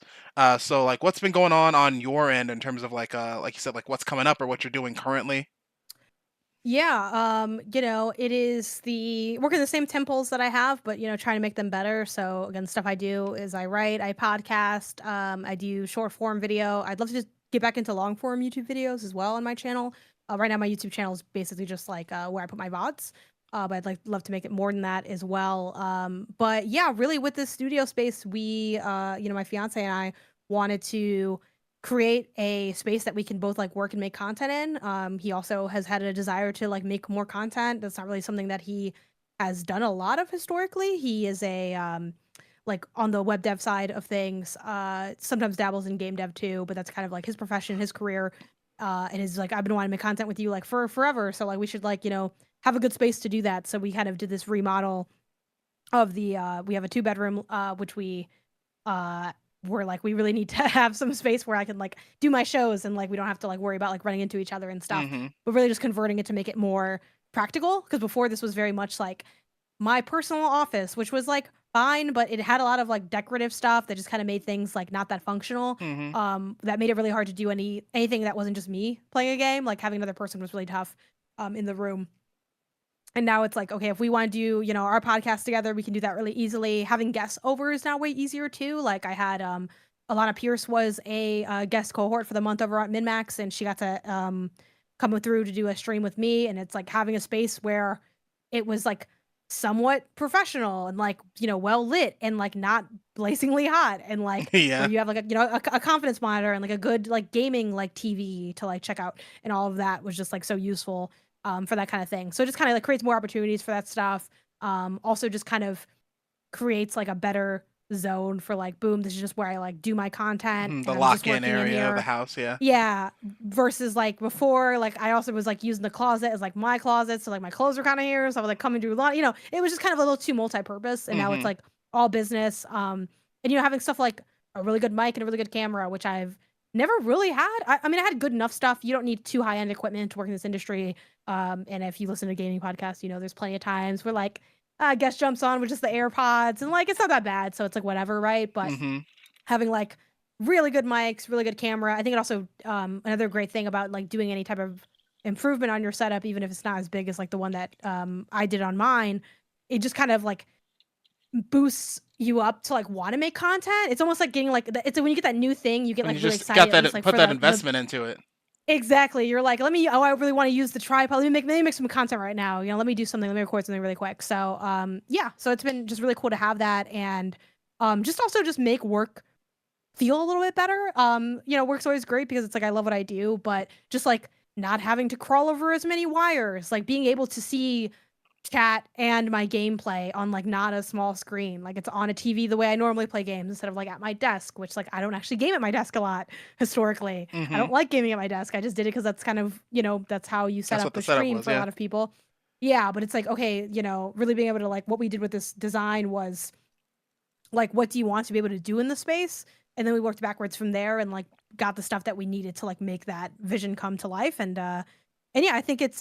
A: So like what's been going on your end in terms of like you said, like what's coming up or what you're doing currently?
B: Yeah. It is the working the same temples that I have, but trying to make them better. So again, stuff I do is I write, I podcast, I do short form video. I'd love to just get back into long form YouTube videos as well on my channel. Right now my YouTube channel is basically just like where I put my VODs. But I'd love to make it more than that as well. But yeah, really with this studio space, we my fiance and I wanted to create a space that we can both like work and make content in. He also has had a desire to like make more content. That's not really something that he has done a lot of historically. He is a like on the web dev side of things, sometimes dabbles in game dev too, but that's kind of like his profession, his career. And is like, I've been wanting to make content with you like for forever. So like we should like, have a good space to do that. So we kind of did this remodel of the we have a 2 bedroom which uh we're like we really need to have some space where I can like do my shows and like we don't have to like worry about like running into each other and stuff.
A: Mm-hmm.
B: But really just converting it to make it more practical because before this was very much like my personal office, which was like fine, but it had a lot of like decorative stuff that just kind of made things like not that functional.
A: Mm-hmm.
B: That made it really hard to do anything that wasn't just me playing a game. Like having another person was really tough in the room. And now it's like, okay, if we want to do, our podcast together, we can do that really easily. Having guests over is now way easier too. Like I had Alana Pierce was a guest cohort for the month over at MinMax, and she got to come through to do a stream with me. And it's like having a space where it was like somewhat professional and like, well lit and like not blazingly hot, and like where
A: Yeah.
B: you have like a confidence monitor and like a good like gaming like TV to like check out, and all of that was just like so useful for that kind of thing. So it just kind of like creates more opportunities for that stuff. Also just kind of creates like a better zone for like, boom, this is just where I like do my content
A: Mhm,
B: and
A: the
B: I'm just
A: lock-in
B: working in
A: area of the
B: here.
A: house, yeah.
B: Yeah. Versus like before, like I also was like using the closet as like my closet. So like my clothes were kind of here. So I would like come and do a lot, it was just kind of a little too multi-purpose. And now it's
A: Mhm.
B: like all business. And having stuff like a really good mic and a really good camera, which I've never really had. I mean, I had good enough stuff. You don't need too high-end equipment to work in this industry. And if you listen to gaming podcasts, there's plenty of times where like guest jumps on with just the AirPods, and like it's not that bad. So it's like whatever, right? But
A: Mhm.
B: having like really good mics, really good camera. I think it also another great thing about like doing any type of improvement on your setup, even if it's not as big as like the one that I did on mine, it just kind of like boosts you up to like want to make content. It's almost like getting like it's when you get that new thing, you get
A: When
B: like
A: you
B: really
A: just
B: excited
A: got
B: at least
A: that
B: like
A: put
B: for
A: that
B: the
A: investment into it.
B: exactly. You're like, I really want to use the tripod. Let me make some content right now. Let me do something. Let me record something really quick. So, yeah. So it's been just really cool to have that, and just also just make work feel a little bit better. Work's always great because it's like I love what I do, but just like not having to crawl over as many wires, like being able to see chat and my gameplay on like not a small screen. Like it's on a TV the way I normally play games instead of like at my desk, which like I don't actually game at my desk a lot historically. I
A: Mhm.
B: don't like gaming at my desk. I just did it because that's kind of, that's how you set
A: That's what
B: up
A: the
B: a
A: setup
B: stream
A: was,
B: for a
A: yeah.
B: lot of people. Yeah, but it's like, okay, really being able to like what we did with this design was like, what do you want to be able to do in the space? And then we worked backwards from there and like got the stuff that we needed to like make that vision come to life. And yeah, I think it's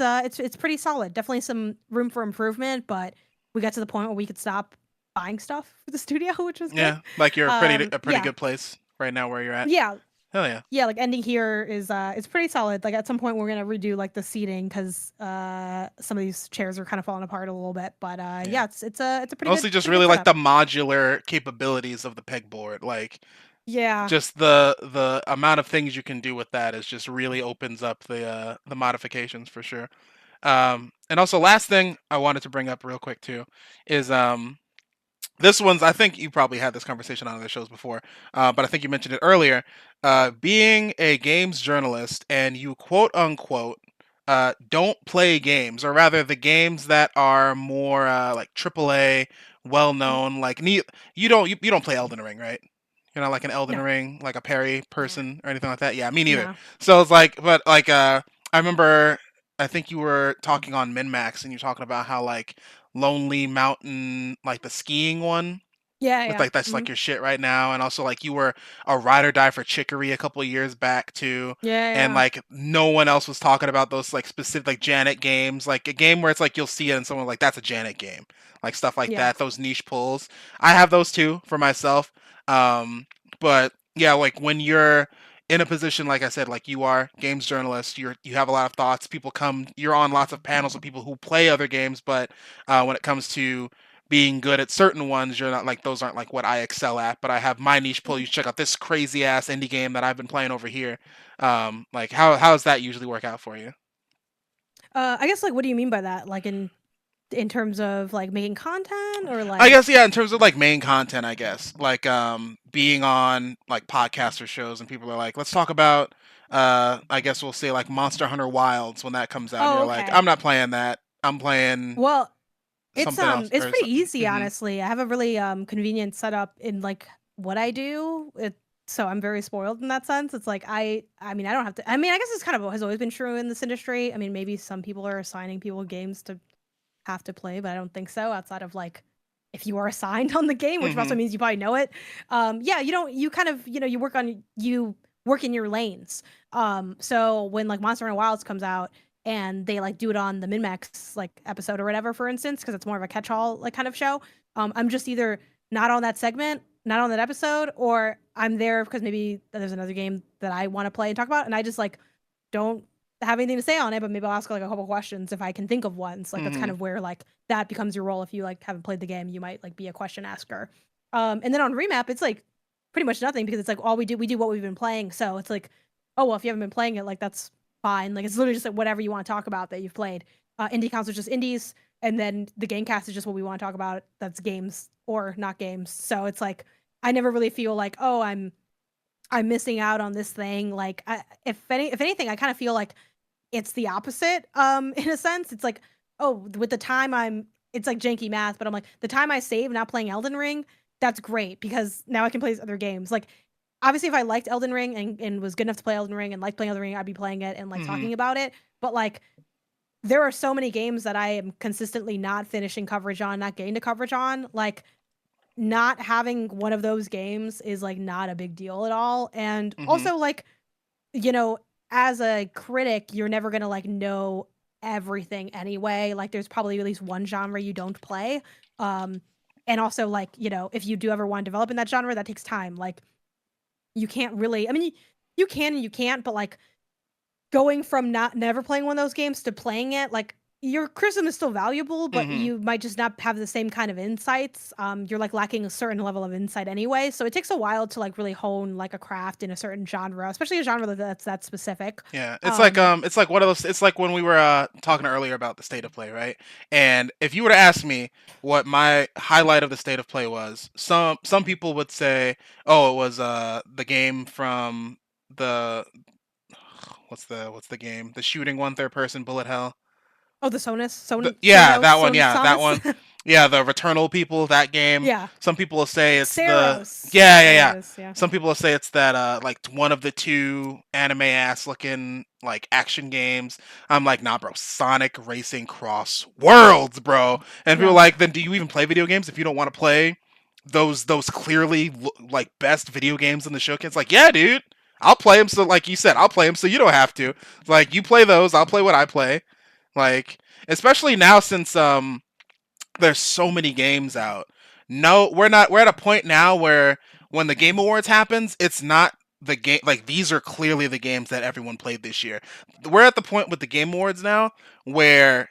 B: pretty solid. Definitely some room for improvement, but we got to the point where we could stop buying stuff for the studio, which was good.
A: Yeah, like you're a pretty
B: Yeah,
A: good place right now where you're at.
B: yeah,
A: Hell yeah.
B: yeah. Like ending here is it's pretty solid. Like at some point we're gonna redo like the seating because some of these chairs are kind of falling apart a little bit. But
A: Yeah.
B: yeah, it's a
A: Mostly just
B: pretty good
A: really like
B: setup.
A: the modular capabilities of the pegboard. Like
B: Yeah.
A: just the amount of things you can do with that is just really opens up the modifications for sure. And also last thing I wanted to bring up real quick too is this one's, I think you probably had this conversation on other shows before, but I think you mentioned it earlier. Being a games journalist and you quote unquote don't play games, or rather the games that are more like AAA, well
B: Mhm.
A: known. Like you don't play Elden Ring, right? You're not like an Elden
B: No.
A: Ring, like a parry
B: Nah.
A: person or anything like that. Yeah, me neither.
B: Nah.
A: So it's like, but like I remember, I think you were talking on MinMax and you're talking about how like Lonely Mountain, like the skiing one,
B: Yeah,
A: with
B: yeah.
A: like that's
B: Mhm.
A: like your shit right now, and also like you were a ride or die for Chicory a couple of years back too,
B: Yeah,
A: and
B: yeah.
A: like no one else was talking about those like specific like Janet games, like a game where it's like you'll see it and someone like that's a Janet game, like stuff like
B: Yeah.
A: that. Those niche pulls, I have those too for myself. Um, but yeah, like when you're in a position like I said, like you are games journalist, you have a lot of thoughts. People come, you're on lots of panels with people who play other games, but when it comes to being good at certain ones, you're not like those aren't like what I excel at, but I have my niche pull.
B: Mhm.
A: You check out this crazy ass indie game that I've been playing over here. Like how does that usually work out for you?
B: I guess like what do you mean by that? Like in terms of like making content or
A: I guess
B: like
A: yeah, in terms of like main content, I guess like being on like podcaster shows and people are like, let's talk about I guess we'll say like Monster Hunter Wilds when that comes out, and
B: oh,
A: you're like,
B: okay.
A: I'm not playing that. I'm playing
B: Well,
A: something else
B: it's
A: or
B: pretty
A: something.
B: easy honestly. I have a really convenient setup in like what I do. So I'm very spoiled in that sense. It's like I mean I don't have to I mean I guess it's kind of has always been true in this industry. I mean maybe some people are assigning people games to have to play, but I don't think so outside of like if you are assigned on the game, which also
A: Hmm.
B: means you probably know it. Yeah, you don't you kind of, you work in your lanes. So when like Monster Hunter Wilds comes out and they like do it on the Minmax like episode or whatever, for instance, because it's more of a catch-all like kind of show. I'm just either not on that segment, not on that episode, or I'm there because maybe there's another game that I want to play and talk about, and I just like don't have anything to say on it, but maybe I'll ask like a couple questions if I can think of ones. Like that's kind
A: Mhm.
B: of where like that becomes your role. If you like haven't played the game, you might like be a question asker. And then on remap, it's like pretty much nothing because it's like all we do what we've been playing. So it's like, oh well, if you haven't been playing it, like that's fine. Like it's literally just like whatever you want to talk about that you've played. Indie counts are just indies, and then the game cast is just what we want to talk about. That's games or not games. So it's like I never really feel like, oh, I'm missing out on this thing. Like if anything, I kind of feel like it's the opposite. In a sense, it's like, oh, with the time it's like janky math, but I'm like the time I save not playing Elden Ring, that's great because now I can play these other games. Like obviously, if I liked Elden Ring and was good enough to play Elden Ring and liked playing Elden Ring, I'd be playing it and like
A: Mhm.
B: talking about it. But like there are so many games that I am consistently not finishing coverage on, not getting to coverage on. Like not having one of those games is like not a big deal at all. And
A: Mhm.
B: also like, you know, as a critic, you're never gonna like know everything anyway. Like there's probably at least one genre you don't play. Um and also like, if you do ever want to develop in that genre, that takes time. Like you can't really, I mean, you can and you can't, but like going from not never playing one of those games to playing it, like your criticism is still valuable, but
A: Mhm.
B: you might just not have the same kind of insights. You're like lacking a certain level of insight anyway, so it takes a while to like really hone like a craft in a certain genre, especially a genre that's that specific.
A: Yeah,
B: Um,
A: it's like one of those. It's like when we were talking earlier about the state of play, right? And if you were to ask me what my highlight of the state of play was, some people would say, "Oh, it was the game from the what's the game? The shooting one, third person bullet hell."
B: oh, the
A: Yeah, that one. Yeah, that
B: Sonus,
A: one. Yeah, the Returnal people. That game.
B: yeah,
A: Some people will say it's the.
B: Saros,
A: Yeah, yeah,
B: whatever
A: yeah.
B: it is, yeah,
A: Some people will say it's that like one of the two anime ass looking like action games. I'm like, nah, bro. Sonic Racing Cross Worlds, bro. And people are
B: yeah,
A: like, then do you even play video games if you don't want to play those clearly like best video games in the showcase? Like, yeah, dude. I'll play them. So, like you said, I'll play them so you don't have to. Like, you play those, I'll play what I play. Like, especially now since there's so many games out. No, we're not. We're at a point now where when the Game Awards happens, it's not the game. Like these are clearly the games that everyone played this year. We're at the point with the Game Awards now where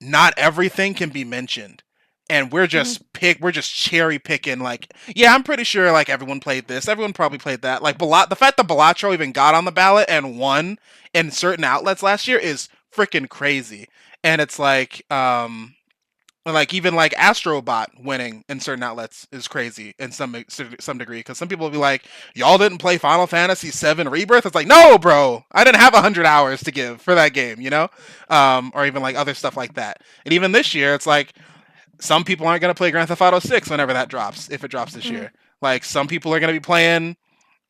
A: not everything can be mentioned. And
B: hmm
A: we're just cherry picking like yeah, I'm pretty sure like everyone played this. Everyone probably played that. Like the fact that Balatro even got on the ballot and won in certain outlets last year is freaking crazy. And it's like even like Astrobot winning in certain outlets is crazy in some degree because some people will be like, "Y'all didn't play Final Fantasy VII Rebirth." It's like, no, bro, I didn't have 100 hours to give for that game, or even like other stuff like that. And even this year, it's like some people aren't gonna play Grand Theft Auto 6 whenever that drops, if it drops this
B: hmm
A: year. Like some people are gonna be playing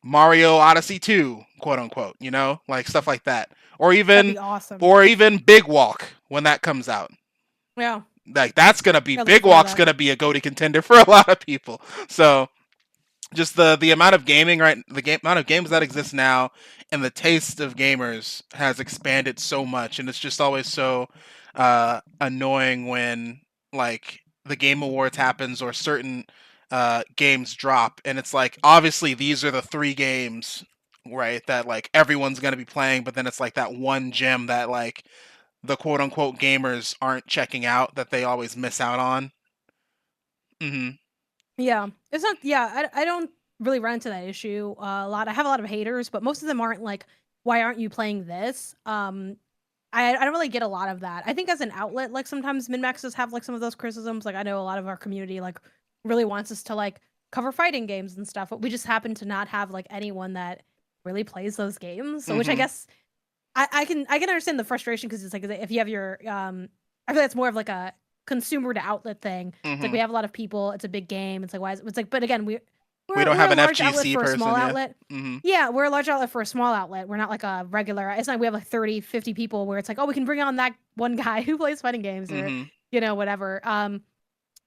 A: Mario Odyssey 2, quote unquote, like stuff like that, or
B: that'd
A: even
B: be awesome.
A: or even Big Walk when that comes out.
B: Yeah,
A: Like that's gonna be
B: yeah, looking
A: Big
B: forward to
A: Walk's
B: that.
A: gonna be a GOTY contender for a lot of people. So just the amount of gaming amount of games that exist now and the taste of gamers has expanded so much and it's just always so annoying when like the game awards happens or certain games drop and it's like obviously these are the three games right that like everyone's going to be playing but then it's like that one gem that like the quote unquote gamers aren't checking out that they always miss out on. Mhm.
B: Yeah, it's not. Yeah, I don't really run into that issue a lot. I have a lot of haters, but most of them aren't like, "Why aren't you playing this?" I don't really get a lot of that. I think as an outlet, like sometimes min maxes have like some of those criticisms. Like I know a lot of our community like really wants us to like cover fighting games and stuff, but we just happen to not have like anyone that really plays those games. So which I
A: Mhm.
B: guess I can understand the frustration because it's like if you have your I feel like it's more of like a consumer to outlet thing. It's like we
A: Mhm.
B: have a lot of people. It's a big game. It's like why? It's like but again
A: We don't
B: we're
A: have
B: a
A: an
B: large outlet
A: FGC
B: for a small
A: person, yeah.
B: outlet.
A: Mhm.
B: Yeah, we're a large outlet for a small outlet. We're not like a regular. It's not we have like 30, 50 people where it's like, oh, we can bring on that one guy who plays fighting games or
A: Mhm.
B: whatever.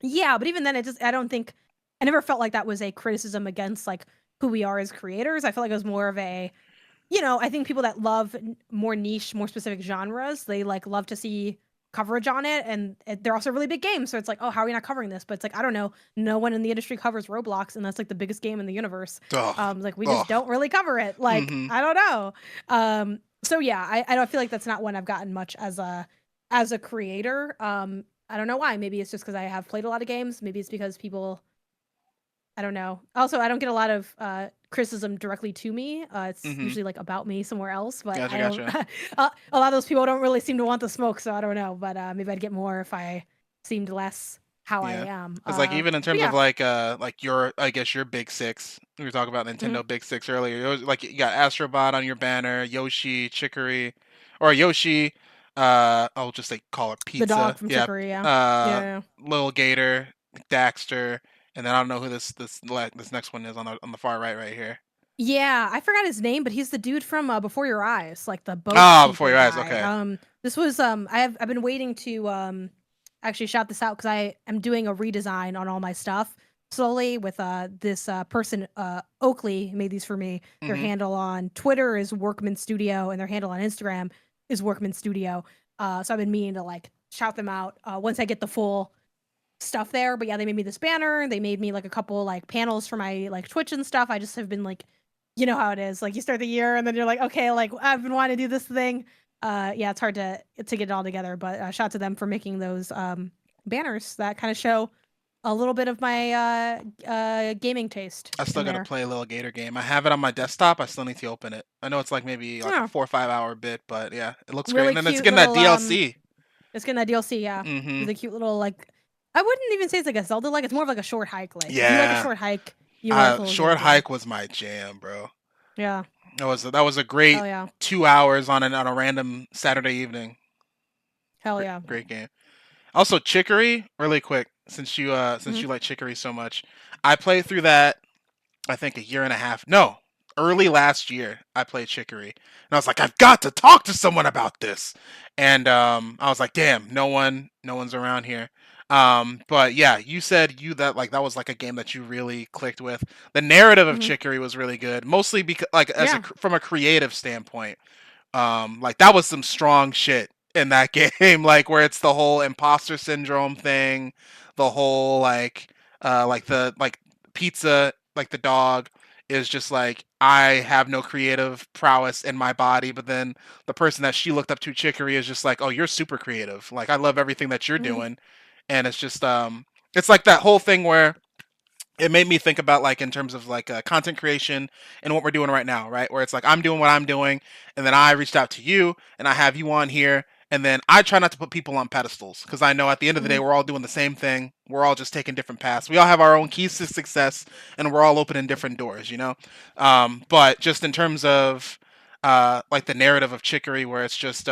B: Yeah, but even then it just I don't think I never felt like that was a criticism against like who we are as creators. I felt like it was more of a I think people that love more niche, more specific genres, they like love to see coverage on it, and they're also really big games. So it's like, oh, how are we not covering this? But it's like, I don't know, no one in the industry covers Roblox, and that's like the biggest game in the universe.
A: Ugh.
B: Like we just
A: Ugh.
B: don't really cover it. Like
A: Mhm.
B: I don't know. So yeah, I don't feel like that's not one I've gotten much as a creator. I don't know why. Maybe it's just because I have played a lot of games. Maybe it's because people, I don't know. Also, I don't get a lot of criticism directly to me. It's
A: Mm-hmm.
B: usually like about me somewhere else. But
A: Gotcha,
B: I don't.
A: gotcha.
B: A lot of those people don't really seem to want the smoke. So I don't know. But maybe I'd get more if I seemed less how I
A: Yeah.
B: am.
A: Because like even in
B: But
A: terms of
B: yeah.
A: like your I guess your big six. We were talking about
B: Mhm.
A: Nintendo Big Six earlier. It was like you got Astrobot on your banner, Yoshi, Chicory, or Yoshi. I'll just like call it
B: The dog
A: Pizza.
B: from
A: Yeah.
B: Chicory. Yeah.
A: Uh,
B: Yeah.
A: Little Gator, Daxter, and then I don't know who this next one is on the far right here.
B: Yeah, I forgot his name, but he's the dude from Before Your Eyes, like the boat
A: Ah, Before
B: people
A: Your Eyes.
B: guy.
A: Okay.
B: This was I've been waiting to actually shout this out because I am doing a redesign on all my stuff slowly with this person Oakley made these for me. Their
A: Mm-hmm.
B: handle on Twitter is Workman Studio and their handle on Instagram is Workman Studio. So I've been meaning to like shout them out once I get the full stuff there. But yeah, they made me this banner. They made me like a couple like panels for my like Twitch and stuff. I just have been like, you know how it is. Like you start the year and then you're like, okay, like I've been wanting to do this thing. Yeah, it's hard to get it all together. But shout out to them for making those banners that kind of show a little bit of my gaming taste
A: I still
B: in
A: gotta
B: there.
A: play a little Gator game. I have it on my desktop. I still need to open it. I know it's like maybe like a
B: Yeah,
A: 4 or 5 hour bit, but yeah, it looks great. And
B: really
A: then it's
B: cute
A: getting that
B: little
A: DLC.
B: it's getting that DLC. Yeah,
A: Mm-hmm.
B: with a cute little like. I wouldn't even say it's like a Zelda like. It's more of like a short hike. Like if you like a
A: Yeah.
B: short hike, you will like a little Gator
A: Short
B: game.
A: hike was my jam, bro.
B: Yeah.
A: That was a great
B: Hell yeah.
A: 2 hours on a random Saturday evening.
B: Hell
A: Great,
B: yeah.
A: great game. Also, Chicory, really quick, since
B: Mhm.
A: you like Chicory so much, I played through that I think a year and a half. No, early last year I played Chicory, and I was like, I've got to talk to someone about this. And I was like, damn, no one's around here. But yeah, you said you that like that was like a game that you really clicked with. The narrative of
B: Mhm.
A: Chicory was really good, mostly because like
B: Yeah.
A: from a creative standpoint. Like that was some strong shit in that game, like where it's the whole imposter syndrome thing, the whole like the like pizza, like the dog is just like I have no creative prowess in my body, but then the person that she looked up to, Chicory, is just like, oh, you're super creative. Like I love everything that you're
B: Mhm.
A: doing, and it's just it's like that whole thing where it made me think about like in terms of like content creation and what we're doing right now, right? Where it's like I'm doing what I'm doing, and then I reached out to you, and I have you on here, and then I try not to put people on pedestals because I know at the end of the day
B: Mhm.
A: we're all doing the same thing. We're all just taking different paths. We all have our own keys to success, and we're all opening different doors, you know. But just in terms of like the narrative of Chicory, where it's just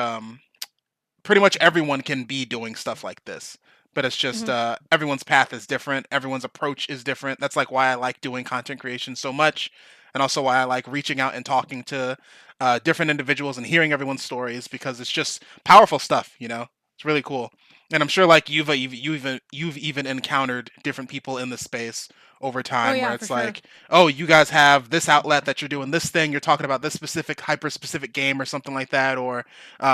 A: pretty much everyone can be doing stuff like this, but it's just
B: Mhm.
A: everyone's path is different, everyone's approach is different. That's like why I like doing content creation so much, and also why I like reaching out and talking to different individuals and hearing everyone's stories, because it's just powerful stuff, you know. It's really cool. And I'm sure like you've even encountered different people in the space over
B: Oh
A: time where
B: yeah, for
A: it's
B: sure.
A: like, oh, you guys have this outlet that you're doing this thing, you're talking about this specific hyper specific game or something like that, or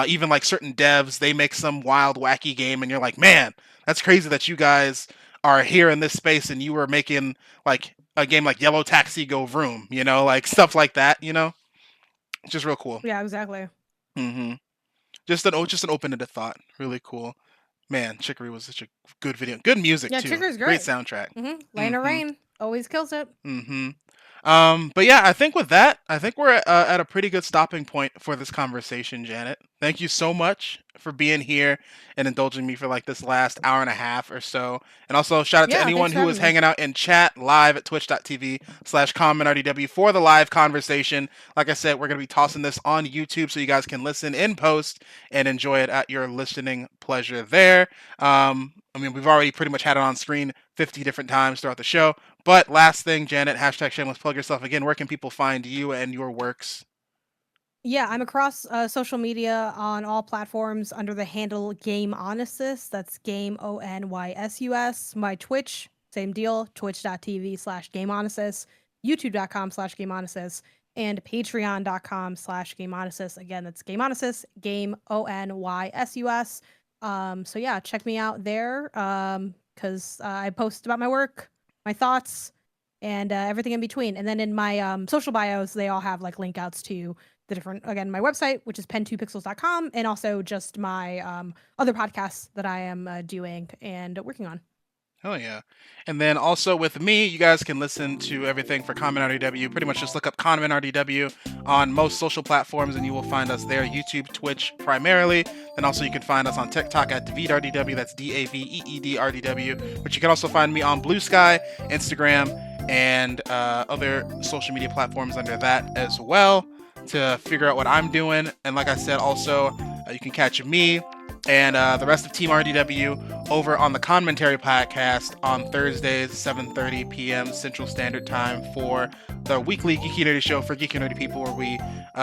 A: even like certain devs, they make some wild, wacky game, and you're like, man, that's crazy that you guys are here in this space and you were making like a game like Yellow Taxi Go Vroom, you know, like stuff like that, you know, it's just real cool.
B: Yeah, exactly.
A: hmm just an open-ended thought, really cool. Man, Chicory was such a good video, good music
B: Yeah,
A: too,
B: Trigger's
A: great
B: great.
A: soundtrack.
B: Lane of
A: hmm
B: Rain always kills it.
A: hmm but yeah, I think with that, I think we're at a pretty good stopping point for this conversation, Janet. Thank you so much for being here and indulging me for like this last hour and a half or so. And also shout out to
B: Yeah,
A: anyone
B: thanks for
A: who
B: having
A: is
B: me.
A: hanging out in chat live at twitch.tv/ConMenRDW for the live conversation. Like I said, we're going to be tossing this on YouTube so you guys can listen in post and enjoy it at your listening pleasure there. I mean, we've already pretty much had it on screen 50 different times throughout the show. But last thing, Janet, hashtag shameless plug yourself again. Where can people find you and your works?
B: Yeah, I'm across social media on all platforms under the handle Game Onysus. That's Game Onysus. My Twitch, same deal, twitch.tv/Game Onysus, youtube.com/Game Onysus, and patreon.com/Game Onysus. Again, that's Game Onysus, Game Onysus. So yeah, check me out there because I post about my work, my thoughts, and everything in between. And then in my social bios, they all have like link outs to again, my website, which is pen2pixels.com, and also just my other podcasts that I am doing and working on.
A: Oh yeah. And then also with me, you guys can listen to everything for ConMenRDW. Pretty much just look up ConMenRDW on most social platforms and you will find us there. YouTube, Twitch primarily. Then also you can find us on TikTok at DaveedRDW. That's DaveedRDW. But you can also find me on Blue Sky, Instagram, and other social media platforms under that as well to figure out what I'm doing. And like I said, also you can catch me and the rest of Team RDW over on the Commentary podcast on Thursdays, 7:30 p.m. Central Standard Time for the weekly Geeky Nerdy show for Geeky Nerdy people, where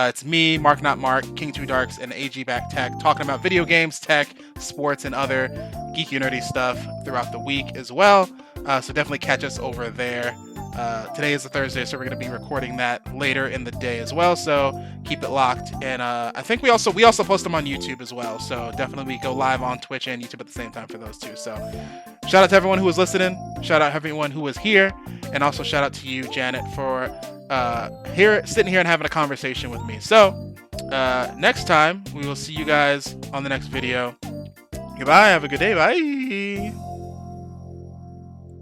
A: it's me, Mark Not Mark, King Two Darks, and AG Back Tech talking about video games, tech, sports, and other geeky nerdy stuff throughout the week as well. So definitely catch us over there. Today is a Thursday, so we're going to be recording that later in the day as well. So keep it locked. And I think we also post them on YouTube as well. So definitely we go live on Twitch and YouTube at the same time for those two. So shout out to everyone who was listening. Shout out to everyone who was here, and also shout out to you, Janet, for sitting here and having a conversation with me. So next time we will see you guys on the next video. Goodbye. Have a good day. Bye.